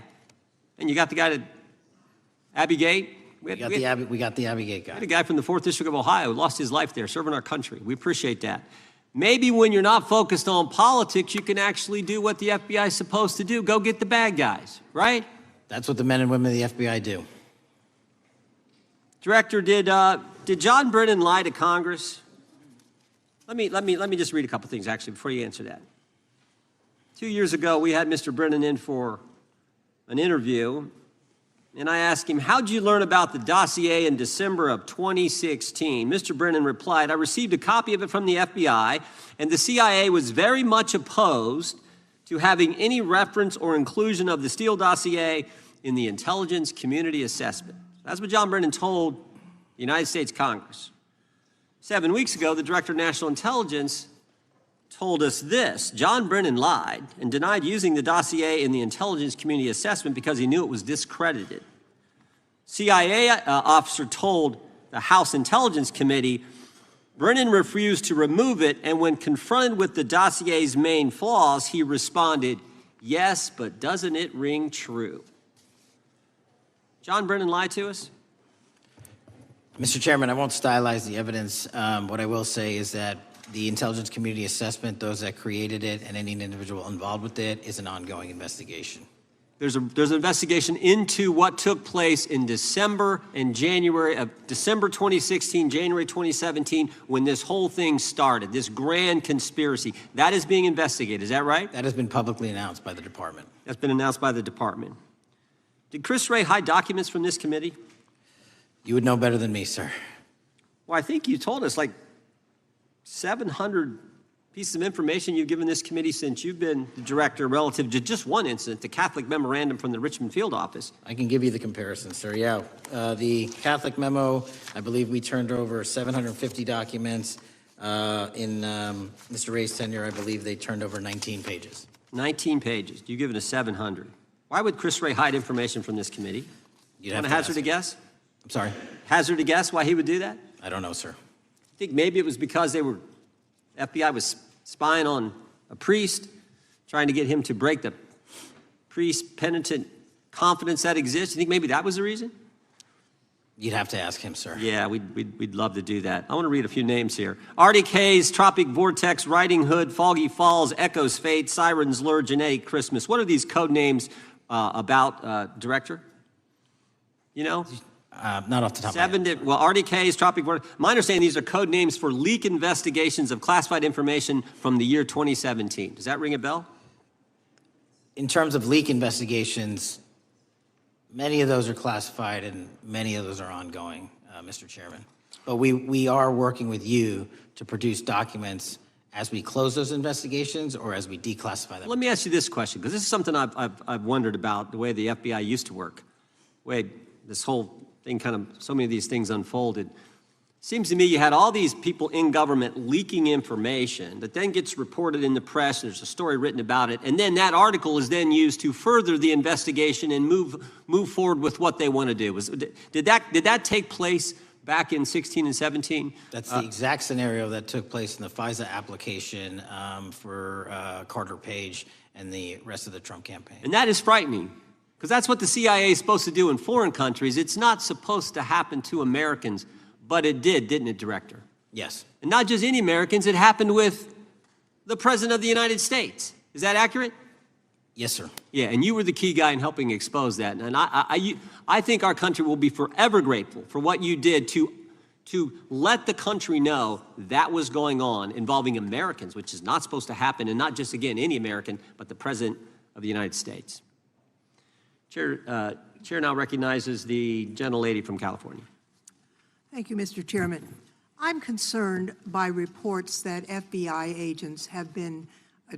And you got the guy at Abbey Gate? We got the Abbey Gate guy. We had a guy from the 4th District of Ohio who lost his life there serving our country. We appreciate that. Maybe when you're not focused on politics, you can actually do what the FBI is supposed to do. Go get the bad guys, right? That's what the men and women of the FBI do. Director, did John Brennan lie to Congress? Let me just read a couple things, actually, before you answer that. 2 years ago, we had Mr. Brennan in for an interview, and I asked him, how'd you learn about the dossier in December of 2016? Mr. Brennan replied, I received a copy of it from the FBI, and the CIA was very much opposed to having any reference or inclusion of the Steele dossier in the intelligence community assessment. That's what John Brennan told the United States Congress. 7 weeks ago, the Director of National Intelligence told us this. John Brennan lied and denied using the dossier in the intelligence community assessment because he knew it was discredited. CIA officer told the House Intelligence Committee, Brennan refused to remove it, and when confronted with the dossier's main flaws, he responded, "Yes, but doesn't it ring true?" John Brennan lied to us? Mr. Chairman, I won't stylize the evidence. What I will say is that the intelligence community assessment, those that created it, and any individual involved with it, is an ongoing investigation. There's an investigation into what took place in December and January of December 2016, January 2017, when this whole thing started, this grand conspiracy. That is being investigated, is that right? That has been publicly announced by the department. That's been announced by the department. Did Chris Wray hide documents from this committee? You would know better than me, sir. Well, I think you told us like 700 pieces of information you've given this committee since you've been the director relative to just one incident, the Catholic memorandum from the Richmond field office. I can give you the comparison, sir. Yeah, the Catholic memo, I believe we turned over 750 documents. In Mr. Ray's tenure, I believe they turned over 19 pages. 19 pages. You've given us 700. Why would Chris Wray hide information from this committee? You'd Want have to to hazard a guess? I'm sorry? Hazard a guess why he would do that? I don't know, sir. I think maybe it was because FBI was spying on a priest, trying to get him to break the priest penitent confidence that exists. You think maybe that was the reason? You'd have to ask him, sir. Yeah, we'd love to do that. I want to read a few names here. Arctic Haze, Tropic Vortex, Riding Hood, Foggy Falls, Echoes Fate, Sirens Lure, Genetic Christmas. What are these code names about, Director? You know? Not off the top of my head. Well, Arctic Haze, Tropic Vortex. My understanding, these are code names for leak investigations of classified information from the year 2017. Does that ring a bell? In terms of leak investigations, many of those are classified and many of those are ongoing, Mr. Chairman. But we are working with you to produce documents as we close those investigations or as we declassify them. Let me ask you this question, because this is something I've wondered about, the way the FBI used to work. The way this whole thing kind of, so many of these things unfolded. Seems to me you had all these people in government leaking information that then gets reported in the press, and there's a story written about it, and then that article is then used to further the investigation and move forward with what they want to do. Did that take place back in 16 and 17? That's the exact scenario that took place in the FISA application for Carter Page and the rest of the Trump campaign. And that is frightening, because that's what the CIA is supposed to do in foreign countries. It's not supposed to happen to Americans, but it did, didn't it, Director? Yes. And not just any Americans, it happened with the President of the United States. Is that accurate? Yes, sir. Yeah, and you were the key guy in helping expose that. And I think our country will be forever grateful for what you did to let the country know that was going on involving Americans, which is not supposed to happen, and not just, again, any American, but the President of the United States. Chair now recognizes the gentlelady from California. Thank you, Mr. Chairman. I'm concerned by reports that FBI agents have been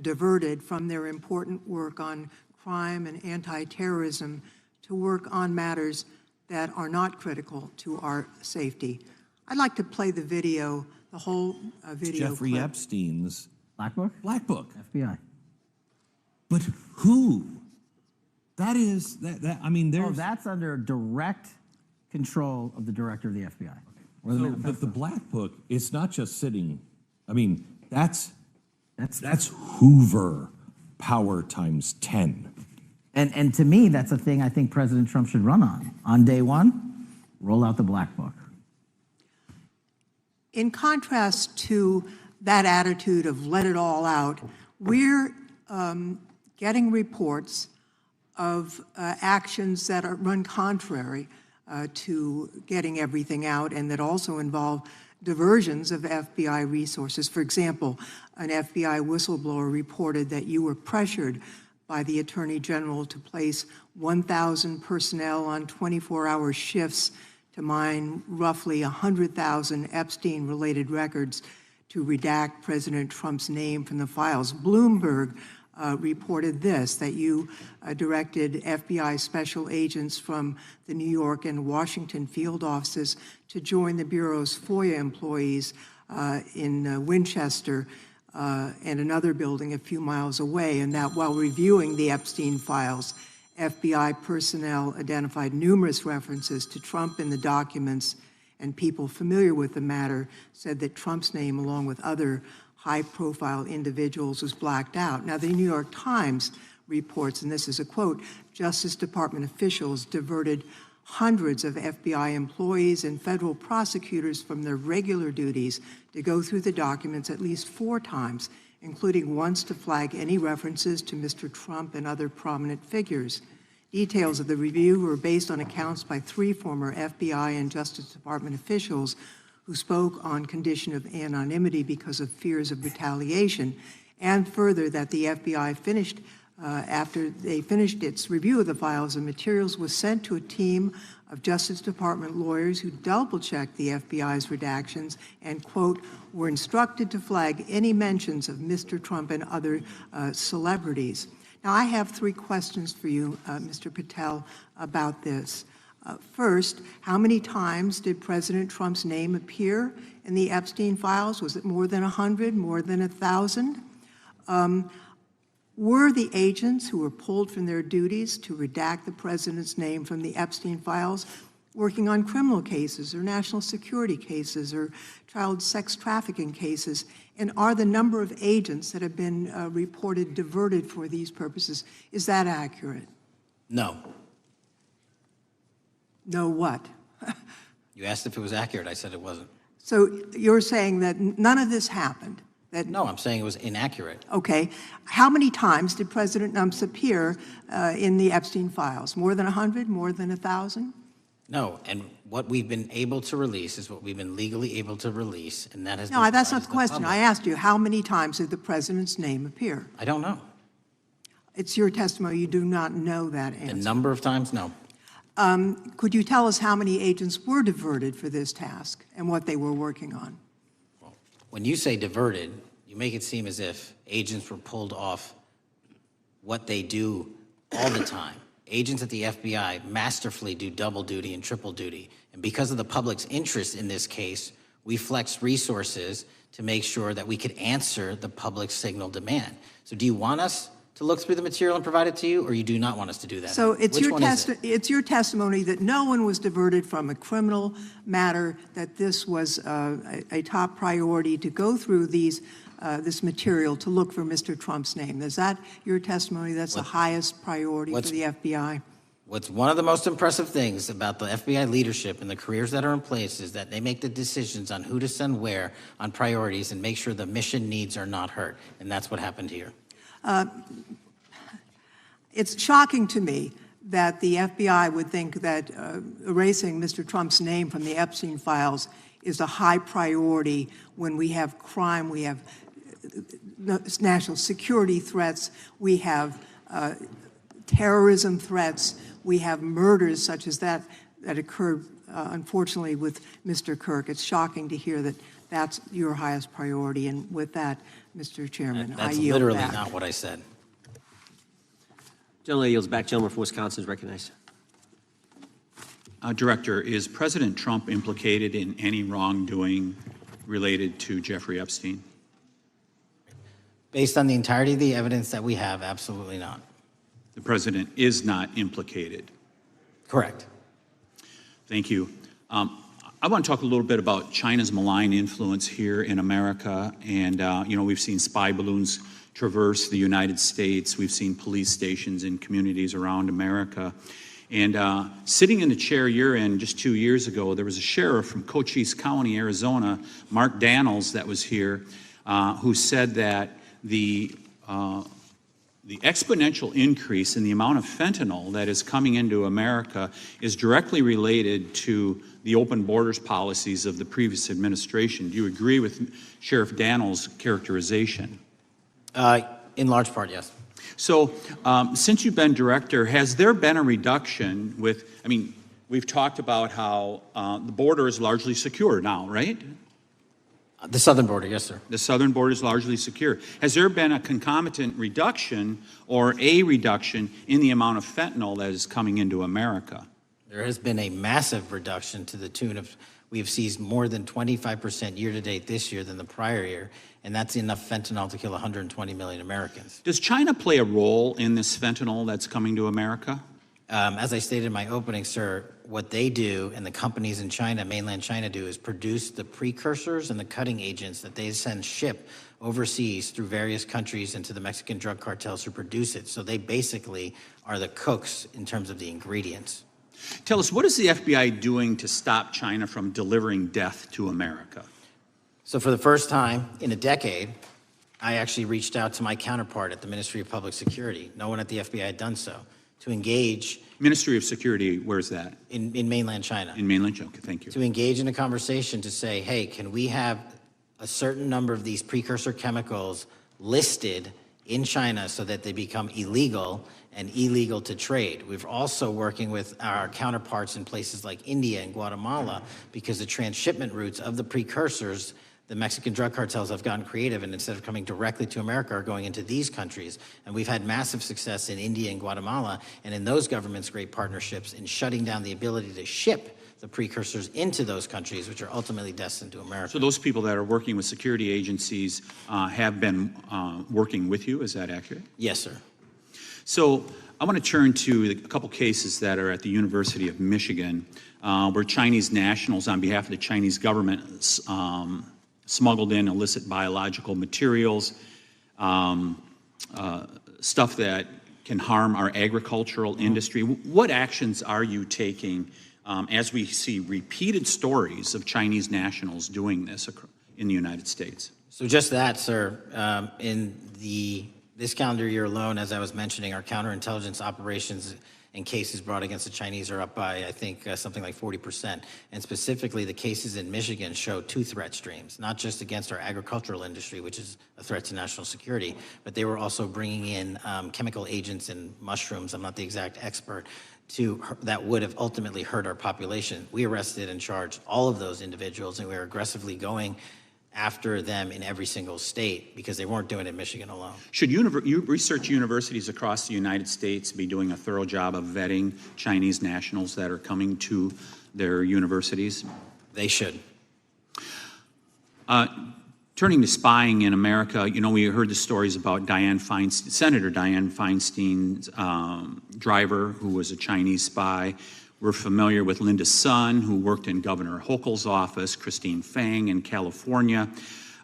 diverted from their important work on crime and anti-terrorism to work on matters that are not critical to our safety. I'd like to play the video, the whole video Jeffrey clip. Epstein's Black Book? Black Book. FBI. But who? That is, I mean, there's... Oh, that's under direct control of the director of the FBI. Or So, but the Black Book, it's not just sitting, I mean, that's Hoover power times 10. And to me, that's a thing I think President Trump should run on. On day one, roll out the Black Book. In contrast to that attitude of let it all out, we're getting reports of actions that run contrary to getting everything out and that also involve diversions of FBI resources. For example, an FBI whistleblower reported that you were pressured by the Attorney General to place 1,000 personnel on 24-hour shifts to mine roughly 100,000 Epstein-related records to redact President Trump's name from the files. Bloomberg reported this, that you directed FBI special agents from the New York and Washington field offices to join the Bureau's FOIA employees in Winchester and another building a few miles away, and that while reviewing the Epstein files, FBI personnel identified numerous references to Trump in the documents and people familiar with the matter said that Trump's name, along with other high-profile individuals, was blacked out. Now, the New York Times reports, and this is a quote, Justice Department officials diverted hundreds of FBI employees and federal prosecutors from their regular duties to go through the documents at least 4 times, including once to flag any references to Mr. Trump and other prominent figures. Details of the review were based on accounts by 3 former FBI and Justice Department officials who spoke on condition of anonymity because of fears of retaliation, and further that the FBI finished after they finished its review of the files and materials was sent to a team of Justice Department lawyers who double-checked the FBI's redactions and, quote, were instructed to flag any mentions of Mr. Trump and other celebrities. Now, I have 3 questions for you, Mr. Patel, about this. First, how many times did President Trump's name appear in the Epstein files? Was it more than 100, more than 1,000? Were the agents who were pulled from their duties to redact the president's name from the Epstein files working on criminal cases or national security cases or child sex trafficking cases? And are the number of agents that have been reported diverted for these purposes, is that accurate? No. No what? You asked if it was accurate. I said it wasn't. So you're saying that none of this happened? No, I'm saying it was inaccurate. Okay. How many times did President Numps appear in the Epstein files? More than 100? More than 1,000? No, and what we've been able to release is what we've been legally able to release, and that has been No, that's not provided the to question. public. I asked you, how many times did the president's name appear? I don't know. It's your testimony. You do not know that answer. The number of times, no. Could you tell us how many agents were diverted for this task and what they were working on? When you say diverted, you make it seem as if agents were pulled off what they do all the time. Agents at the FBI masterfully do double duty and triple duty. And because of the public's interest in this case, we flexed resources to make sure that we could answer the public's signal demand. So do you want us to look through the material and provide it to you, or you do not want us to do that? So it's Which your, one is it? it's your testimony that no one was diverted from a criminal matter, that this was a top priority to go through these this material to look for Mr. Trump's name. Is that your testimony? That's the highest priority for the FBI? What's one of the most impressive things about the FBI leadership and the careers that are in place is that they make the decisions on who to send where on priorities and make sure the mission needs are not hurt. And that's what happened here. It's shocking to me that the FBI would think that erasing Mr. Trump's name from the Epstein files is a high priority when we have crime, we have national security threats, we have terrorism threats, we have murders such as that occurred, unfortunately, with Mr. Kirk. It's shocking to hear that that's your highest priority. And with that, Mr. Chairman, I That's yield literally back. not what I said. Gentleman yields back. Gentleman from Wisconsin is recognized. Director, is President Trump implicated in any wrongdoing related to Jeffrey Epstein? Based on the entirety of the evidence that we have, absolutely not. The president is not implicated. Correct. Thank you. I want to talk a little bit about China's malign influence here in America. And, you know, we've seen spy balloons traverse the United States. We've seen police stations in communities around America. And sitting in the chair you're in just 2 years ago, there was a sheriff from Cochise County, Arizona, Mark Daniels, that was here, who said that the exponential increase in the amount of fentanyl that is coming into America is directly related to the open borders policies of the previous administration. Do you agree with Sheriff Daniels' characterization? In large part, yes. So since you've been director, has there been a reduction with, I mean, we've talked about how the border is largely secure now, right? The southern border, yes, sir. The southern border is largely secure. Has there been a concomitant reduction or a reduction in the amount of fentanyl that is coming into America? There has been a massive reduction to the tune of, we have seized more than 25% year-to-date this year than the prior year, and that's enough fentanyl to kill 120 million Americans. Does China play a role in this fentanyl that's coming to America? As I stated in my opening, sir, what they do and the companies in China, mainland China, do is produce the precursors and the cutting agents that they ship overseas through various countries into the Mexican drug cartels who produce it. So they basically are the cooks in terms of the ingredients. Tell us, what is the FBI doing to stop China from delivering death to America? So for the first time in a decade, I actually reached out to my counterpart at the Ministry of Public Security. No one at the FBI had done so. To engage. Ministry of Security, where's that? In mainland China. In mainland China, okay, thank you. To engage in a conversation to say, hey, can we have a certain number of these precursor chemicals listed in China so that they become illegal and illegal to trade. We're also working with our counterparts in places like India and Guatemala because the transshipment routes of the precursors, the Mexican drug cartels have gotten creative, and instead of coming directly to America are going into these countries. And we've had massive success in India and Guatemala, and in those governments, great partnerships in shutting down the ability to ship the precursors into those countries, which are ultimately destined to America. So those people that are working with security agencies have been working with you, is that accurate? Yes, sir. So I want to turn to a couple cases that are at the University of Michigan, where Chinese nationals, on behalf of the Chinese government, smuggled in illicit biological materials, stuff that can harm our agricultural industry. What actions are you taking as we see repeated stories of Chinese nationals doing this in the United States? So just that, sir. In this calendar year alone, as I was mentioning, our counterintelligence operations and cases brought against the Chinese are up by, I think, something like 40%. And specifically, the cases in Michigan show two threat streams, not just against our agricultural industry, which is a threat to national security, but they were also bringing in chemical agents and mushrooms, I'm not the exact expert, that would have ultimately hurt our population. We arrested and charged all of those individuals, and we are aggressively going after them in every single state because they weren't doing it in Michigan alone. Should research universities across the United States be doing a thorough job of vetting Chinese nationals that are coming to their universities? They should. Turning to spying in America, you know, we heard the stories about Senator Dianne Feinstein's driver, who was a Chinese spy. We're familiar with Linda's son, who worked in Governor Hochul's office, Christine Fang in California.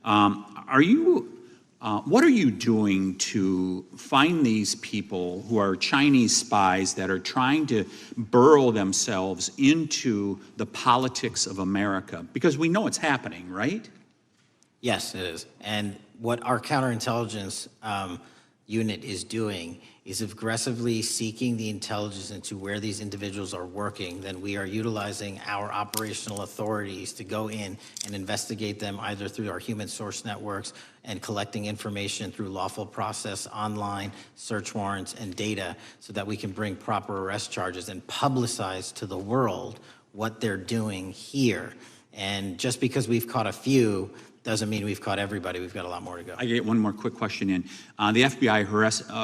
What are you doing to find these people who are Chinese spies that are trying to burrow themselves into the politics of America? Because we know it's happening, right? Yes, it is. And what our counterintelligence unit is doing is aggressively seeking the intelligence into where these individuals are working. Then we are utilizing our operational authorities to go in and investigate them either through our human source networks and collecting information through lawful process, online, search warrants, and data so that we can bring proper arrest charges and publicize to the world what they're doing here. And just because we've caught a few doesn't mean we've caught everybody. We've got a lot more to go. I get one more quick question in. The FBI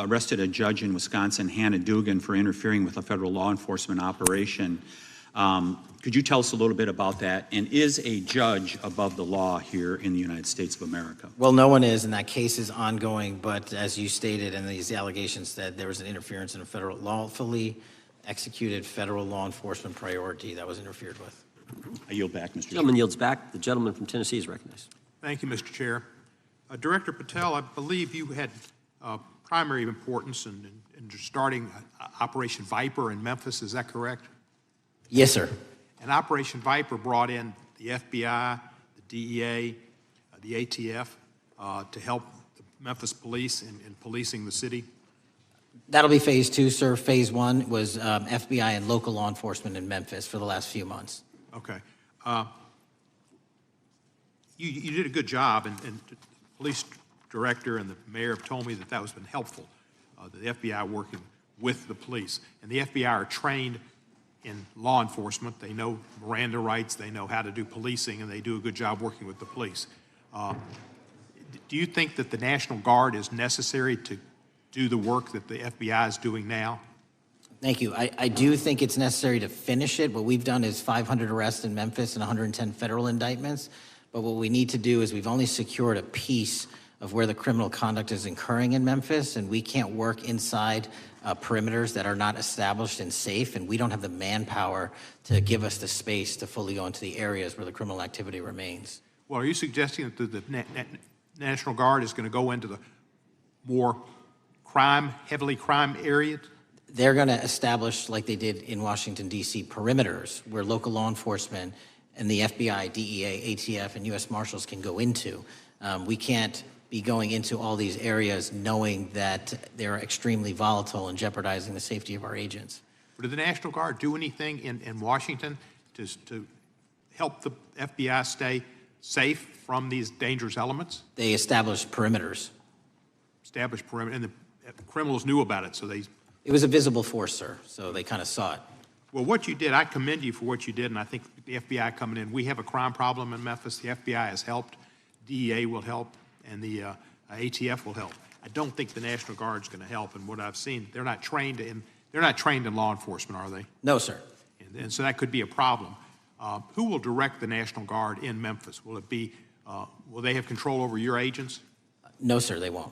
arrested a judge in Wisconsin, Hannah Dugan, for interfering with a federal law enforcement operation. Could you tell us a little bit about that? And is a judge above the law here in the United States of America? Well, no one is, and that case is ongoing. But as you stated, and these allegations said, there was an interference in a federal lawfully executed federal law enforcement priority that was interfered with. I yield back, Mr. Gentleman yields back. The gentleman from Tennessee is recognized. Thank you, Mr. Chair. Director Patel, I believe you had primary importance in starting Operation Viper in Memphis. Is that correct? Yes, sir. And Operation Viper brought in the FBI, the DEA, the ATF to help the Memphis police in policing the city. That'll be phase two, sir. Phase one was FBI and local law enforcement in Memphis for the last few months. Okay. You did a good job, and the police director and the mayor have told me that was been helpful, the FBI working with the police. And the FBI are trained in law enforcement. They know Miranda rights, they know how to do policing, and they do a good job working with the police. Do you think that the National Guard is necessary to do the work that the FBI is doing now? Thank you. I do think it's necessary to finish it. What we've done is 500 arrests in Memphis and 110 federal indictments. But what we need to do is we've only secured a piece of where the criminal conduct is occurring in Memphis, and we can't work inside perimeters that are not established and safe, and we don't have the manpower to give us the space to fully go into the areas where the criminal activity remains. Well, are you suggesting that the National Guard is going to go into the more heavily crime areas? They're going to establish, like they did in Washington, D.C., perimeters where local law enforcement and the FBI, DEA, ATF, and U.S. Marshals can go into. We can't be going into all these areas knowing that they're extremely volatile and jeopardizing the safety of our agents. Did the National Guard do anything in Washington to help the FBI stay safe from these dangerous elements? They established perimeters. Established perimeter, and the criminals knew about it, so they... It was a visible force, sir, so they kind of saw it. Well, what you did, I commend you for what you did, and I think the FBI coming in, we have a crime problem in Memphis. The FBI has helped, DEA will help, and the ATF will help. I don't think the National Guard is going to help, and what I've seen, they're not trained in law enforcement, are they? No, sir. And so that could be a problem. Who will direct the National Guard in Memphis? Will it be, will they have control over your agents? No, sir, they won't.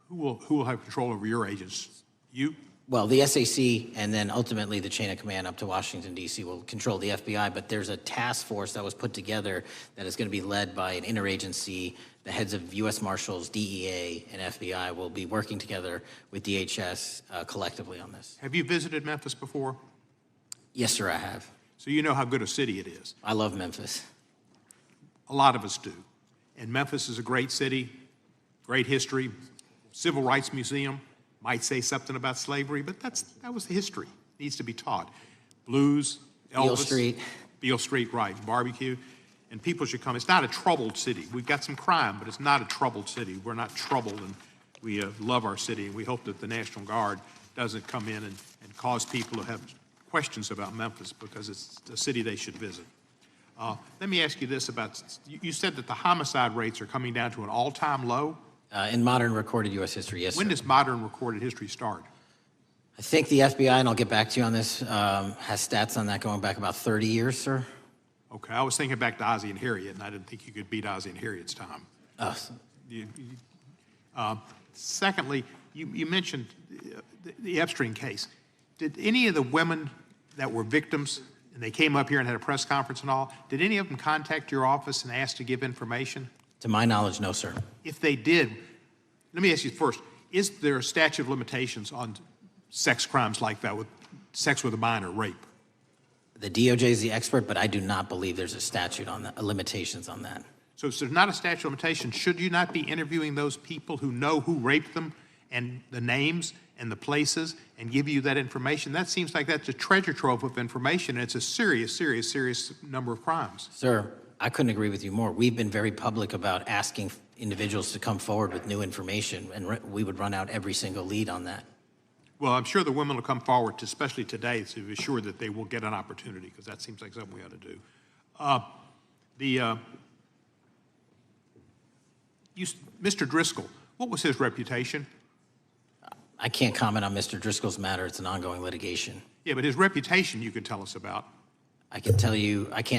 Who will have control over your agents? You? Well, the SAC and then ultimately the chain of command up to Washington, D.C. will control the FBI, but there's a task force that was put together that is going to be led by an interagency. The heads of U.S. Marshals, DEA, and FBI will be working together with DHS collectively on this. Have you visited Memphis before? Yes, sir, I have. So you know how good a city it is. I love Memphis. A lot of us do. And Memphis is a great city, great history, civil rights museum. Might say something about slavery, but that was the history. It needs to be taught. Blues, Elvis. Beale Street. Beale Street, right. Barbecue. And people should come. It's not a troubled city. We've got some crime, but it's not a troubled city. We're not troubled, and we love our city, and we hope that the National Guard doesn't come in and cause people to have questions about Memphis because it's a city they should visit. Let me ask you this about, you said that the homicide rates are coming down to an all-time low? In modern recorded U.S. history, yes, When sir. does modern recorded history start? I think the FBI, and I'll get back to you on this, has stats on that going back about 30 years, sir. Okay, I was thinking back to Ozzie and Harriet, and I didn't think you could beat Ozzie and Harriet's time. Secondly, you mentioned the Epstein case. Did any of the women that were victims, and they came up here and had a press conference and all, did any of them contact your office and ask to give information? To my knowledge, no, sir. If they did, let me ask you first, is there a statute of limitations on sex crimes like that, with sex with a minor, rape? The DOJ is the expert, but I do not believe there's a statute on that, limitations on that. So if there's not a statute of limitations, should you not be interviewing those people who know who raped them and the names and the places and give you that information? That seems like that's a treasure trove of information, and it's a serious, serious, serious number of crimes. Sir, I couldn't agree with you more. We've been very public about asking individuals to come forward with new information, and we would run out every single lead on that. Well, I'm sure the women will come forward, especially today, to be sure that they will get an opportunity, because that seems like something we ought to do. Mr. Driscoll, what was his reputation? I can't comment on Mr. Driscoll's matter. It's an ongoing litigation. Yeah, but his reputation you could tell us about. I can't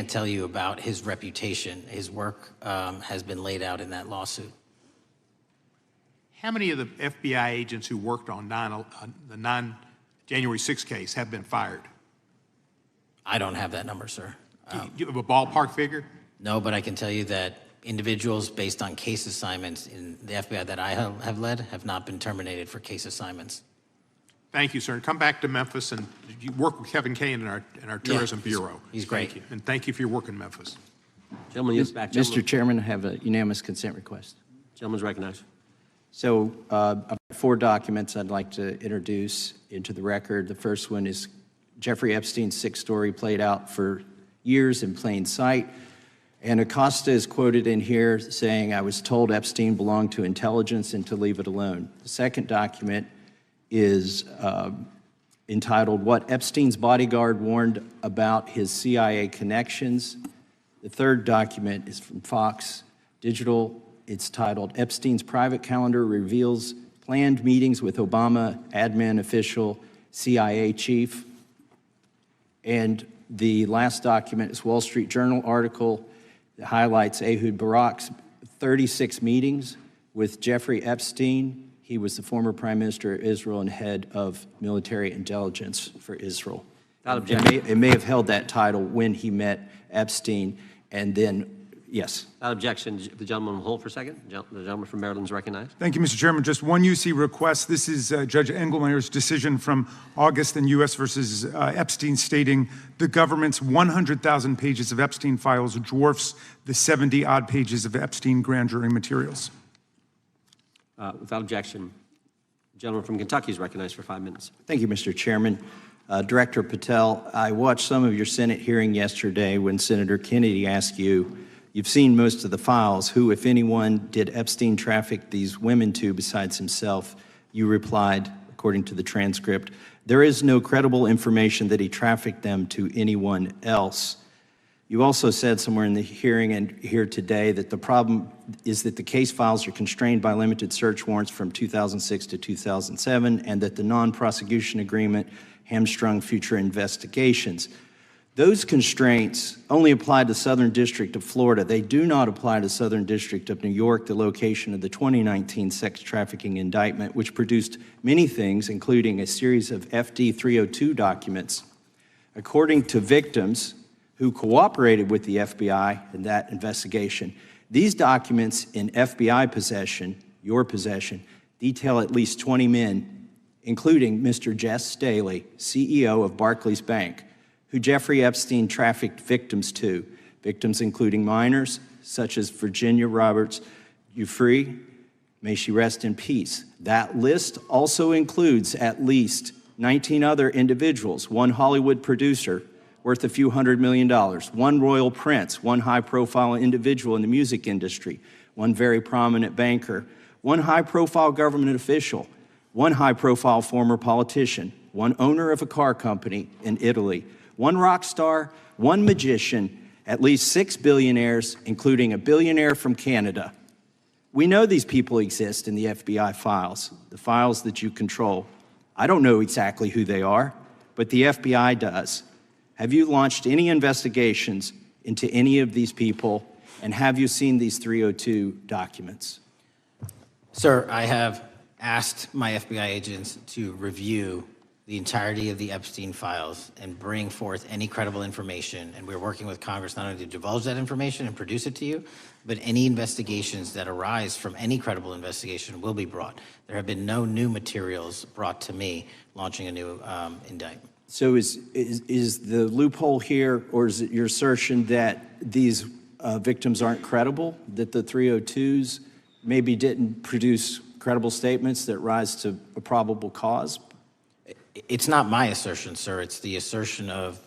tell you about his reputation. His work has been laid out in that lawsuit. How many of the FBI agents who worked on the January 6th case have been fired? I don't have that number, sir. Do you have a ballpark figure? No, but I can tell you that individuals based on case assignments in the FBI that I have led have not been terminated for case assignments. Thank you, sir. And come back to Memphis, and you work with Kevin Kane in our Tourism Bureau. He's great. Thank you. And thank you for your work in Memphis. Gentleman, yes, back. Mr. Chairman, I have a unanimous consent request. Gentleman's recognized. So I've got 4 documents I'd like to introduce into the record. The first one is Jeffrey Epstein's 6th story played out for years in plain sight. And Acosta is quoted in here saying, "I was told Epstein belonged to intelligence and to leave it alone." The second document is entitled, "What Epstein's Bodyguard Warned About His CIA Connections." The third document is from Fox Digital. It's titled, "Epstein's Private Calendar Reveals Planned Meetings with Obama Admin Official CIA Chief." And the last document is Wall Street Journal article that highlights Ehud Barak's 36 meetings With Jeffrey Epstein, he was the former Prime Minister of Israel and head of military intelligence for Israel. It may have held that title when he met Epstein, and then, yes. Without objection, the gentleman will hold for a second. The gentleman from Maryland is recognized. Thank you, Mr. Chairman. Just one UC request. This is Judge Engelmeyer's decision from August in U.S. versus Epstein, stating the government's 100,000 pages of Epstein files dwarfs the 70-odd pages of Epstein grand jury materials. Without objection, the gentleman from Kentucky is recognized for 5 minutes. Thank you, Mr. Chairman. Director Patel, I watched some of your Senate hearing yesterday when Senator Kennedy asked you, you've seen most of the files, who, if anyone, did Epstein traffic these women to besides himself? You replied, according to the transcript, there is no credible information that he trafficked them to anyone else. You also said somewhere in the hearing and here today that the problem is that the case files are constrained by limited search warrants from 2006 to 2007, and that the non-prosecution agreement hamstrung future investigations. Those constraints only apply to Southern District of Florida. They do not apply to Southern District of New York, the location of the 2019 sex trafficking indictment, which produced many things, including a series of FD 302 documents. According to victims who cooperated with the FBI in that investigation, these documents in FBI possession, your possession, detail at least 20 men, including Mr. Jess Staley, CEO of Barclays Bank, who Jeffrey Epstein trafficked victims to, victims including minors, such as Virginia Roberts Giuffre, may she rest in peace. That list also includes at least 19 other individuals, one Hollywood producer worth a few $100 million, one royal prince, one high-profile individual in the music industry, one very prominent banker, one high-profile government official, one high-profile former politician, one owner of a car company in Italy, one rock star, one magician, at least 6 billionaires, including a billionaire from Canada. We know these people exist in the FBI files, the files that you control. I don't know exactly who they are, but the FBI does. Have you launched any investigations into any of these people, and have you seen these 302 documents? Sir, I have asked my FBI agents to review the entirety of the Epstein files and bring forth any credible information. And we're working with Congress not only to divulge that information and produce it to you, but any investigations that arise from any credible investigation will be brought. There have been no new materials brought to me launching a new indictment. So is the loophole here, or is it your assertion that these victims aren't credible, that the 302s maybe didn't produce credible statements that rise to a probable cause? It's not my assertion, sir. It's the assertion of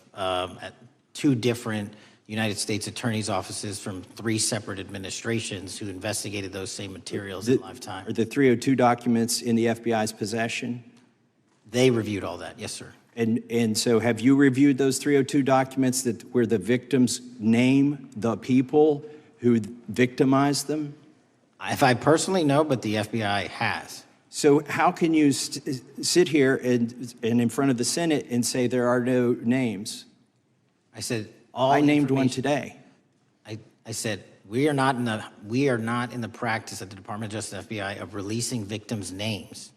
2 different United States attorneys' offices from 3 separate administrations who investigated those same materials in live time. Are the 302 documents in the FBI's possession? They reviewed all that, yes, sir. And so have you reviewed those 302 documents where the victims name the people who victimized them? If I personally know, but the FBI has. So how can you sit here and in front of the Senate and say there are no names? I said I named one today. I said we are not in the practice at the Department of Justice FBI of releasing victims' names.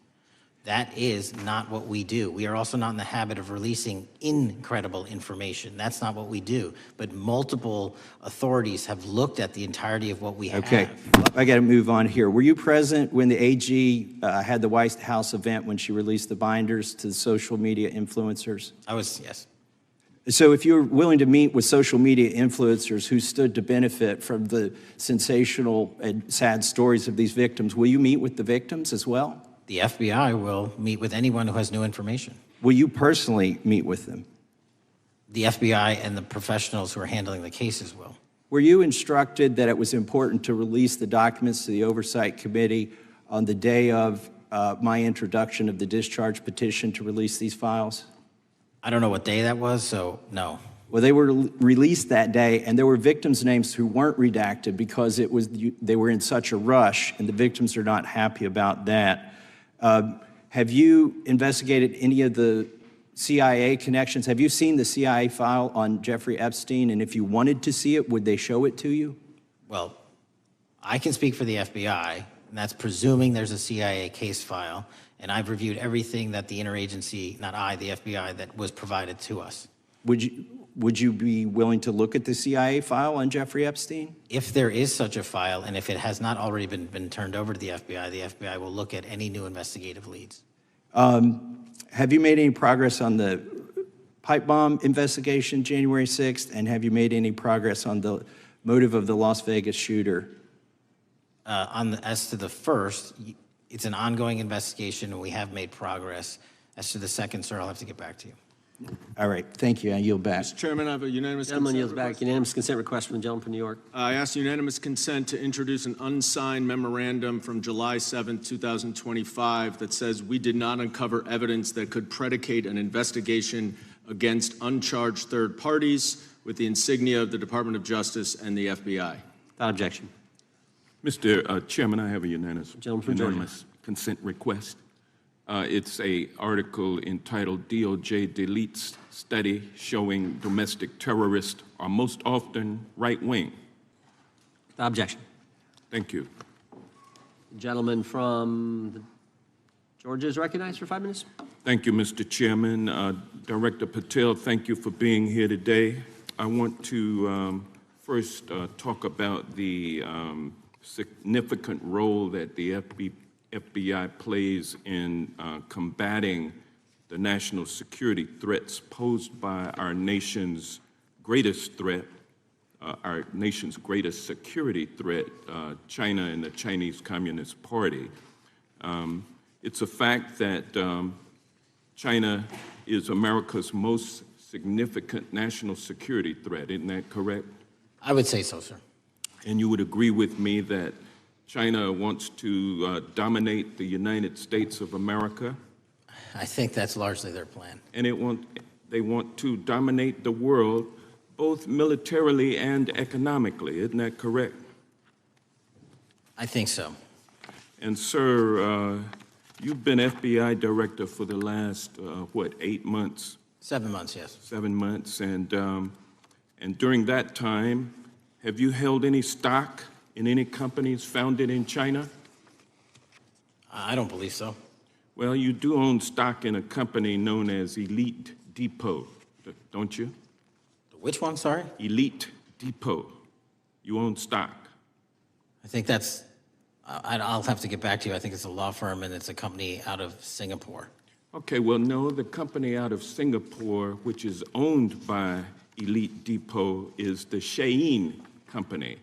That is not what we do. We are also not in the habit of releasing incredible information. That's not what we do. But multiple authorities have looked at the entirety of what we have. Okay, I got to move on here. Were you present when the AG had the White House event when she released the binders to the social media influencers? I was, yes. So if you're willing to meet with social media influencers who stood to benefit from the sensational and sad stories of these victims, will you meet with the victims as well? The FBI will meet with anyone who has new information. Will you personally meet with them? The FBI and the professionals who are handling the cases will. Were you instructed that it was important to release the documents to the Oversight Committee on the day of my introduction of the discharge petition to release these files? I don't know what day that was, so no. Well, they were released that day, and there were victims' names who weren't redacted because they were in such a rush, and the victims are not happy about that. Have you investigated any of the CIA connections? Have you seen the CIA file on Jeffrey Epstein? And if you wanted to see it, would they show it to you? Well, I can speak for the FBI. And that's presuming there's a CIA case file. And I've reviewed everything that the interagency, not I, the FBI, that was provided to us. Would you be willing to look at the CIA file on Jeffrey Epstein? If there is such a file, and if it has not already been turned over to the FBI will look at any new investigative leads. Have you made any progress on the pipe bomb investigation January 6th? And have you made any progress on the motive of the Las Vegas shooter? As to the first, it's an ongoing investigation, and we have made progress. As to the second, sir, I'll have to get back to you. All right, thank you. I yield back. Mr. Chairman, I have a unanimous Gentleman consent yields back. request. Unanimous consent request from the gentleman from New York. I ask unanimous consent to introduce an unsigned memorandum from July 7, 2025 that says we did not uncover evidence that could predicate an investigation against uncharged third parties with the insignia of the Department of Justice and the FBI. Without objection. Mr. Chairman, I have a unanimous Georgia. consent request. It's an article entitled DOJ Deletes Study Showing Domestic Terrorists Are Most Often Right-Wing. Without objection. Thank you. The gentleman from Georgia is recognized for 5 minutes. Thank you, Mr. Chairman. Director Patel, thank you for being here today. I want to first talk about the significant role that the FBI plays in combating the national security threats posed by our nation's greatest threat, our nation's greatest security threat, China and the Chinese Communist Party. It's a fact that China is America's most significant national security threat, isn't that correct? I would say so, sir. And you would agree with me that China wants to dominate the United States of America? I think that's largely their plan. And they want to dominate the world, both militarily and economically, isn't that correct? I think so. And sir, you've been FBI director for the last, 8 months? 7 months, yes. 7 months, and during that time, have you held any stock in any companies founded in China? I don't believe so. Well, you do own stock in a company known as Elite Depot, don't you? Which one, sorry? Elite Depot. You own stock. I think that's, I'll have to get back to you. I think it's a law firm and it's a company out of Singapore. Okay, well, no, the company out of Singapore, which is owned by Elite Depot, is the Shein Company,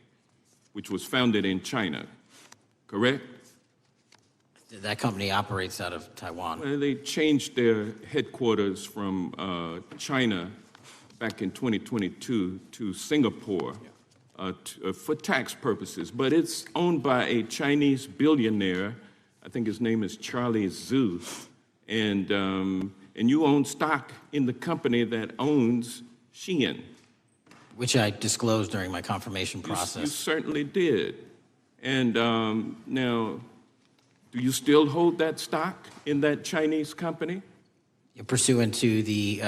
which was founded in China, correct? That company operates out of Taiwan. Well, they changed their headquarters from China back in 2022 to Singapore for tax purposes, but it's owned by a Chinese billionaire. I think his name is Charlie Zhu, and you own stock in the company that owns Shein. Which I disclosed during my confirmation process. You certainly did. And now, do you still hold that stock in that Chinese company? Pursuant to the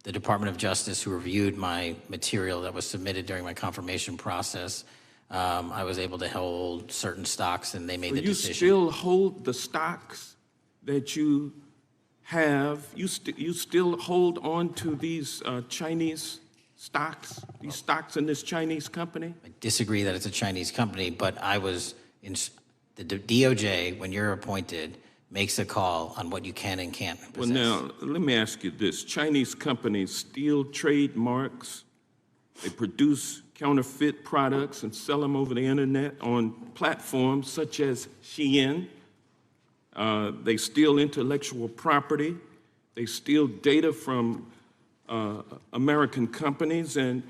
Department of Justice, who reviewed my material that was submitted during my confirmation process, I was able to hold certain stocks, and they made the decision. You still hold the stocks that you have? You still hold on to these Chinese stocks, these stocks in this Chinese company? I disagree that it's a Chinese company, but I was in the DOJ, when you're appointed, makes a call on what you can and can't possess. Well, now, let me ask you this. Chinese companies steal trademarks, they produce counterfeit products and sell them over the internet on platforms such as Shein. They steal intellectual property. They steal data from American companies, and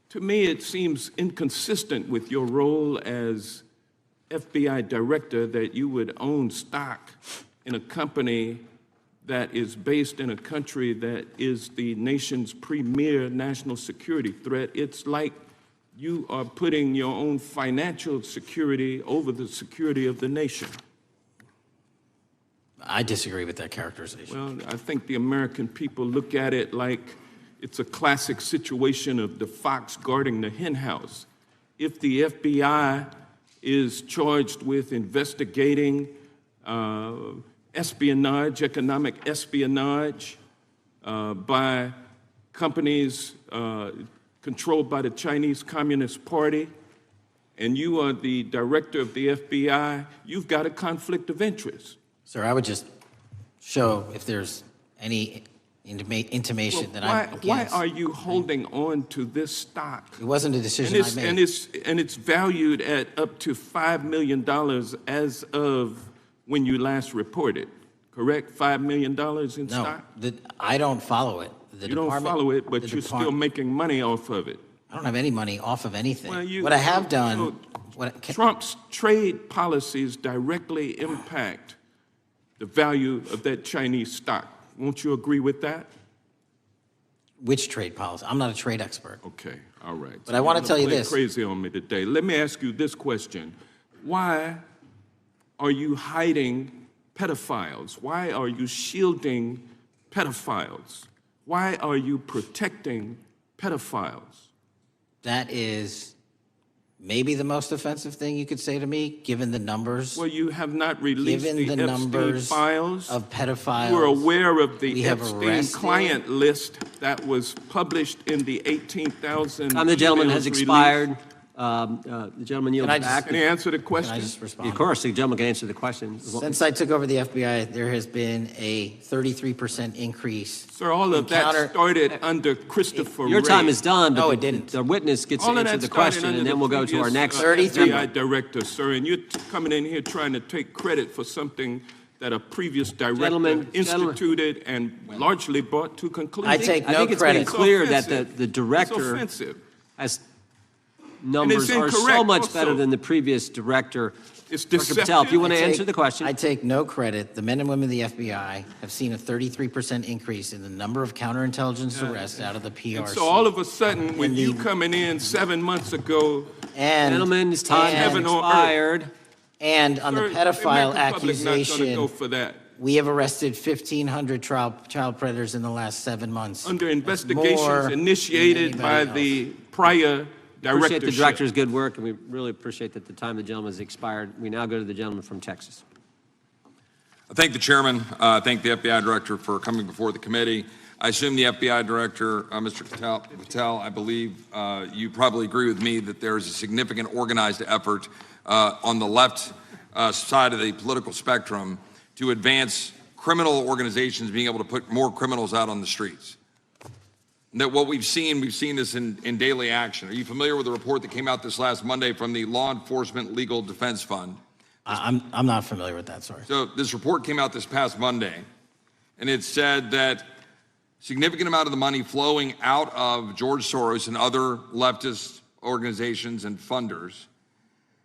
to me it seems inconsistent with your role as FBI director that you would own stock in a company that is based in a country that is the nation's premier national security threat. It's like you are putting your own financial security over the security of the nation. I disagree with that characterization. Well, I think the American people look at it like it's a classic situation of the fox guarding the hen house. If the FBI is charged with investigating espionage, economic espionage by companies controlled by the Chinese Communist Party, and you are the director of the FBI, you've got a conflict of interest. Sir, I would just show if there's any intimation that I'm against. Why are you holding on to this stock? It wasn't a decision I made. And it's valued at up to $5 million as of when you last reported, correct? $5 million in stock? No, I don't follow it. You don't follow it, but you're still making money off of it. I don't have any money off of anything. Well, What I have done... Trump's trade policies directly impact the value of that Chinese stock. Won't you agree with that? Which trade policy? I'm not a trade expert. Okay, all right. But I want to tell you this. Crazy on me today. Let me ask you this question. Why are you hiding pedophiles? Why are you shielding pedophiles? Why are you protecting pedophiles? That is maybe the most offensive thing you could say to me, given the numbers. Well, you have not released given the the Epstein numbers files of pedophiles. You are aware of the Epstein arrested. client list that was published in the 18,000 The gentleman has emails expired. released? The gentleman yields back. Can you answer the question? Can I just respond? Of course, the gentleman can answer the question. Since I took over the FBI, there has been a 33% increase. Sir, all of that started under Christopher Your Wray. time is done, but No, it didn't. the witness gets All to of answer that the started question, under and then the we'll go to our previous, next. FBI director, sir, and you're coming in here trying to take credit for something that a previous director instituted and largely brought to conclusion. I take no I think it's credit. made clear that offensive. the director It's offensive. has numbers are so incorrect much also. better than the previous director. It's Director Patel, if you want to I answer take- the question. I take no credit. The men and women of the FBI have seen a 33% increase in the number of counterintelligence arrests out of the PRC. And so all of a sudden, when you coming in 7 months ago, Gentlemen's time has heaven on earth. expired. And on the Sir, pedophile the American public not gonna accusation, go for that. we have arrested 1,500 child predators in the last 7 months. Under That's investigations more than initiated by anybody else. the prior Appreciate the directorship. director's good work, and we really appreciate that the time of the gentleman has expired. We now go to the gentleman from Texas. I thank the chairman. I thank the FBI director for coming before the committee. I assume the FBI director, Mr. Patel, I believe you probably agree with me that there is a significant organized effort on the left side of the political spectrum to advance criminal organizations being able to put more criminals out on the streets. That what we've seen this in daily action. Are you familiar with the report that came out this last Monday from the Law Enforcement Legal Defense Fund? I'm not familiar with that, sorry. So this report came out this past Monday, and it said that significant amount of the money flowing out of George Soros and other leftist organizations and funders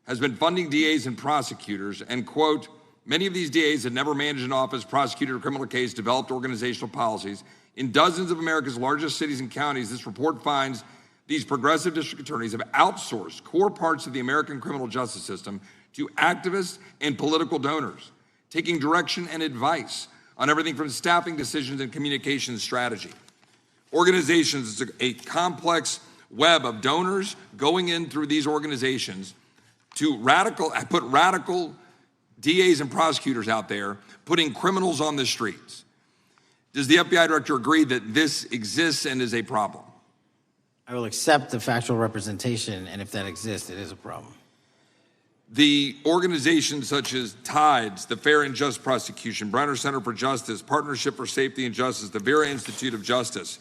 has been funding DAs and prosecutors, and quote, many of these DAs had never managed an office, prosecuted a criminal case, developed organizational policies. In dozens of America's largest cities and counties, this report finds these progressive district attorneys have outsourced core parts of the American criminal justice system to activists and political donors, taking direction and advice on everything from staffing decisions and communication strategy. Organizations is a complex web of donors going in through these organizations to put radical DAs and prosecutors out there, putting criminals on the streets. Does the FBI director agree that this exists and is a problem? I will accept the factual representation, and if that exists, it is a problem. The organizations such as TIDES, the Fair and Just Prosecution, Brenner Center for Justice, Partnership for Safety and Justice, the Vera Institute of Justice,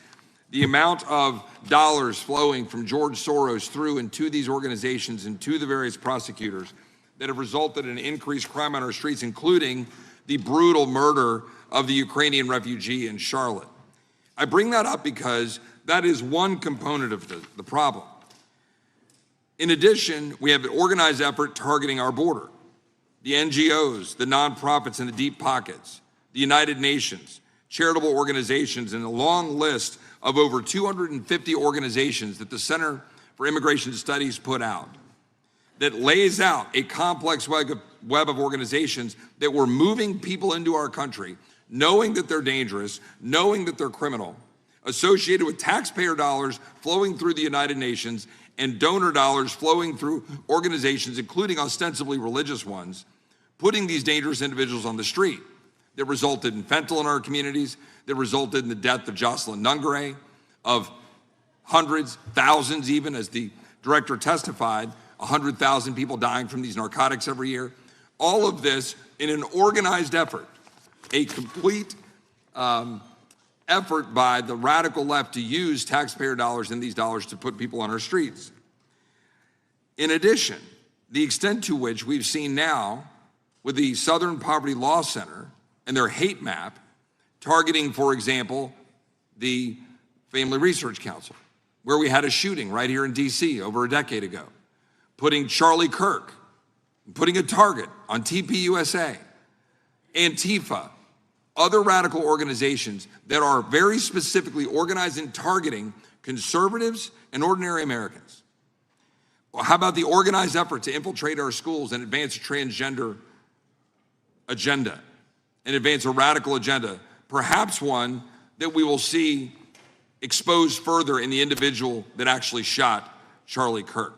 the amount of dollars flowing from George Soros through and to these organizations and to the various prosecutors that have resulted in increased crime on our streets, including the brutal murder of the Ukrainian refugee in Charlotte. I bring that up because that is one component of the problem. In addition, we have an organized effort targeting our border. The NGOs, the nonprofits in the deep pockets, the United Nations, charitable organizations, and a long list of over 250 organizations that the Center for Immigration Studies put out that lays out a complex web of organizations that were moving people into our country, knowing that they're dangerous, knowing that they're criminal, associated with taxpayer dollars flowing through the United Nations and donor dollars flowing through organizations, including ostensibly religious ones, putting these dangerous individuals on the street that resulted in fentanyl in our communities, that resulted in the death of Jocelyn Nungare, of hundreds, thousands even, as the director testified, 100,000 people dying from these narcotics every year. All of this in an organized effort, a complete effort by the radical left to use taxpayer dollars and these dollars to put people on our streets. In addition, the extent to which we've seen now with the Southern Poverty Law Center and their hate map targeting, for example, the Family Research Council, where we had a shooting right here in DC over a decade ago, putting Charlie Kirk, putting a target on TPUSA, Antifa, other radical organizations that are very specifically organized in targeting conservatives and ordinary Americans. Well, how about the organized effort to infiltrate our schools and advance a transgender agenda and advance a radical agenda, perhaps one that we will see exposed further in the individual that actually shot Charlie Kirk.